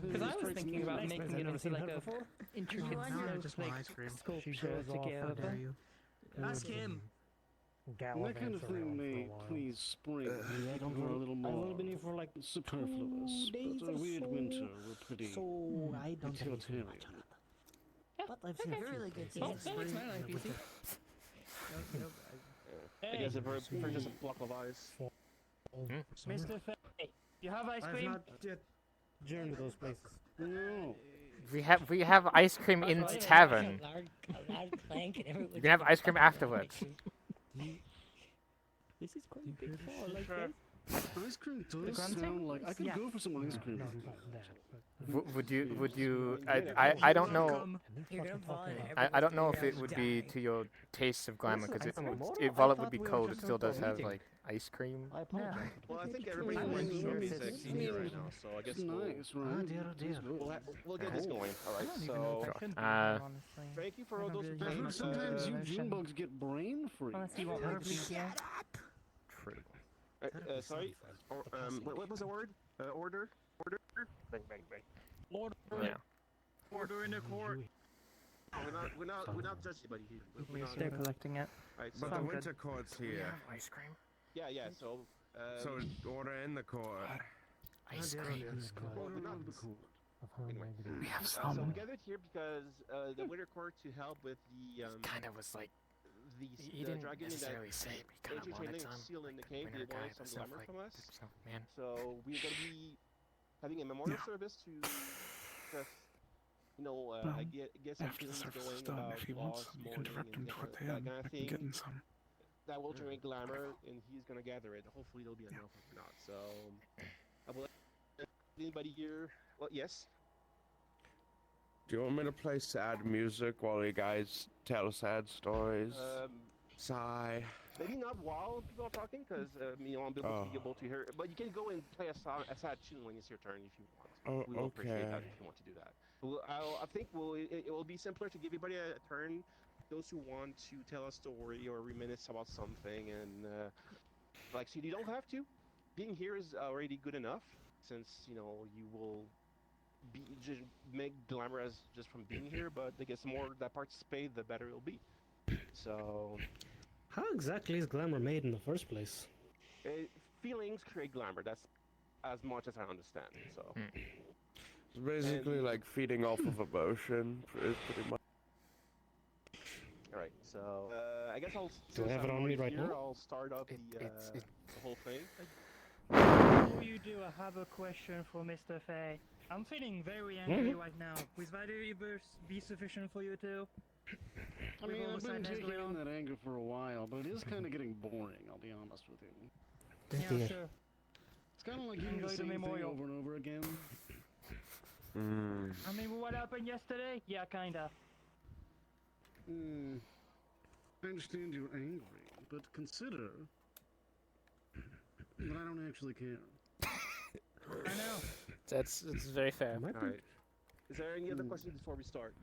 Because I was thinking about making it into like a intricate snowflake sculpture together.
Ask him. That kind of thing may please spring or a little more
for like
superfluous, but a weird winter were pretty
So I don't have
utilitarian.
But I've seen really good
Oh,
things.
that makes my life easy.
I guess if we're just a block of ice.
Mr. Faye, you have ice cream?
yet journeyed to those places. No.
We have ice cream in the tavern.
A loud clank and everyone.
You can have ice cream afterwards.
This is quite a big fall, like this.
Ice cream does sound like I could go for some ice cream.
Would you? I don't know.
You're gonna fall in
I don't know if it would be to your taste of glamour because while it would be cold, it still does have like ice cream.
Well, I think everybody wants to be sexy right now, so I guess
Nice, right?
we'll get this going. All right, so thank you for all those.
I heard sometimes you June bugs get brain freeze.
Honestly, you won't want to be here.
True.
Sorry. What was the word? Order. Order.
Bang bang bang.
Order.
Yeah.
Order in the court.
We're not judging anybody here. We're not,
They're collecting it.
Right,
But
so,
the winter court's here.
Ice cream.
yeah. So.
So order in the court.
Ice cream.
Well, we're not, anyway.
We have
So
some.
we gathered here because the winter court to help with the
Kind of was like. He
the
didn't
dragon
necessarily say, but he kind of wanted
entertaining
some.
seal in the cave.
Winter
They
guy,
wanted some
but stuff
glamour
like
from us.
stuff, man.
So we're gonna be having a memorial service to just, I get some
After the
things
service is
going
done,
about
if he wants
lost
some, you can direct him
mourning
toward
and
him.
that kind
I
of
can
thing.
get him some.
That will generate glamour, and he's gonna gather it. Hopefully, there'll be enough or not. So, I will let anybody here. Well, yes.
Do you want me to play sad music while you guys tell sad stories? Sigh.
Maybe not while people are talking, because I'll be able to hear. But you can go and play a sad tune when it's your turn if you want. We will appreciate that if you want to do that. I think it will be simpler to give everybody a turn. Those who want to tell a story or reminisce about something, and so you don't have to. Being here is already good enough, since you will just make glamour as just from being here. But I guess the more that participate, the better it'll be. So.
How exactly is glamour made in the first place?
Feelings create glamour. That's as much as I understand. So.
It's basically like feeding off of emotion, is pretty much.
Alright, so I guess I'll.
Do I have it on me right now?
I'll start up the whole thing.
Before you do, I have a question for Mr. Fay. I'm feeling very angry right now. Will that be sufficient for you too?
I mean, I've been taking in that anger for a while, but it is kind of getting boring, I'll be honest with you.
Yeah, sure.
It's kind of like doing the same thing over and over again.
I mean, what happened yesterday? Yeah, kinda.
I understand you're angry, but consider that I don't actually care.
I know.
It's very fair.
Alright. Is there any other questions before we start?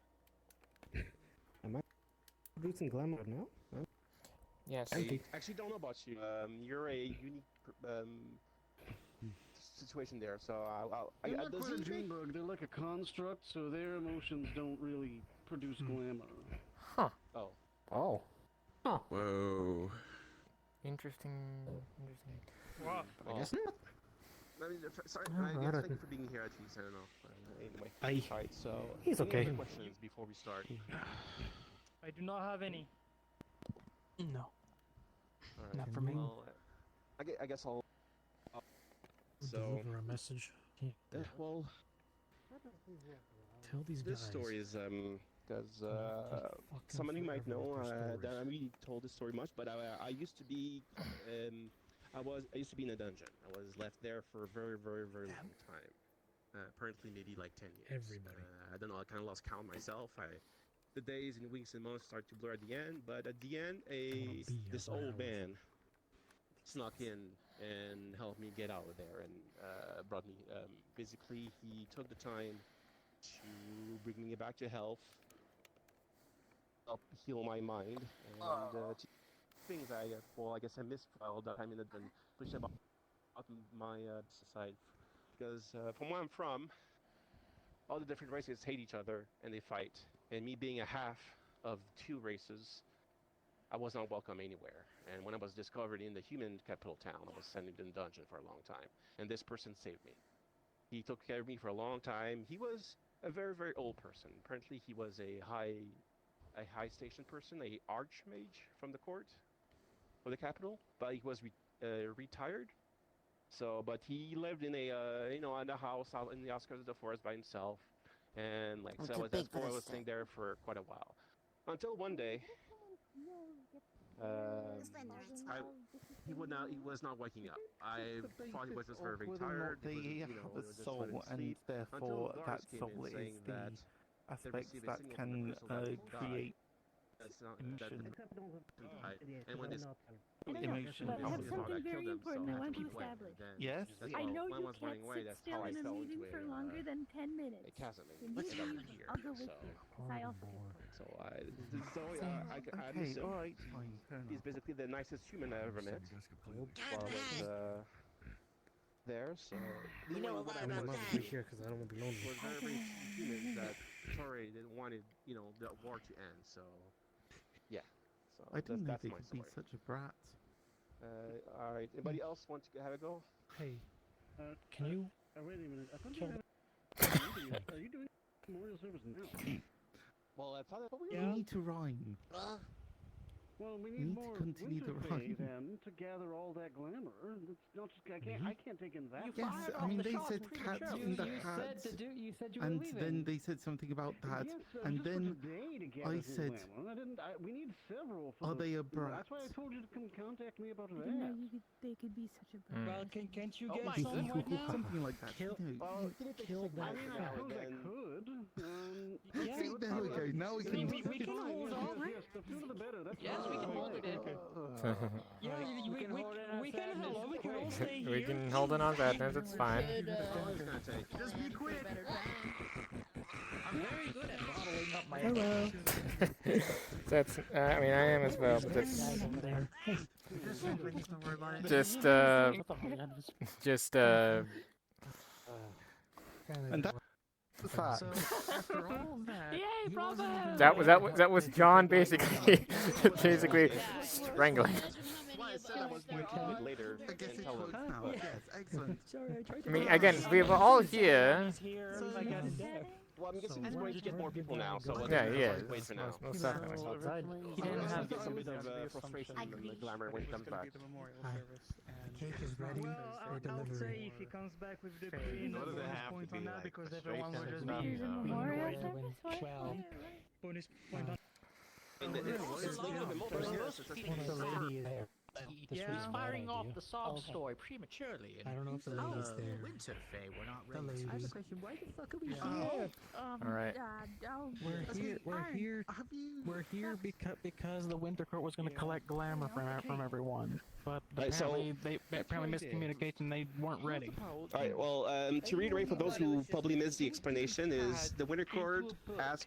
Am I producing glamour now? Huh?
Yes.
I actually don't know about you. You're a unique situation there, so
They're not quite a Junebug, they're like a construct, so their emotions don't really produce glamour.
Huh.
Oh.
Oh.
Huh. Whoa.
Interesting.
Wow.
I guess not. I mean, sorry, thank you for being here at least, I don't know. Anyway. Alright, so.
He's okay.
Any other questions before we start?
I do not have any.
No.
Alright.
Not for me.
Well, I guess I'll. So.
Deliver a message.
Well.
Tell these
this
guys.
story is because some of you might know that I really told this story much, but I used to be I used to be in a dungeon. I was left there for a very, very, very long time. Apparently, maybe like 10 years.
Everybody.
I don't know. I kind of lost count myself. The days and weeks and months start to blur at the end, but at the end, this old man snuck in and helped me get out of there and brought me. Basically, he took the time to bring me back to health, help heal my mind, and things I guess I missed all that time in the dungeon, push about my side, because from where I'm from, all the different races hate each other and they fight, and me being a half of two races, I was not welcome anywhere. And when I was discovered in the human capital town, I was sent into the dungeon for a long time, and this person saved me. He took care of me for a long time. He was a very, very old person. Apparently, he was a high station person, a archmage from the court or the capital, but he was retired. So, but he lived in a in a house out in the outskirts of the forest by himself, and that's why I was staying there for quite a while, until one day. He was not waking up. I thought he was just very, very tired.
They have a soul, and therefore that soul is the aspects that can create emotion.
And when this
emotion
But I have something very important I want to establish.
Yes?
I know you can't sit still in a meeting for longer than 10 minutes.
a chasm.
When you leave, I'll go with you, 'cause I also
Okay, alright, fine, fair
he's
enough.
basically the nicest human I ever met. there, so
You know a lot
I'm
about
not
that.
be here because I don't want to be lonely.
we're very humans that Torre didn't wanted, the war to end. So, yeah. So
I didn't know
that's
they
my
could be
story.
such a brat.
All right. Anybody else want to have a go?
Hey, can you?
Wait a minute. I thought
Kill
you had are you doing memorial service now?
Well, that's how
We need to rhyme.
Well, we
need
need
to
more
continue the
Winterfay
rhyme.
then to gather all that glamour. It's not just I can't take in that.
Yes, I mean they said cats in the hats,
You said you were
and
leaving.
then they said something about that,
Yes,
and
just for
then
today to gather
I
some
said,
glamour. We need several. For
"Are they a
That's
brat?"
why I told you to come contact me about
I didn't know
that.
they could be such a brat.
Well, can't you
Oh
get
my
some right now?
Something like that.
Kill-
kill
I mean, I suppose I could.
Yeah,
See, there we go. Now we can.
we can hold off.
Yes, the sooner the better. That's
Yes, we can hold it in. Yeah, we can hold on. We can all stay here.
We can hold it on sadness, it's fine.
Just be quick.
I'm very good at bottling up my
Hello.
That's, I mean, I am as well, but that's just,
And that's the fact.
After all that,
Yay, bravo!
that was John basically, basically strangling.
Why I said I was going to do it later.
I guess
and
it
tell
works
him.
now. Yes, excellent.
I mean, again, we were all here.
Well, I'm guessing he's going to get more people now, so
Yeah, he is.
wait for now.
Most definitely.
He didn't have some bit of frustration and the glamour when he comes back.
Cake is ready
Well,
for
I would
delivery.
say if he comes back with the green
What does it
bonus
have to
point
be
on that
like
because
a
everyone
straight
will just
sentence?
be
There's a memorial service? What?
Well,
bonus point on.
It's like a
the lady is there. This
He's
was a bad
firing off
idea.
the sob story prematurely.
I don't know if the lady's there.
Winterfell, we're not
The
ready.
lady.
I have a question. Why the fuck are we
Yeah.
here?
Alright.
We're here because the Winter Court was going to collect glamour from everyone, but
Right, so-
apparently they miscommunicated and they weren't ready.
All right. Well, to reiterate for those who probably missed the explanation, is the Winter Court asked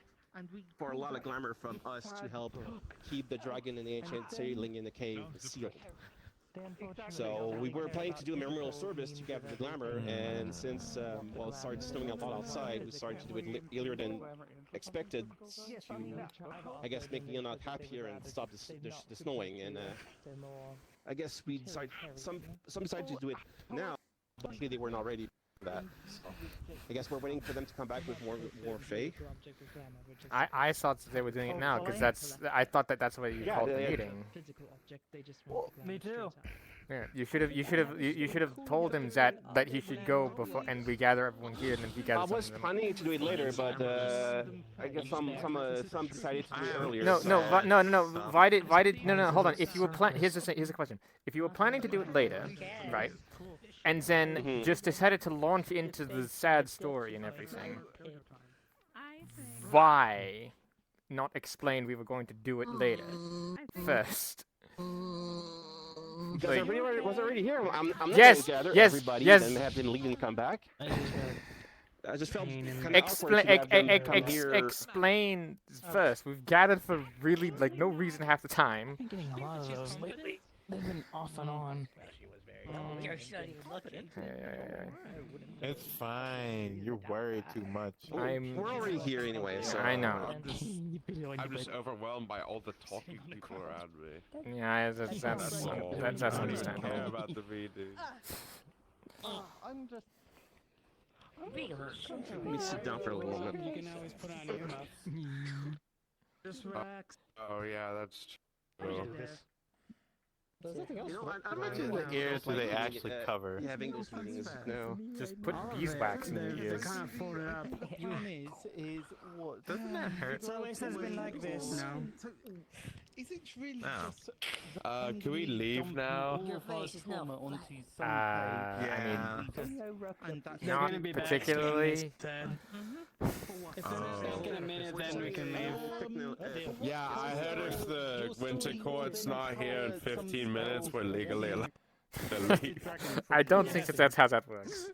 for a lot of glamour from us to help keep the dragon and the ancient sailing in the cave sealed. So we were planning to do a memorial service to gather the glamour, and since well, it started snowing a lot outside, we started to do it earlier than expected to, I guess, make me not happier and stop the snowing. And I guess we decided some decided to do it now, but they were not ready for that. So I guess we're waiting for them to come back with more Fae.
I thought that they were doing it now because I thought that's what you called the meeting.
Me too.
Yeah, you should have told him that he should go before, and we gather everyone here, and then he
I
gathers.
was planning to do it later, but I guess some decided to do it earlier.
No,
so-
Why did no, hold on. If you were here's the question. If you were planning to do it later, right, and then just decided to launch into the sad story and everything, why not explain we were going to do it later first?
Because everybody was already here. I'm not
Yes,
going to gather
yes,
everybody
yes.
and have them leave and come back. I just felt kind of awkward to have them come here.
Explain first. We've gathered for really no reason half the time.
I'm getting a lot of those lately. They've been off and on.
You're not even looking.
It's fine. You're worried too much.
We're already here anyway, so
I know.
I'm just overwhelmed by all the talking people around me.
Yeah, that's
all.
that's
I
understandable.
don't care about the reading.
I'm just.
Let me sit down for a little moment.
You can always put on earmuffs. Just relax.
Oh yeah, that's true.
There's nothing else.
You know,
How much of the ears do they actually cover?
Having those meetings now.
Just put beeswax in your ears.
Kind of folded up.
Is what?
Doesn't that hurt?
It always has been like this.
So, is it really
No.
just?
Can we leave now?
Your face is now
I mean,
They're
not
gonna be back
particularly.
soon, Ted. If they're not back in a minute, then we can leave.
Yeah, I heard if the Winter Court's not here in 15 minutes, we're legally allowed to leave.
I don't think that's how that works.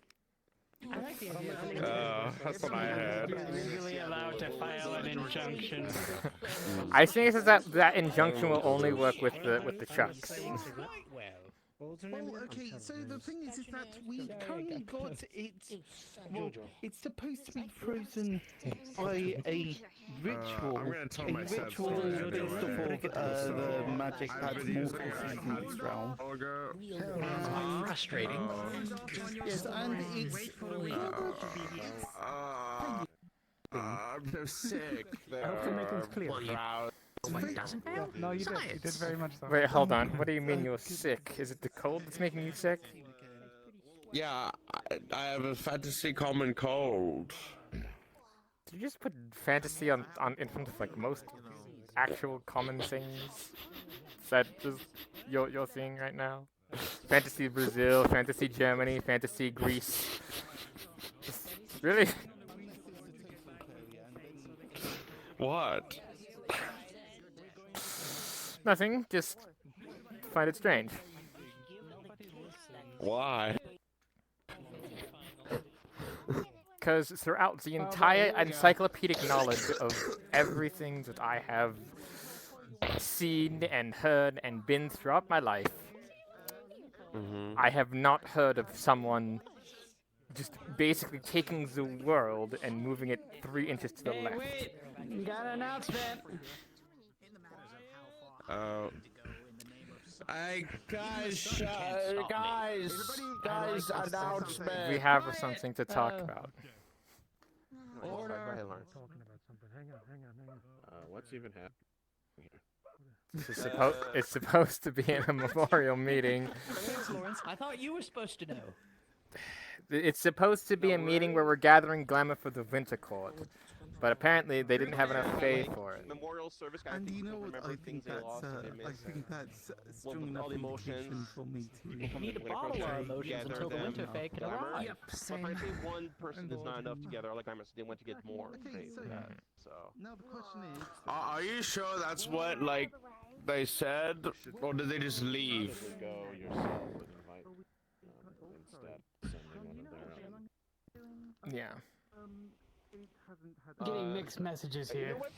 That's what I heard.
Legally allowed to file an injunction.
I think that injunction will only work with the trucks.
Well, okay, so the thing is that we currently got it. Well, it's supposed to be frozen by a ritual.
I'm gonna tell
A
my sad
ritual
story
based
anyway.
off of the magic
I've
that's
been
mortal
using
season in this realm.
Frustrating.
Yes, and it's.
I'm so sick.
I hope to make things clear.
It doesn't help.
No, you did. You did very much so.
Wait, hold on. What do you mean you're sick? Is it the cold that's making you sick?
Yeah, I have a fantasy common cold.
Did you just put fantasy on in front of like most actual common things that just you're seeing right now? Fantasy Brazil, fantasy Germany, fantasy Greece. Really?
What?
Nothing. Just find it strange.
Why?
Because throughout the entire encyclopedic knowledge of everything that I have seen and heard and been throughout my life, I have not heard of someone just basically taking the world and moving it 3 inches to the left.
Wait, got an announcement.
Hey, guys, announcement.
We have something to talk about.
Order.
What's even happening here?
It's supposed to be in a memorial meeting.
Thanks, Lawrence. I thought you were supposed to know.
It's supposed to be a meeting where we're gathering glamour for the Winter Court, but apparently they didn't have enough faith for it.
Memorial service.
And you know what? I think that's strong enough emotion for me to.
We need to bottle our emotions until the winter fake can arrive.
Yep, but I think one person is not enough to gather all the glamour, so they want to get more.
Okay, so
So.
now the question is.
Are you sure that's what they said, or did they just leave?
Go yourself and invite instead sending one of their own.
Yeah.
Getting mixed messages
You know
here.
what?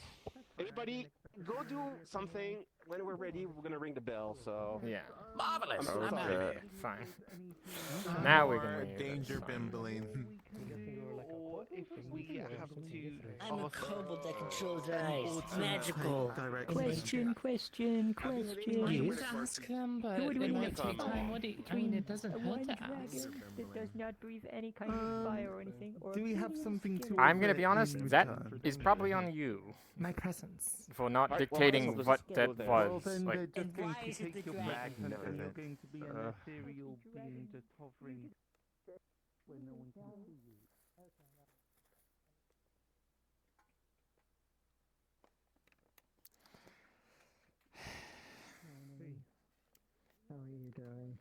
Everybody, go do something. When we're ready, we're gonna ring the bell. So.
Yeah.
Marvelous. I'm out of here.
Fine. Now we're gonna leave.
Danger bimbling.
If we have to.
I'm a kobold that controls eyes. Magical.
Question.
You ask them, but it might take time. What do you, I mean, it doesn't hurt to ask.
That does not breathe any kind of fire or anything. Or
Do we have something to?
I'm gonna be honest. That is probably on you
My presence.
for not
Alright, well,
dictating
let's
what
just
that
go there.
Well,
was.
then
Like,
they're just going
why
to
is it
take
the
your bag,
dragon?
and you're going to be an ethereal being just hovering where no one can see you.
How are you doing?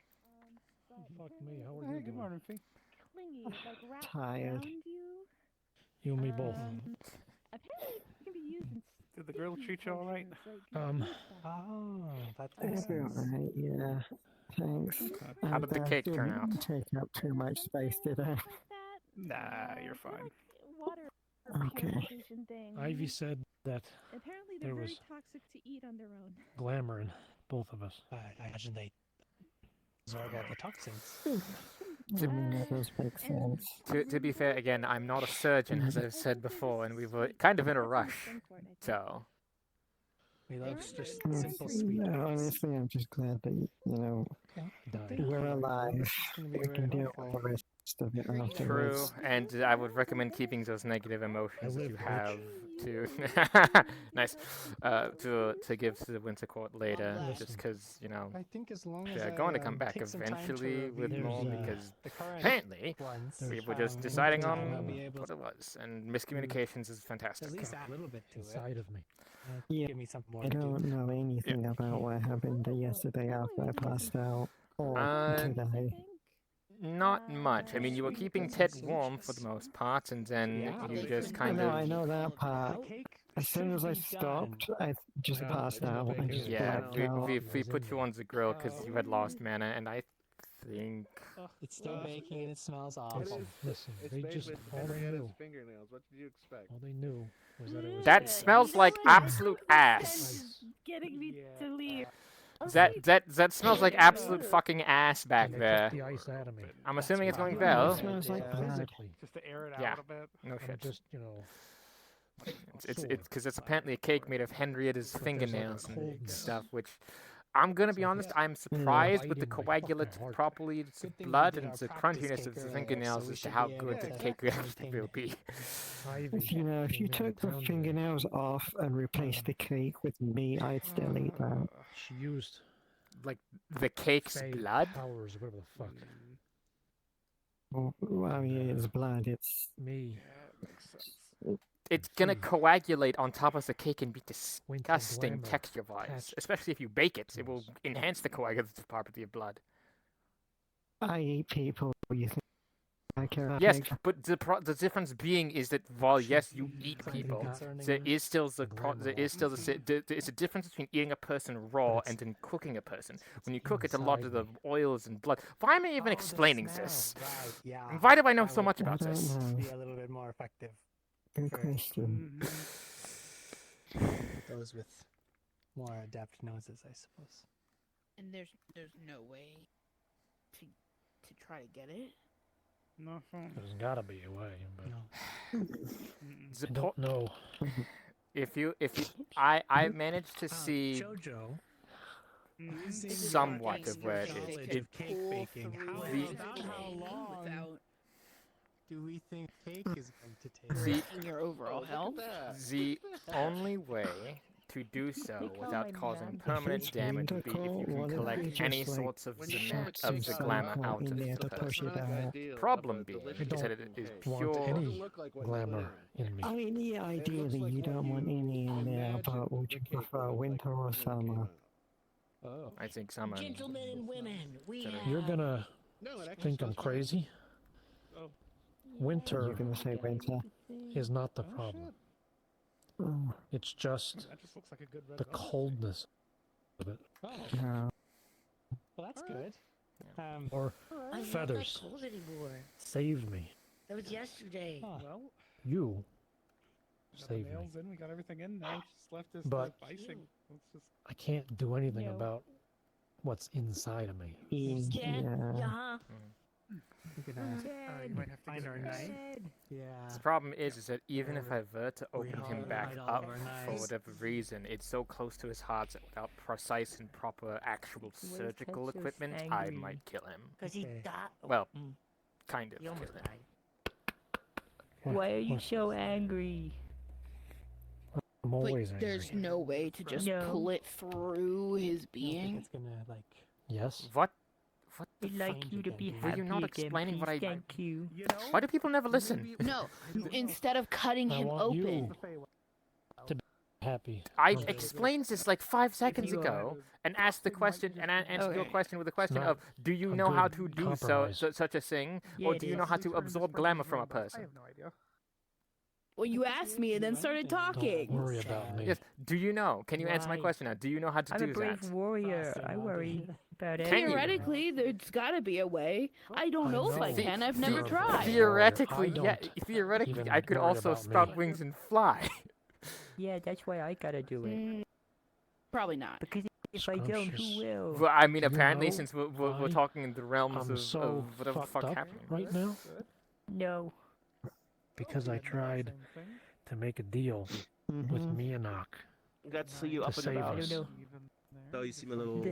Fuck me, how
Hey, good morning, Fee.
clingy, like wrapped
Tired.
around you.
You and me both.
Apparently, it can be used in.
Did the girl treat you all right?
That
It's alright, yeah. Thanks.
how did the cake turn out?
Didn't take up too much space, did I?
Nah, you're fine.
Water
Okay.
purification thing.
Ivy said that
Apparently,
there
they're very
was
toxic to eat on their own.
glamour in both of us. I imagine they absorb all the toxins.
I mean, that does make sense.
To be fair, again, I'm not a surgeon, as I've said before, and we were kind of in a rush. So.
We love just
Yes,
simple, sweet.
yeah, honestly, I'm just glad that, you know,
Die.
we're alive. We can deal with the rest of it
True,
afterwards.
and I would recommend keeping those negative emotions that you have to nice to give to the Winter Court later, just because you know
I think as long as
they're
I,
going to come back
take some time to
eventually with
review
more
the-
because
the current
apparently
ones,
we were just deciding on
I'll be able
what it was, and miscommunications is fantastic.
at least add a little bit to
Inside
it.
of me.
Yeah,
Give me something more
I
to do.
don't know anything about what happened yesterday after I passed out. Or today.
Not much. I mean, you were keeping Ted warm for the most part, and then you just kind
I
of
know that part. As soon as I stopped, I just passed out. I just
yeah.
blacked out.
We put you on the grill because you had lost mana, and I think
It's still baking and it smells awful.
Listen, they just all they knew.
Fingernails. What did you expect?
All they knew was that it was.
that smells like absolute ass.
Getting me to leave.
That smells like absolute fucking ass back there.
The ice out of me.
I'm assuming it's going
It
well.
smells like blood.
Just to air it out
Yeah.
a bit.
No shit.
Just, you know.
It's because it's apparently a cake made of Henrietta's
But there's like a
fingernails and
coldness.
stuff, which I'm gonna be honest, I'm surprised with the coagulate properly blood and the crunchiness of the fingernails as to how good the cake will be.
If you took the fingernails off and replaced the cake with meat, I'd still eat that.
She used
like the cake's blood.
Powers, whatever the fuck.
Well, yeah, it's blood. It's
me.
It's gonna coagulate on top of the cake and be disgusting texture-wise. Especially if you bake it, it will enhance the coagulative property of blood.
I eat people. You think I care about
Yes,
cake?
but the difference being is that while yes you eat people, there is still there's a difference between eating a person raw and then cooking a person. When you cook it, a lot of the oils and blood. Why am I even explaining this? And why do I know so much about this?
Be a little bit more effective.
Good question.
Those with more adept noses, I suppose.
And there's no way to try to get it.
No.
There's gotta be a way, but
I
don't know.
I managed to see
Jojo.
somewhat of where it is.
Of cake baking.
How long
do we think cake is going to take?
Risking your overall health?
The only way to do so without causing permanent damage would be if you can collect any sorts of the glamour out of the person. Problem being is that it is pure.
Any glamour in me.
I mean, yeah, ideally you don't want any in there, but would you prefer winter or summer?
I think summer.
Gentlemen and women, we have...
You're gonna think I'm crazy. Winter
You're gonna say winter.
is not the problem. It's just
looks like a good red
the
velvet.
coldness of it.
No.
Well, that's good.
Or
I'm
feathers.
not that cold anymore.
Save me.
That was yesterday.
Well,
You
we got the
save me.
nails in, we got everything in. Now it's just left this
But-
icing. Let's just
I can't do anything
No.
about what's inside of me.
Yeah.
You're gonna
you might have to
find
get
our
a
knife.
knife.
Yeah.
The problem is that even if I were to open him back
hide all
up
of our
for
knives.
whatever reason, it's so close to his heart that without precise and proper actual surgical
Texas
equipment, I
angry?
might kill him.
Because he died.
Well, kind of
He
kill
almost
him.
died.
Why are you
so angry?
I'm always angry.
There's no way to just
No.
pull it through his being.
It's gonna like.
Yes.
What?
We'd like you to be
Were
happy
you not
again,
explaining what
please,
I?
Thank you.
Why do people never listen?
No, instead of cutting
I
him
want
open.
you to be happy.
I
Okay.
explained this like 5 seconds ago and asked the question and I answered your question with the question
Not
of, do you
a
know how
good
to do
compromise.
such a thing,
Yeah,
or
it
do you know
is.
how to absorb glamour from a person?
I have no idea.
Well, you asked me and then started
Don't
talking.
worry about me.
Yes. Do you know? Can you answer my
Why?
question now? Do you know how to
I'm
do
a brave
that?
warrior. I worry about
Can you?
everything.
Theoretically, there's got to be a way. I don't
I
know if I
know.
can. I've never
You're a
tried.
warrior.
Theoretically,
I
yeah.
don't
Theoretically,
even
I could
worry
also
about
sprout
me.
wings and fly.
Yeah, that's why I gotta do it.
Probably not.
Because if I don't,
Scrumptious.
who will?
Well, I mean,
You
apparently,
know
since we're
why
talking in the realms
I'm so
of whatever the
fucked
fuck
up
happening.
right now
No.
because I tried to make a deal with Mianok.
Got to see you
To
up and
save
about.
us.
So you seem a little,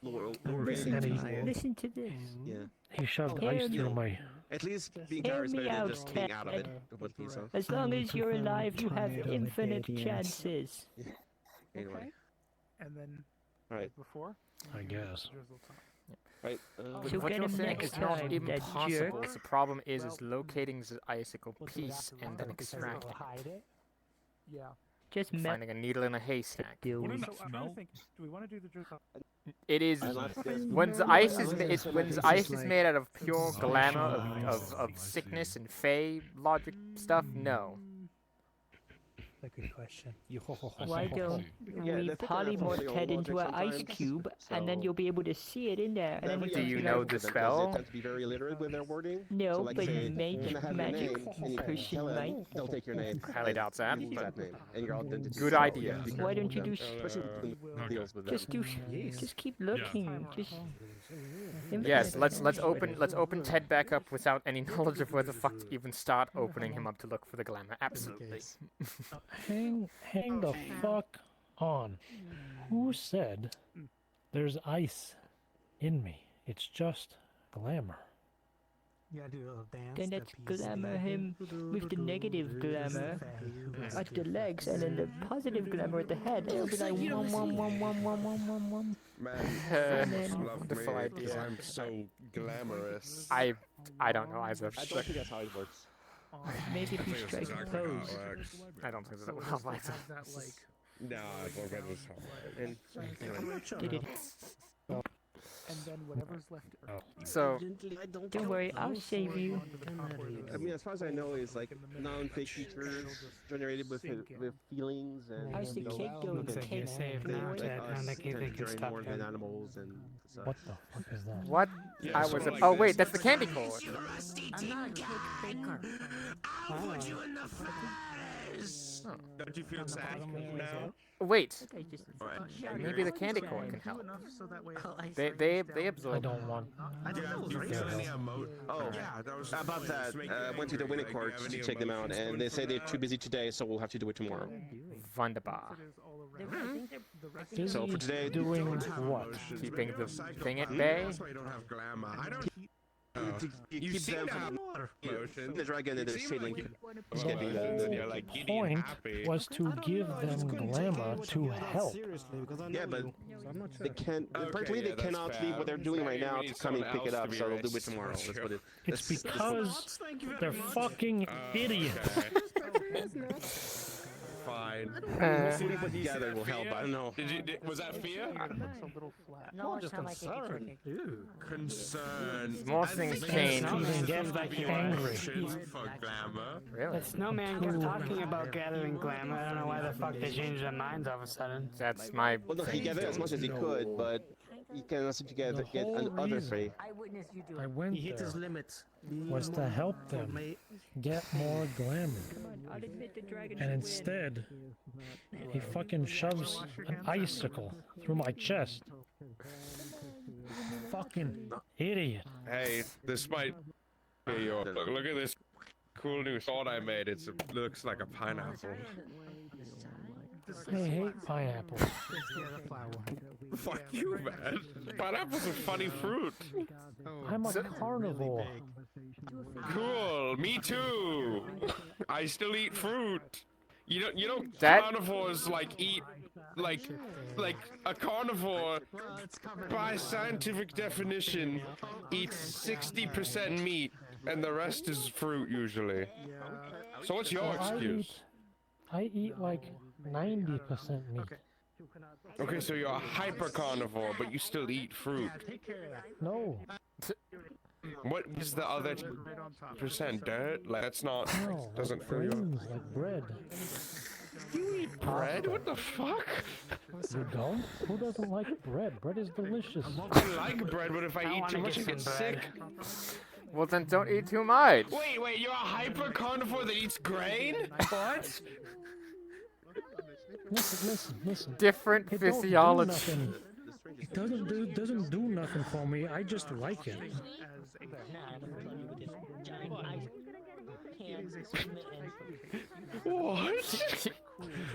little
Listen,
And he-
listen to this.
Yeah.
He shoved
Hear
ice
me.
through my.
At least being
Hear me
charismatic than
out,
just being out of it
Ted.
completely. So
As long as you're alive, you have
Tired of
infinite
it, yes.
chances.
anyway,
And then
right,
before.
I guess.
Drizzle time.
right.
But
So
what
get
you're
him
saying
next
is not
time, that
impossible.
jerk.
The problem is locating the icicle piece and then extracting.
Hide it.
Yeah.
Just
Finding a needle in a haystack.
deal
So
with.
I'm trying to think. Do we want to do the drizzle?
It is when the ice is when the ice is made out of pure glamour of sickness and fey logic stuff. No.
a good question.
Why don't we polymorph Ted into an ice cube, and then you'll be able to see it in there. And then
But
you
yeah,
can
you
be
know
like,
the
They
spell?
tend to be very illiterate with their wording.
no,
So, like,
but
say,
magic
can I have your
magic
name? And you
person
tell them,
might.
they'll take your name.
I highly doubt that,
Use
but
that name and your identity.
good
So,
idea.
yeah, be
Why
careful
don't you
with
do?
them, especially when deals with
Just
them.
do. Just keep looking. Just.
Yes, let's open Ted back up without any knowledge of where the fuck to even start opening him up to look for the glamour. Absolutely.
Hang the fuck on. Who said there's ice in me? It's just glamour.
You gotta do a little dance.
Then let's glamour him with the negative glamour at the legs, and then the positive glamour at the head. It'll be like wom wom wom wom wom wom wom wom.
Man, love
wonderful
me.
idea.
I'm so glamorous.
I don't know either.
I don't think that's how it works.
Maybe if you strike a pose.
I don't think that will help either.
Nah, I don't get this how.
Did it?
And then whatever's left.
So,
don't worry, I'll save you.
I mean, as far as I know, it's like non-fake features generated with feelings and
How's the cake going?
you can
Cake
think
now,
like
Ted.
us
Now they
tend to
can
generate
stop
more
him.
than animals and such.
What the fuck is that?
what?
Yeah,
I
so
was.
like
Oh
this.
wait, that's the candy cord.
I'm not a cake baker.
I'll put you
in the face.
Don't you feel sad now?
Wait,
Right.
maybe the candy cord can help.
Oh, I
They
I
absorb.
don't want.
You feel any
Oh,
yeah, that was
about that, went to the winning court to check them out, and they say they're too busy today, so we'll have to do it tomorrow.
Wunderbar.
So for today,
Doing what?
Keeping the thing at bay.
That's why you don't have glamour. I don't.
you keep them from
motion.
the dragon and the ceiling.
You're like giddy and
Point
happy.
was to give them glamour to help.
Yeah, but they can't. Apparently,
yeah,
they
that's
cannot
fair.
leave what they're doing right now
We
to
need
come and
someone
pick it
else
up.
to be
So they'll do it
racist.
tomorrow. That's what it.
It's because they're fucking idiots.
Fine.
Hopefully, put together will help. I don't know.
Was that fear?
No, it's not like
Concern.
More things change.
Even get like angry.
For glamour.
Really?
Snowman kept talking about gathering glamour. I don't know why the fuck they changed their minds all of a sudden.
That's my.
Well, no, he gathered as much as he could, but he can also together get another free.
I went
He hit his
there
limits.
was to help them get more glamour.
I'll admit the dragon.
And instead, he fucking shoves an icicle through my chest. Fucking idiot.
Hey, this might be your. Look at this cool new sword I made. It looks like a pineapple.
I hate pineapples.
Fuck you, man. Pineapple's a funny fruit.
I'm a carnivore.
Cool. Me too. I still eat fruit. You know,
That-
carnivores like eat like a carnivore by scientific definition eats 60% meat and the rest is fruit usually. So what's your excuse?
I eat like 90% meat.
Okay, so you're a hyper carnivore, but you still eat fruit.
No.
What is the other percent? Dirt? Like that's not.
No,
Doesn't
like
fill you up.
grains, like bread.
You eat bread? What the fuck?
You don't? Who doesn't like bread? Bread is delicious.
I like bread, but if I eat too much, I get sick.
Well, then don't eat too much.
Wait, you're a hyper carnivore that eats grain? What?
Listen.
Different
It don't do
physiology.
nothing. It doesn't do nothing for me. I just like it.
What?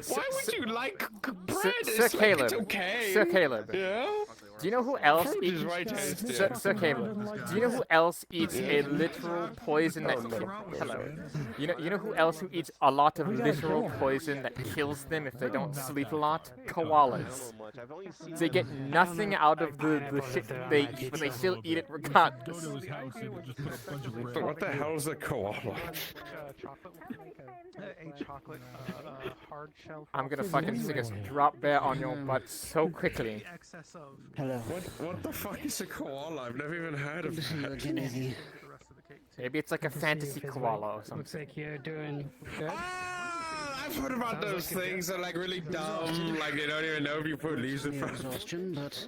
Why would you like bread?
Sir
It's like,
Caleb.
it's okay.
Sir Caleb.
Yeah?
Do you know who else
Fruit
eats?
is right tasty.
Sir Caleb. Do you know who else eats a literal poison that? Hello. You know who else who eats a lot of literal poison that kills them if they don't sleep a lot? Koalas. They get nothing out of the shit that they eat, but they still eat it regardless.
What the hell is a koala?
A chocolate hard shell.
I'm gonna fucking stick a drop bear on your butt so quickly.
Hello.
What the fuck is a koala? I've never even heard of that.
Maybe it's like a fantasy koala or
Looks
something.
like you're doing good.
I I've heard about those things. They're like really dumb. Like they don't even know if you put leaves in front of
exhaustion, but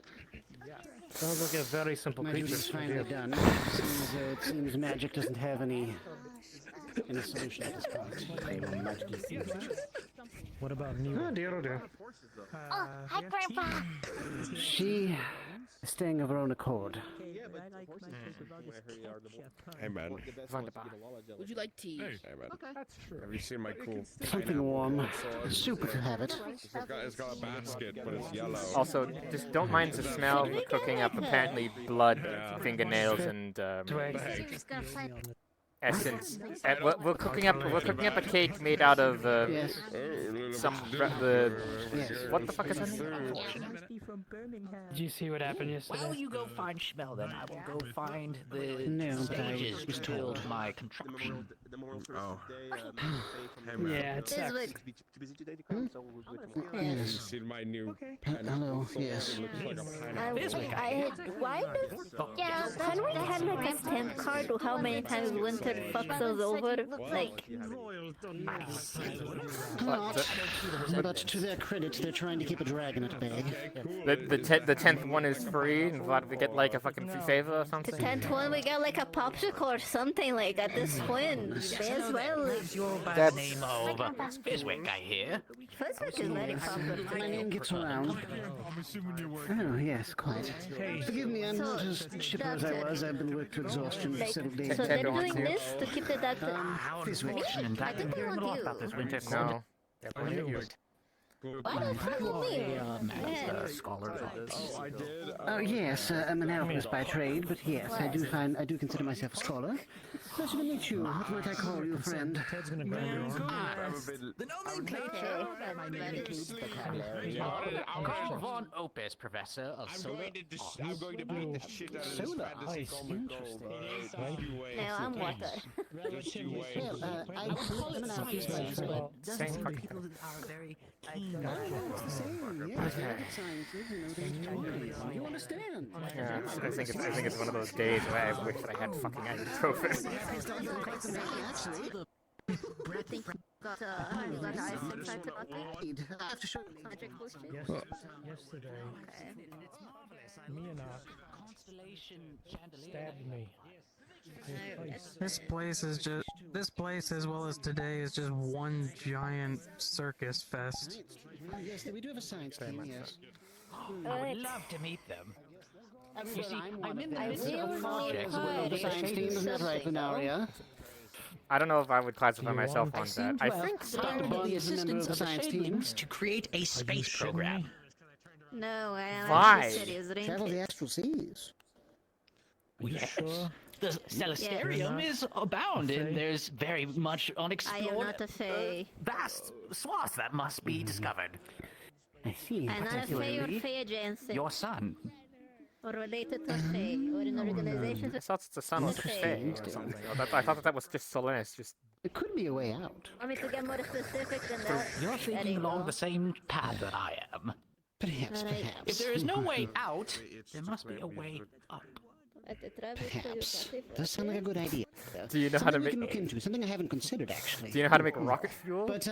Sounds like a very simple
my
creature.
duty's finally done. It seems magic doesn't have any solution at this point.
What about Nero?
Oh dear, oh dear.
Oh, hi, Grandpa.
She is staying of her own accord.
Hey man.
Would you like tea?
Hey man.
Okay.
That's true. Have you seen my cool
Something warm. Soup if you have it.
It's got a basket, but it's yellow.
Also, just don't mind the smell. We're cooking up apparently blood, fingernails, and essence. We're cooking up a cake made out of what the fuck is that?
Did you see what happened yesterday?
While you go find Schmel, then I will go find the
No, but I
sages
was
to
told.
build my contraption.
Oh. Hey man.
Yeah, it sucks.
Have you seen my new pen?
Hello, yes.
It looks like a pineapple.
Why does... Yeah, can we have like a stamp card to how many times winter fucks us over? Like...
But to their credit, they're trying to keep a dragon at bay.
The 10th one is free, and what, we get like a fucking free favor or
The
something?
10th one, we got like a popsicle or something like at this point. May as well.
You're by the
That's-
name of Fizwick, I hear.
Fizwick is very popular.
My name gets around.
I'm assuming you're
Oh, yes, quite. Forgive me, I'm not as chipper as I was. I've been worked to exhaustion for
Like,
several
so
days.
they're doing this to keep the doctor...
How
Fizwick.
unfortunate. I've been hearing a lot about this winter cold.
No. They're weird.
Why don't follow me? Yeah.
Scholars of this.
I did.
Oh, yes, I'm an alchemist by trade, but yes, I do consider myself a scholar. Pleasure to meet you. What might I call you, friend?
Ted's gonna grab your arm.
The nomenclature. My name includes vocabulary. Carl von Opus, professor of solar.
I'm going to beat the shit out of this
Solar
fantasy
ice,
comic called, Just You Wait.
No, I'm water.
Just You Wait.
Well,
I would call it science, but doesn't
Same
seem
fucking
people are very keen
No,
on
it's the same, yes. Rocket sciences, you understand.
Yeah, I think it's one of those days where I wish that I had fucking ibuprofen.
Got ice inside the bottle.
I have to show you.
Magic potion.
Yesterday,
Okay.
Mianak stabbed me.
This place as well as today is just one giant circus fest.
Yes, we do have a science team, yes.
I would love to meet them. You see, I'm in the
I
midst of a
will
project
not
with
The science team, isn't that right, Venaria?
I don't know if I would classify
You
myself
want-
on
I seem
that.
to
I
have
think
hired
Dr. Bond
the
is a member
assistance
of
of
the
the
science team.
Shadlings to create a space
shitting
program.
me?
No, I am
Why?
actually serious.
Travel
Drink
the
it.
astral seas.
Are you
Yes.
sure?
The Celestarium is abound,
Okay.
and there's very much
I am
unexplored,
not a fae.
vast swaths that must be discovered.
I see.
I'm not a fae or
Particularly
fae adjacent.
your son.
Or related to a fae. Or in organizations
I thought the sun was a fae or something. I thought that was just Solanus, just...
There could be a way out.
I mean, to get more specific than that.
You're thinking along the same path that I am.
Perhaps,
Alright.
If
perhaps.
there is no way out, there must be a way up.
Perhaps. Does sound like a good idea.
Do you know how to
Something we
make...
can look into. Something I haven't considered, actually.
Do you know how to make rocket fuel?
But,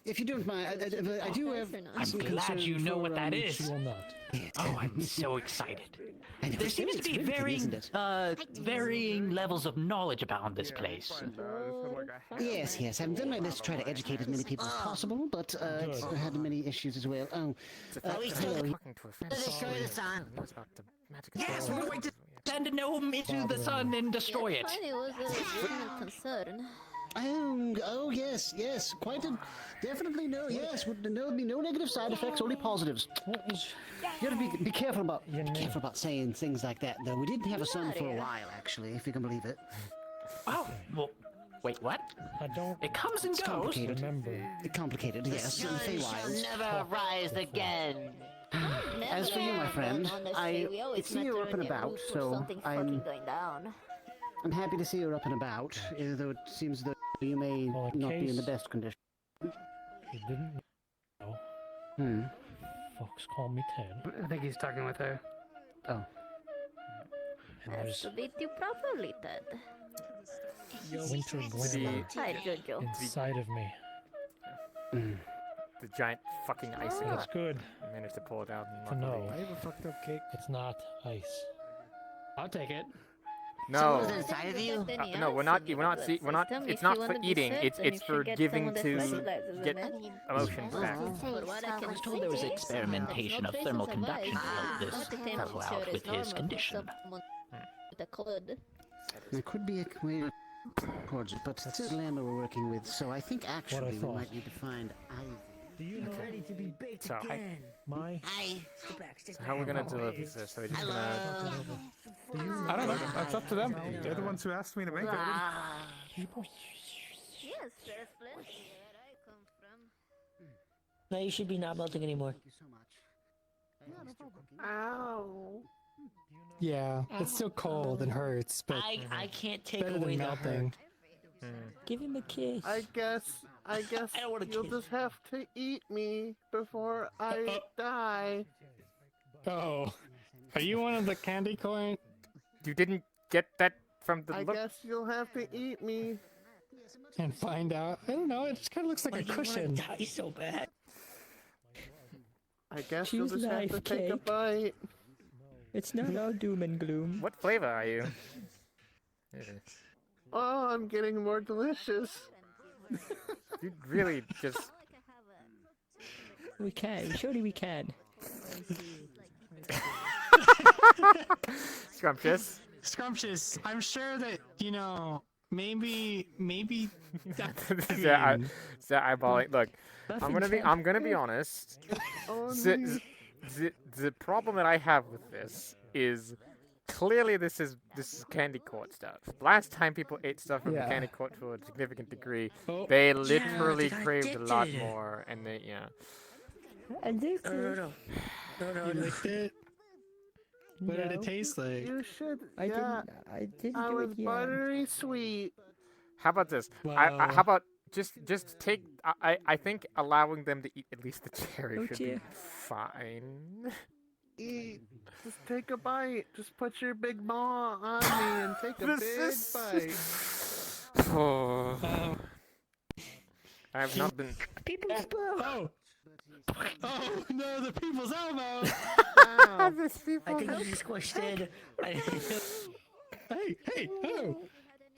if you don't mind, I do have
I'm
some
glad
concern
you know
for,
what that
She
is.
will not.
Oh, I'm so excited.
I know,
There
it's
seems to be
very exciting, isn't
varying levels of knowledge about this place.
Yes, yes. I've done my best to try to educate as many people as possible, but it's had many issues as well. Oh, hello.
Talking to a friend.
Destroy the sun.
Knows about the magic
Yes,
sword.
we're going to send a gnome into the sun and destroy it.
Funny was a legitimate concern.
Oh, yes, yes. Definitely no, yes. There would be no negative side effects, only positives. You gotta be careful about saying things like that, though. We did have a son for a while, actually, if you can believe it.
Oh, well, wait, what?
I don't
It comes and
It's
goes.
complicated.
remember.
Complicated, yes. In the Feywilds.
Never rise again.
As for you, my friend, I see you're up and about, so I'm happy to see you're up and about, though it seems that you may
Well, in
not be in the
case-
best condition.
You didn't know.
Hmm.
Folks call me Ted.
I think he's talking with her.
Oh.
And
Has
there's
to beat you properly, Ted.
winter glamour
Hi, Jojo.
inside of me.
The giant fucking icicle.
That's good.
I managed to pull it out.
To know.
I have a fucked up cake.
It's not ice.
I'll take it.
No.
So what was inside of you?
No, we're not. It's not for eating. It's for giving to get emotions back.
I was told there was experimentation of thermal conduction to help this fellow out with his condition.
There could be a way towards it, but it's the glamour we're working with, so I think actually we might need to find Ivy.
Do you know ready to be baked
So,
again?
So how are we gonna deliver this? So we're just gonna.
I don't know. That's up to them. They're the ones who asked me to make it.
Yes, there's plenty where I come from. No, you should be not melting anymore.
Ow.
Yeah, it's still cold and hurts, but
I can't take
better
away
than
the hurt.
melting.
Give him a kiss.
I guess you'll just have to eat me before I die.
Oh, are you one of the candy corn?
You didn't get that from the
I
look.
guess you'll have to eat me.
And find out. I don't know. It just kind of looks like a cushion.
Die so bad.
I guess you'll
Choose
just have to
life,
take a
cake.
bite.
It's not all doom and gloom.
What flavor are you?
Oh, I'm getting more delicious.
You really just.
We can. Surely we can.
Scrumptious.
Scrumptious. I'm sure that, you know, maybe that's
So eyeballing. Look, I'm gonna be honest. The problem that I have with this is clearly this is candy court stuff. Last time people ate stuff from the candy court to a significant degree, they literally craved a lot more, and they
And they
No.
You licked it? What did it taste like?
You should.
I didn't
I
do
was
it yet.
buttery sweet.
How about this?
Wow.
How about just take? I think allowing them to eat at least the cherry
Oh,
should
dear.
be fine.
Eat. Just take a bite. Just put your big maw on me and take a big bite.
Oh. I have not been.
People's
Oh! Oh no, the people's elbow!
I think you just squished in.
Hey, oh!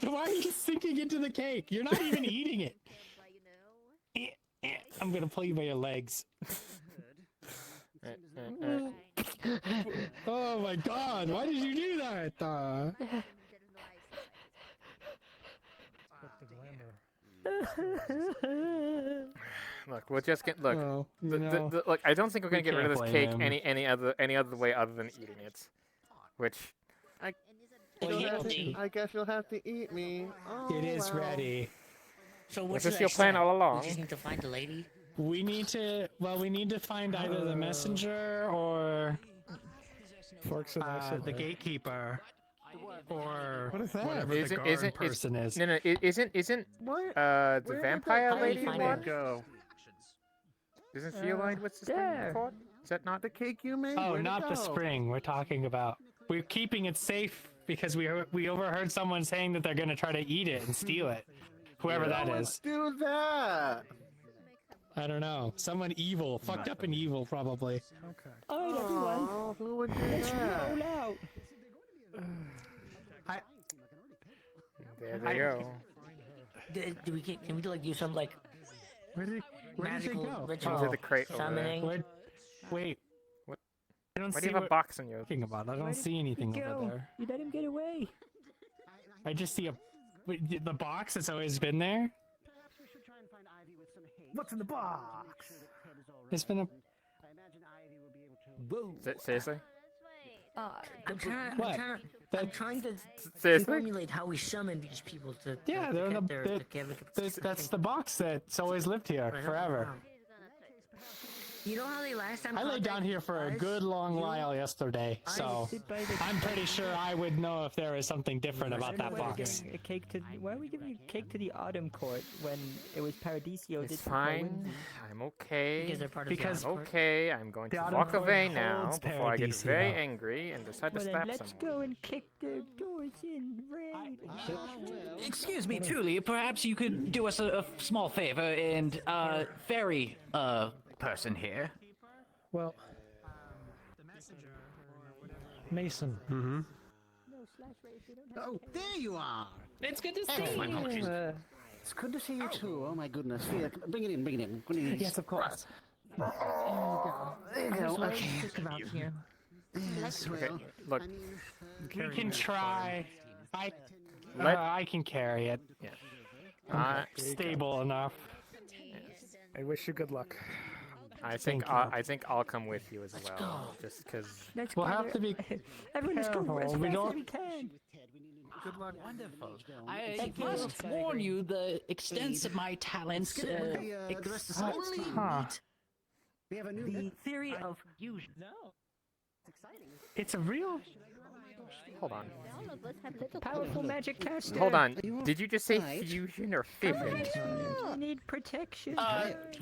Why are you sinking into the cake? You're not even eating it. I'm gonna pull you by your legs. Oh my god, why did you do that?
Look, we'll just get look.
Well,
Look, I don't think we're gonna get rid of this
can't
cake
blame
any other way other than eating it, which.
I guess you'll have to eat me. Oh,
It is
well.
ready.
So
Was
what's
this
the
your
next
plan
step?
all along?
We just need to find the lady.
We need to find either the messenger or
Forks and knives.
the gatekeeper. Or
What is that?
whatever the guard person is.
No, isn't the vampire lady
find
one?
her?
Go.
Isn't she aligned with the
there.
spring court? Is that not
The cake you made?
Oh,
Where'd it
not the
go?
spring we're talking about. We're keeping it safe because we overheard someone saying that they're going to try to eat it and steal it. Whoever that
Don't
is.
do that.
I don't know. Someone evil. Fucked up and evil, probably.
Okay.
Oh, everyone.
Oh, who would do
Let's
that?
roll out.
There they go.
Can we do some like
Where did they
magical
go?
ritual
Into the crate over there.
summoning?
Wait.
What?
I don't
Why
see
do you have a
what
box on your?
you're talking about. I
Where
don't
did
see anything
he
over
go?
there.
You let him get away.
I just see the box that's always been there.
What's in the box?
It's been a
Seriously?
I'm
What?
trying to
Seriously?
formulate how we summon these people to
Yeah,
to
they're in
get
the-
their-
they're-
to get-
that's the box that's always lived here
Right,
forever.
You know how they last time
I laid down here for a good long while yesterday, so
Sit by the
I'm pretty sure I would know if there was something different about that
Why are we
box.
giving a cake to? Why are we giving a cake to the Autumn Court when it was Paradiso?
It's
did
fine. I'm okay.
Because they're part of
Because-
the
I'm okay. I'm going
The
to
Autumn
walk
Court
away now
holds
before I get
Paradiso.
very angry and decide to
Well, then
slap
let's
someone.
go and kick the doors in, right?
Excuse me, truly, perhaps you could do us a small favor and, ferry, person here.
Well, Mason.
Mm-hmm. Oh, there you are.
It's good to see
Excellent.
you.
It's good to see you too. Oh my goodness. Here, bring it in. Bring it in.
Yes, of course.
There you go. Okay.
Here.
Yes, well,
Okay, look.
We can try.
Let-
I can carry it.
Yeah.
I'm stable enough.
I wish you good luck.
I think I'll come with you as well, just because
We'll have to be careful. We don't.
Good luck.
Wonderful. I must warn you, the extent of my talents.
We have a new
The theory of fusion.
It's a real.
Hold on.
All of us have little
Powerful magic caster.
Hold on. Did you just say fusion or fission?
You need protection.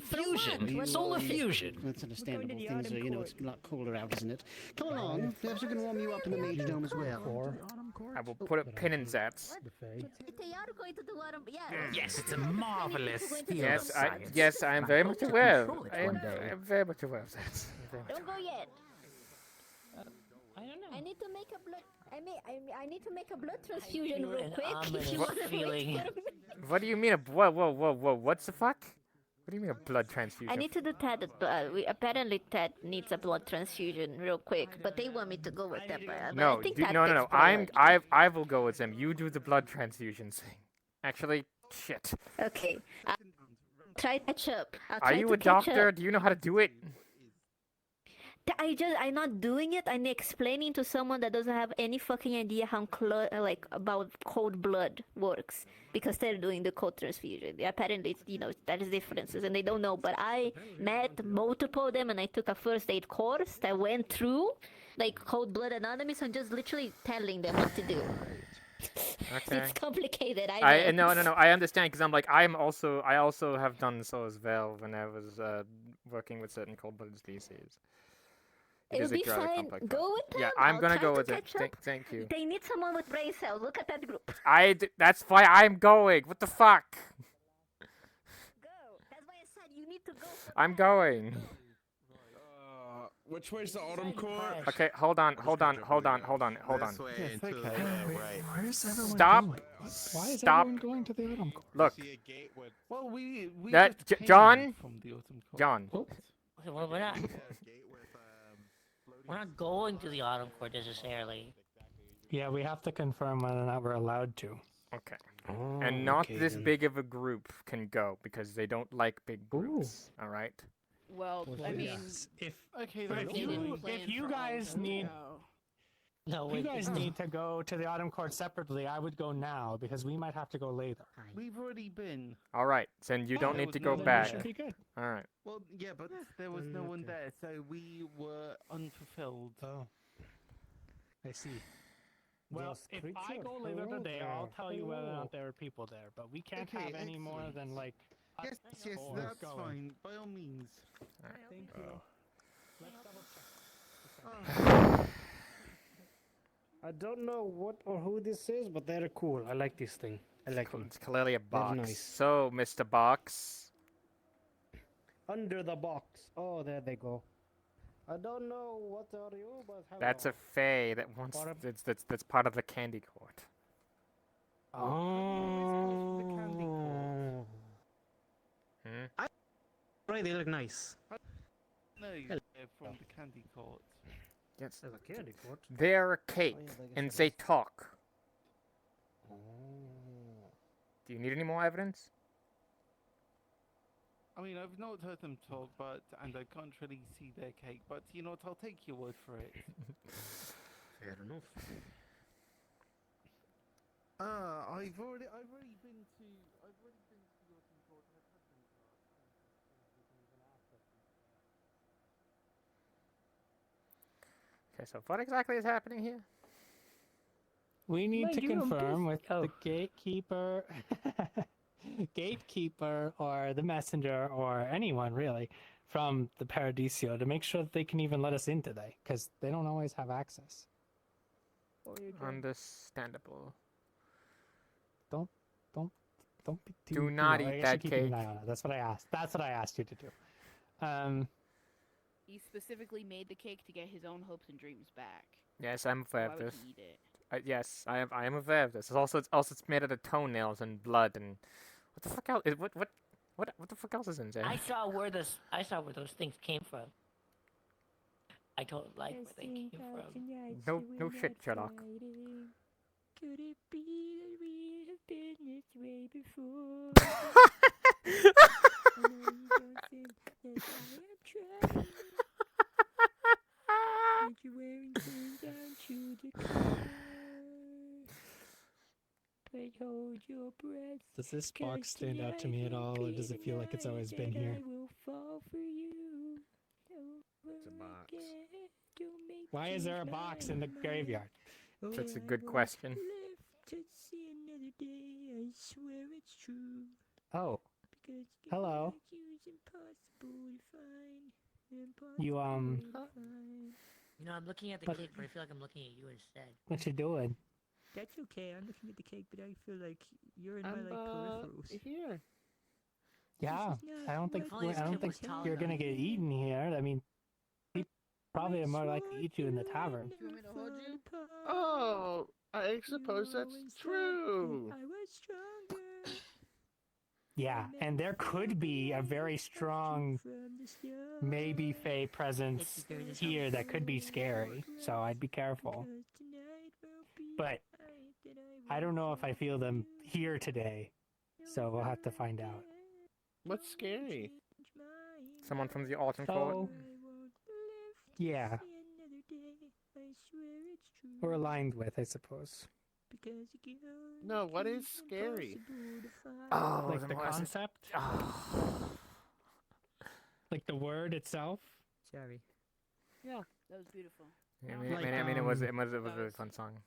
Fusion. Solar fusion.
That's understandable. Things are, it's a lot colder out, isn't it? Come along. Perhaps we can warm you up in the Mage Dome as well.
I will put a pin in that.
They are going to do what
Yes, it's a marvelous field
Yes,
of science.
yes, I am very much aware.
Control it
I
one
am
day.
very much aware of that.
Don't go yet.
I don't know.
I need to make a blood. I need to make a blood transfusion real
an
quick.
ominous
If you want to
feeling.
wait.
What do you mean? Whoa! What's the fuck? What do you mean a blood transfusion?
I need to do Ted. Apparently Ted needs a blood transfusion real quick, but they want me to go with them. But
No,
I think
no,
Ted
no,
takes
no.
priority.
I will go with them. You do the blood transfusion thing. Actually, shit.
Okay. Try to catch up. I'll
Are
try
you
to
a
catch
doctor?
up.
Do you know how to do it?
I'm not doing it. I'm explaining to someone that doesn't have any fucking idea how about cold blood works because they're doing the cold transfusion. Apparently, it's, that is differences and they don't know. But I met multiple of them and I took a first aid course that went through cold blood anatomy. So I'm just literally telling them what to do.
Okay.
It's complicated. I know.
No. I understand because I also have done so as well when I was working with certain cold blood diseases.
It'll be fine. Go with them.
Yeah, I'm
I'll
gonna
try
go
to
with it.
catch up.
Thank you.
They need someone with brain cells. Look at that group.
That's why I'm going. What the fuck?
Go. That's why I said you need to go.
I'm going.
Which way's the autumn court?
Okay, hold on.
This way
Yes,
into
okay.
right.
Where's everyone
Stop.
going? Why is
Stop.
everyone going to the autumn court?
Look.
Well, we
That
just came
John.
from the autumn court.
John.
Well, we're not going to the autumn court necessarily.
Yeah, we have to confirm whether or not we're allowed to.
Okay. And not this big of a group can go because they don't like big groups. All right.
Well, I mean,
if
you guys need.
No,
If you guys need to go to the autumn court separately, I would go now because we might have to go later.
We've already been.
All right. Then you don't
there
need to
was
go
no one
back.
there.
Should be good.
All right.
Well, yeah, but there was no one there, so we were unfulfilled.
Oh, I see. Well, if I go later today, I'll tell you whether or not there are people there. But we can't
Okay,
have any more than
Yes,
four
that's
going.
fine. By all means.
Thank you. Let's double check.
I don't know what or who this is, but they're cool. I like this thing. I like them.
It's clearly a box.
nice.
So, Mr. Box.
Under the box. Oh, there they go. I don't know what are you, but
That's a fae that wants. That's part of the candy court.
Oh. Right, they look nice.
No, they're from the candy court.
Yes.
There's a candy court.
They're a cake,
I guess
and
it
they
is.
talk. Do you need any more evidence?
I mean, I've not heard them talk, and I can't really see their cake, but you know what, I'll take your word for it.
Fair enough.
I've already been to the autumn court. I've had them
Okay, so what exactly is happening here?
We need
Mind
to
your own
confirm with
business.
the gatekeeper or the messenger or anyone really from the Paradiso to make sure that they can even let us in today because they don't always have access.
Understandable.
Don't be too.
Do not
I
eat
guess you're
that
keeping
cake.
an eye on it. That's what I asked. That's what I asked you to do.
He specifically made the cake to get his own hopes and dreams back.
Yes, I'm aware
Why
of
would
this.
he eat it?
Yes, I am aware of this. It's made out of toenails and blood and what the fuck else? What the fuck else is in there?
I saw where those things came from. I don't like where they came from.
No shit, Sherlock.
Could it be that we have been this way before? I know you don't think that I am trying. And you're wearing things down to the car. But hold your breath.
Does this box stand out to me at all, or does it feel like it's always been here?
I will fall for you.
It's a box.
Why is there a box in the graveyard?
That's a good question.
To see another day, I swear it's true.
Oh,
Because
hello.
you's impossible to find.
You
You know, I'm looking at the
But-
cake, but I feel like I'm looking at you instead.
what you doing?
That's okay. I'm looking at the cake, but I feel like you're in
I'm
my peripherals.
here.
Yeah, I don't think
Only this kid was tall
you're gonna
enough.
get eaten here. I mean, people probably are more likely to eat you in the tavern.
Do you want me to hold you?
Oh, I suppose that's true.
I was stronger
Yeah, and there could be a very strong,
from the start.
maybe Fey presence here that could be scary. So I'd be careful.
Because tonight will be
But
the night that
I don't know if I feel them here today. So we'll have to find out.
What's scary?
Someone from the Alton Court.
So yeah,
another day. I swear it's true.
we're aligned with, I suppose.
Because you
No, what is scary?
impossible to find.
Oh,
Like the concept, like the word itself.
Sorry.
That was beautiful.
I
Like,
mean, it was a really fun song.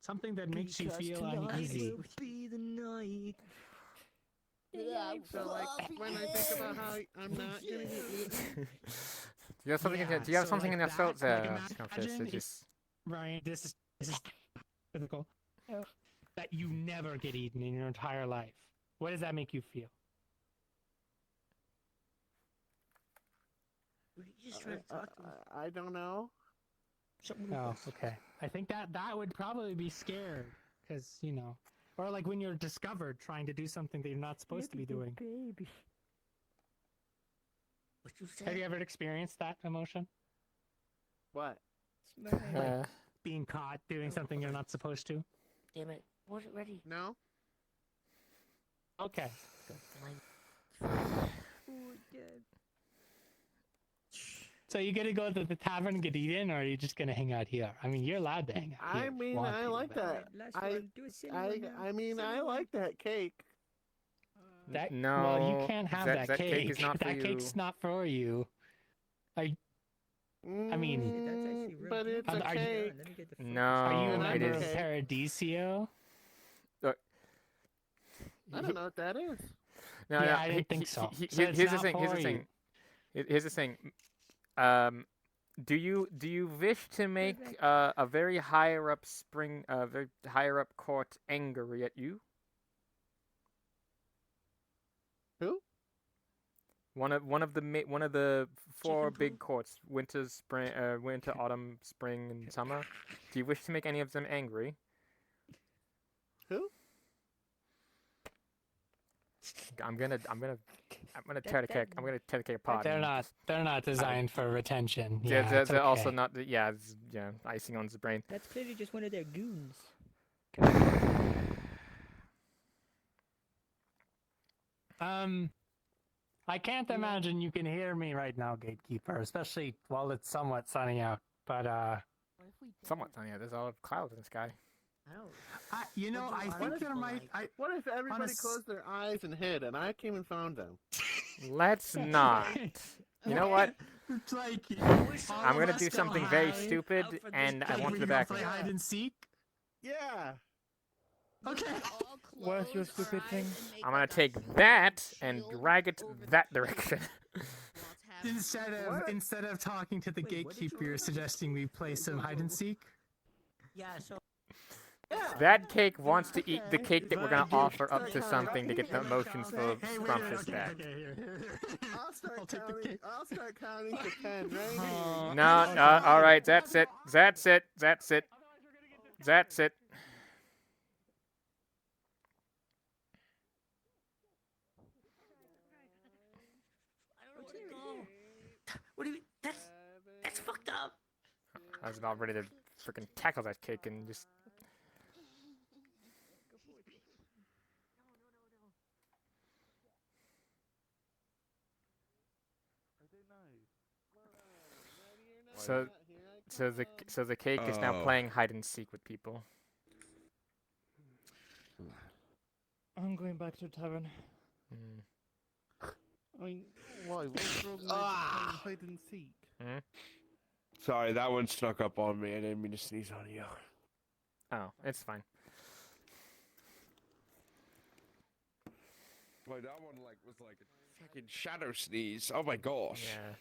Something that makes you
Because
feel
tonight
uneasy.
will be the night.
So, like, when I think about how I'm not gonna get eaten.
Do you have something?
Yeah,
Do you have
so
something
like
in your
that,
throat there?
like
Snowfish?
imagine
It
if-
just
Ryan, this is physical. That you never get eaten in your entire life. What does that make you feel?
Were you just trying to talk to me?
I don't know.
Oh, okay. I think that would probably be scared, because or like when you're discovered trying to do something that you're not supposed to be doing.
Baby.
What you
Have you
said?
ever experienced that emotion?
What?
uh,
Being caught doing something you're not supposed to?
Damn it. Wasn't ready.
No?
Okay.
Fine.
Oh, Dad.
So you gonna go to the tavern and get eaten, or are you just gonna hang out here? I mean, you're allowed to hang out here.
I
if you
mean,
want
I
to,
like
but-
that.
Alright, last one. Do a silly one now.
I mean, I like that cake.
That,
No,
well, you can't have that,
that cake is not for
that cake's
you.
not for you. I mean,
That's actually real.
But it's
Are
a
you-
cake.
Let me get the
no,
are you a
and I
it
member
do
of
is.
cake.
Paradiso?
I don't know what that is.
No,
Yeah,
no,
I didn't think so. So
Here's
it's
the
not
thing. Here's the
for
thing. Here's the thing. Do you wish to make a very higher up court angry at you?
Who?
One of the four big courts: winter, spring, winter, autumn, spring, and summer. Do you wish to make any of them angry?
Who?
I'm gonna tear the cake. I'm gonna tear the cake apart.
They're
and
not designed for retention.
Yeah,
Yeah,
they're,
it's
they're also
okay.
not. Yeah, it's, icing on the brain.
That's clearly just one of their goons.
I can't imagine you can hear me right now, Gatekeeper, especially while it's somewhat sunny out. But
Somewhat sunny. There's all clouds in the sky.
I don't.
I think there might.
What if everybody
Honest-
closed their eyes and hid, and I came and found them?
Let's not. You know what?
It's like
I'm gonna do something very stupid, and I want you to back me.
play hide and seek.
Yeah.
Okay.
What's your stupid thing? I'm gonna take that and drag it that direction.
Instead of talking to the gatekeeper, you're suggesting we play some hide and seek.
Yeah, so
That cake wants to eat the cake that we're gonna offer up to something to get the emotions full of scrumptious back.
I'll start counting to 10, right?
No, all right, that's it. That's it. That's it. That's it.
What do you mean? That's fucked up.
I was about ready to freaking tackle that cake and just. So the cake is now playing hide and seek with people.
I'm going back to tavern.
I mean, why? What's wrong with playing hide and seek?
Sorry, that one snuck up on me. I didn't mean to sneeze on you.
Oh, it's fine.
Like that one, was like a fucking shadow sneeze. Oh my gosh.
Yeah.